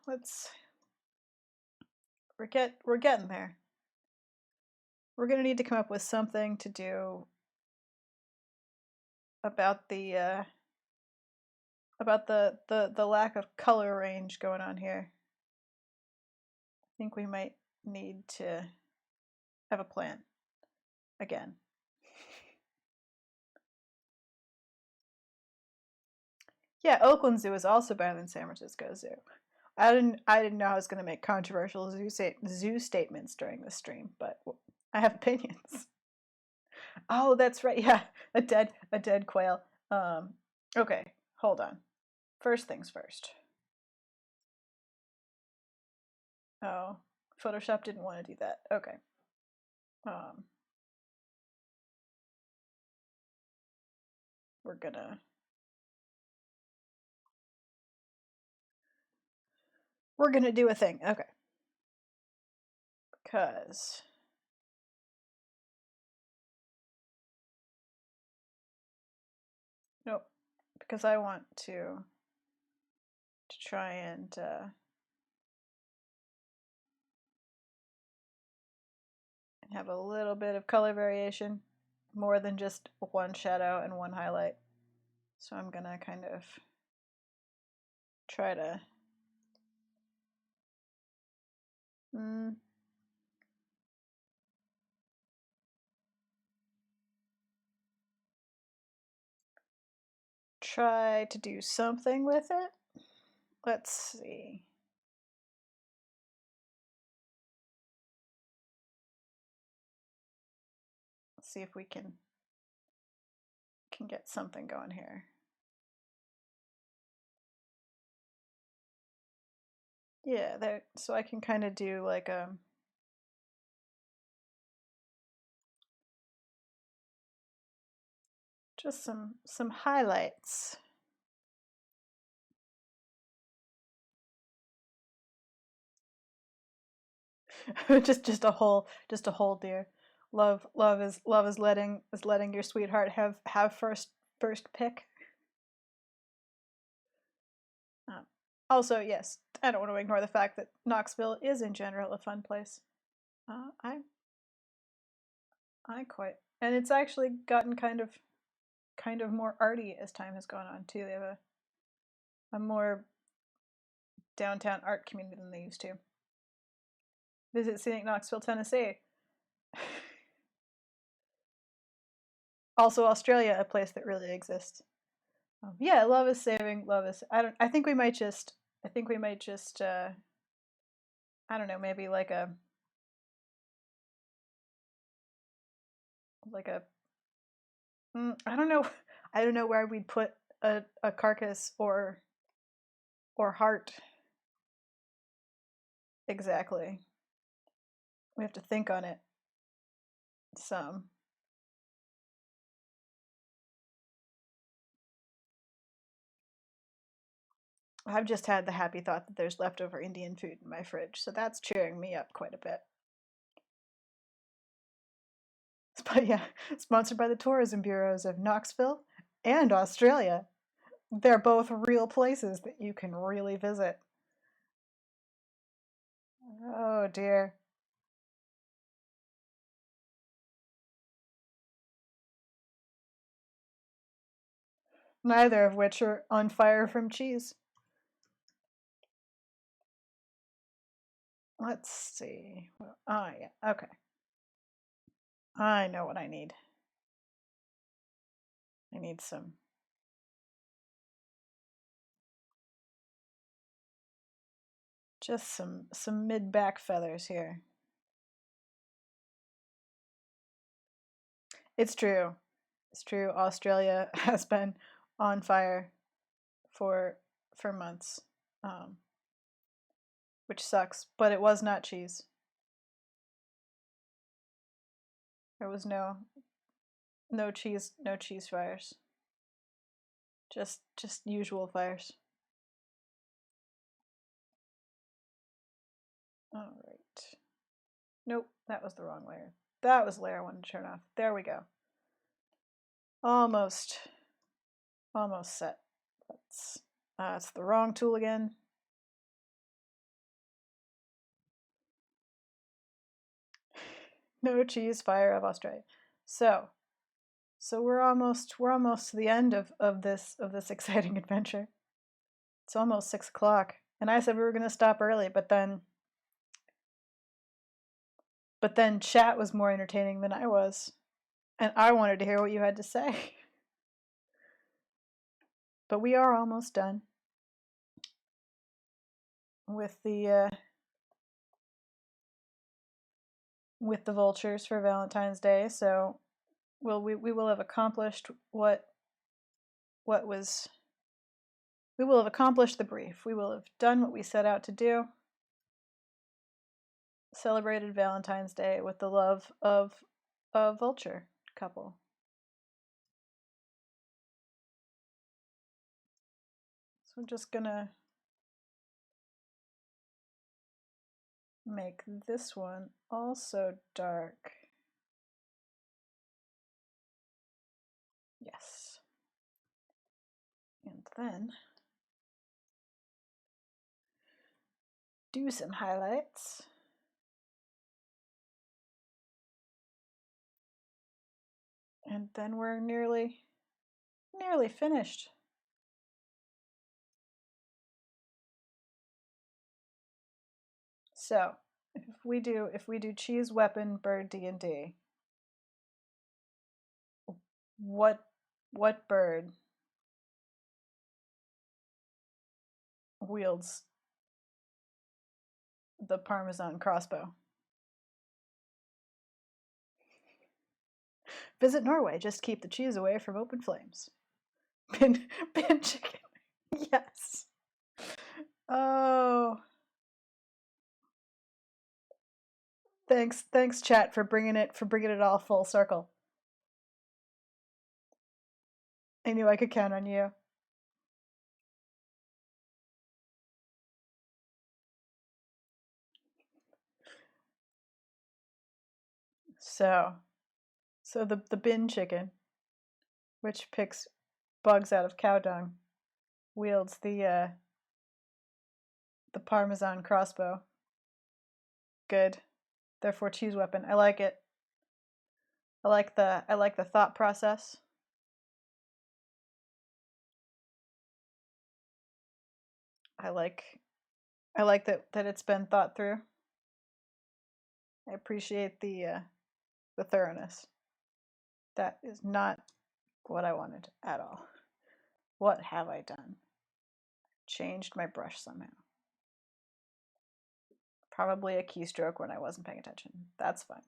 let's we're getting there. We're gonna need to come up with something to do about the lack of color range going on here. I think we might need to have a plan again. Yeah, Oakland Zoo is also better than San Francisco Zoo. I didn't know I was going to make controversial zoo statements during this stream, but I have opinions. Oh, that's right. Yeah, a dead quail. Okay, hold on. First things first. Oh, Photoshop didn't want to do that. Okay. Um, we're gonna do a thing. Okay. Because nope. Because I want to try and have a little bit of color variation, more than just one shadow and one highlight. So I'm gonna kind of try to try to do something with it. Let's see. Let's see if we can get something going here. Yeah, there. So I can kind of do like just some highlights. just a whole dear. Love is letting your sweetheart have first pick. Also, yes, I don't want to ignore the fact that Knoxville is in general a fun place. Uh, I I quite, and it's actually gotten kind of more arty as time has gone on too. They have a more downtown art community than they used to. Visit scenic Knoxville, Tennessee. Also, Australia, a place that really exists. Yeah, love is saving. Love is. I don't. I think we might just. I think we might just. I don't know. Maybe like a. I don't know. I don't know where we'd put a carcass or heart exactly. We have to think on it some. I've just had the happy thought that there's leftover Indian food in my fridge, so that's cheering me up quite a bit. But yeah, sponsored by the tourism bureaus of Knoxville and Australia. They're both real places that you can really visit. Oh dear. Neither of which are on fire from cheese. Let's see. Oh, yeah. Okay. I know what I need. I need just some mid-back feathers here. It's true. It's true. Australia has been on fire for months, um, which sucks. But it was not cheese. There was no cheese fires. Just usual fires. All right. Nope, that was the wrong layer. That was the layer I wanted to turn off. There we go. Almost set. It's the wrong tool again. No cheese fire of Australia. So we're almost to the end of this exciting adventure. It's almost 6 o'clock, and I said we were going to stop early, but then chat was more entertaining than I was, and I wanted to hear what you had to say. But we are almost done with the vultures for Valentine's Day. So we will have accomplished what was. We will have accomplished the brief. We will have done what we set out to do. Celebrated Valentine's Day with the love of a vulture couple. So I'm just gonna make this one also dark. Yes. And then do some highlights. And then we're nearly finished. So if we do cheese weapon bird D&D, what bird wields the Parmesan crossbow? Visit Norway. Just keep the cheese away from open flames. Bin chicken. Yes. Oh. Thanks, chat, for bringing it all full circle. I knew I could count on you. So the bin chicken, which picks bugs out of cow dung, wields the Parmesan crossbow. Good. Therefore, cheese weapon. I like it. I like the thought process. I like that it's been thought through. I appreciate the thoroughness. That is not what I wanted at all. What have I done? Changed my brush somehow. Probably a keystroke when I wasn't paying attention. That's fine.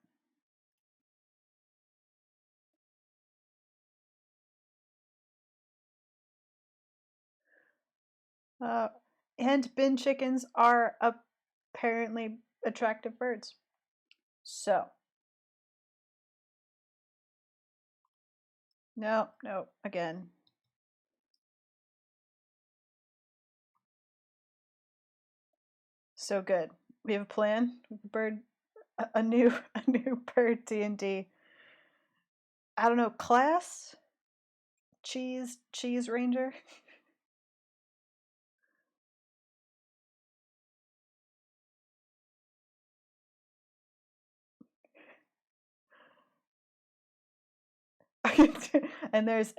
And bin chickens are apparently attractive birds. So, no, again. So good. We have a plan. A new bird D&D. I don't know, class? Cheese ranger? and there's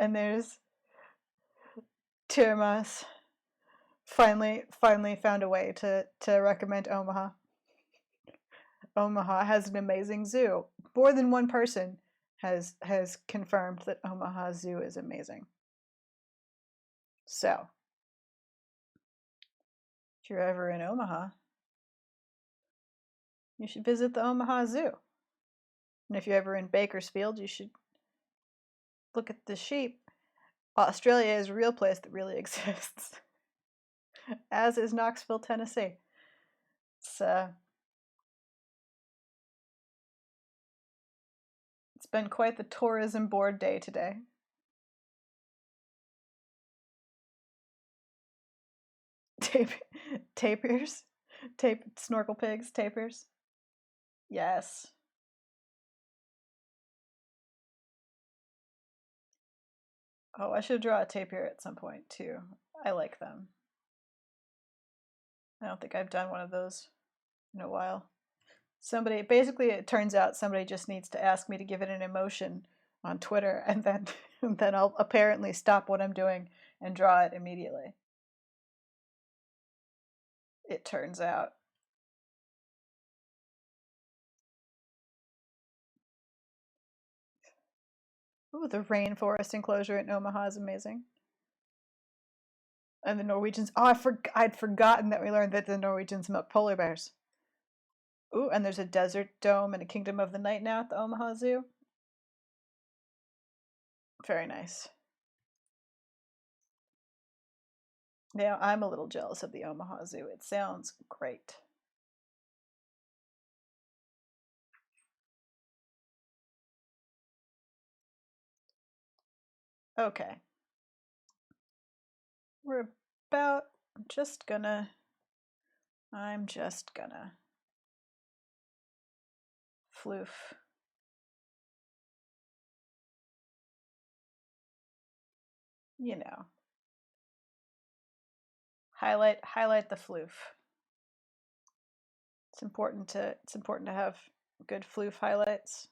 Tirmas finally found a way to recommend Omaha. Omaha has an amazing zoo. More than one person has confirmed that Omaha Zoo is amazing. So, if you're ever in Omaha, you should visit the Omaha Zoo. And if you're ever in Bakersfield, you should look at the sheep. Australia is a real place that really exists, as is Knoxville, Tennessee. It's been quite the tourism board day today. Tapirs? Snorkel pigs, tapirs? Yes. Oh, I should draw a tapir at some point too. I like them. I don't think I've done one of those in a while. Basically it turns out somebody just needs to ask me to give it an emotion on Twitter, and then I'll apparently stop what I'm doing and draw it immediately. It turns out. Ooh, the rainforest enclosure in Omaha is amazing. And the Norwegians. Oh, I'd forgotten that we learned that the Norwegians milk polar bears. Ooh, and there's a desert dome and a Kingdom of the Night now at the Omaha Zoo. Very nice. Now, I'm a little jealous of the Omaha Zoo. It sounds great. Okay. We're about I'm just gonna floof. You know. Highlight the floof. It's important to have good floof highlights.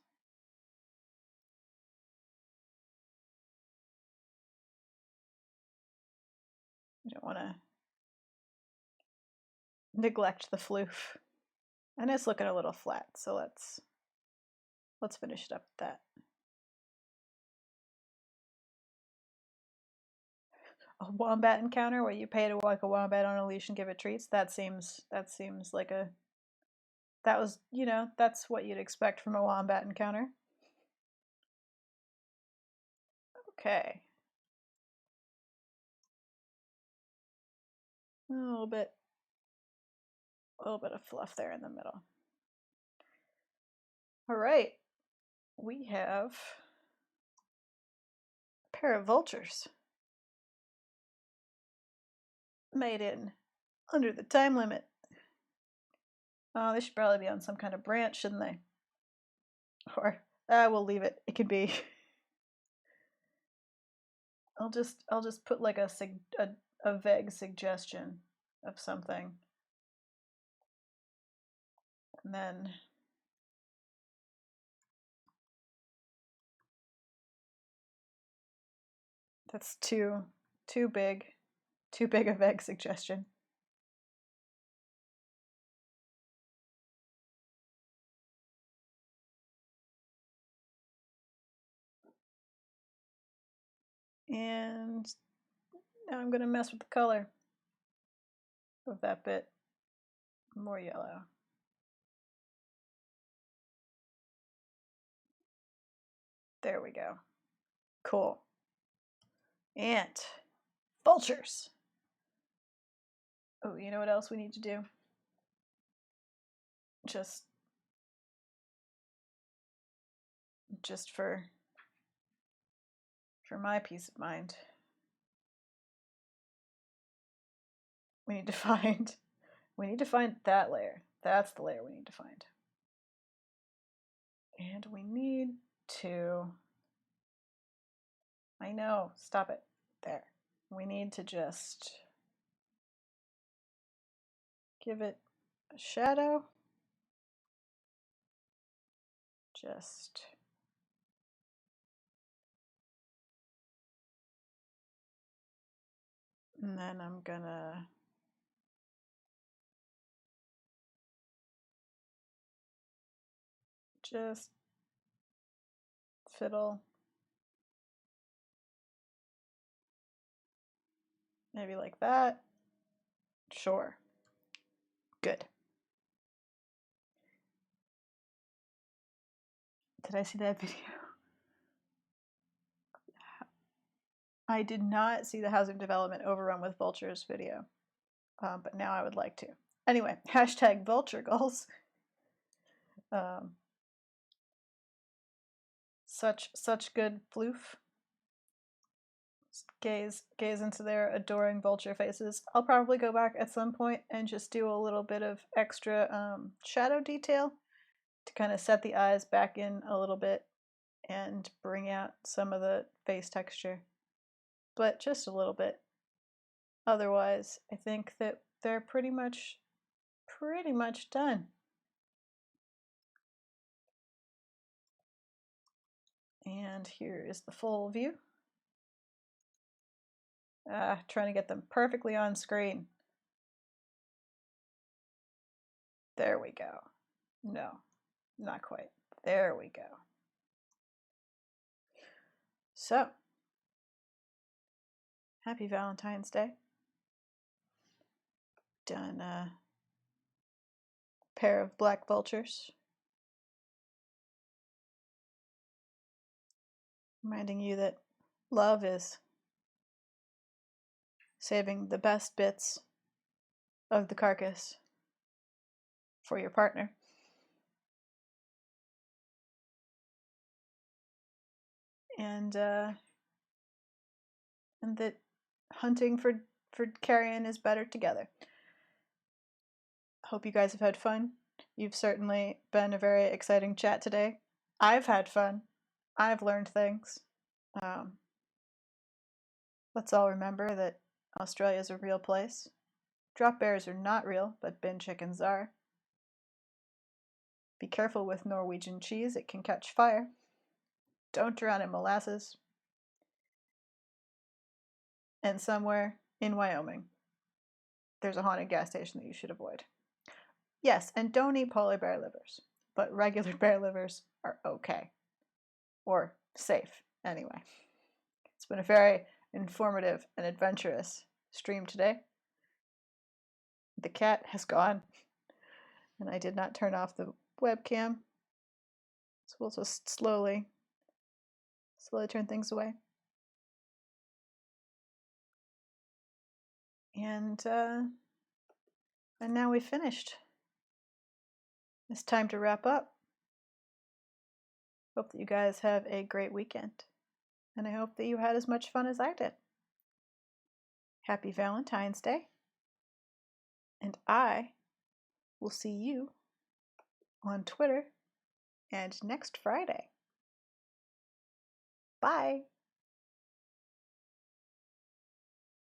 You don't want to neglect the floof. And it's looking a little flat, so let's finish it up with that. A wombat encounter where you pay to walk a wombat on a leash and give it treats. That seems like that's what you'd expect from a wombat encounter. Okay. A little bit of fluff there in the middle. All right. We have a pair of vultures made in under the time limit. Oh, they should probably be on some kind of branch, shouldn't they? Or we'll leave it. It could be. I'll just put like a vague suggestion of something, and then that's too big a vague suggestion. And now I'm going to mess with the color of that bit. More yellow. There we go. Cool. And vultures. Oh, you know what else we need to do? Just for my peace of mind. We need to find that layer. That's the layer we need to find. And we need to I know, stop it. There. We need to just give it a shadow. Just And then I'm gonna just fiddle. Maybe like that. Sure. Good. Did I see that video? I did not see the housing development overrun with vultures video, but now I would like to. Anyway, hashtag vulture goals. Such good floof. Gaze into their adoring vulture faces. I'll probably go back at some point and just do a little bit of extra shadow detail to kind of set the eyes back in a little bit and bring out some of the face texture, but just a little bit. Otherwise, I think that they're pretty much done. And here is the full view. Trying to get them perfectly on screen. There we go. No, not quite. There we go. So, happy Valentine's Day. Done a pair of black vultures. Reminding you that love is saving the best bits of the carcass for your partner. And that hunting for carrion is better together. Hope you guys have had fun. You've certainly been a very exciting chat today. I've had fun. I've learned things. Let's all remember that Australia is a real place. Drop bears are not real, but bin chickens are. Be careful with Norwegian cheese, it can catch fire. Don't drown in molasses. And somewhere in Wyoming, there's a haunted gas station that you should avoid. Yes, and don't eat polar bear livers, but regular bear livers are okay. Or safe, anyway. It's been a very informative and adventurous stream today. The cat has gone, and I did not turn off the webcam. So we'll just slowly turn things away. And now we've finished. It's time to wrap up. Hope that you guys have a great weekend. And I hope that you had as much fun as I did. Happy Valentine's Day. And I will see you on Twitter and next Friday. Bye.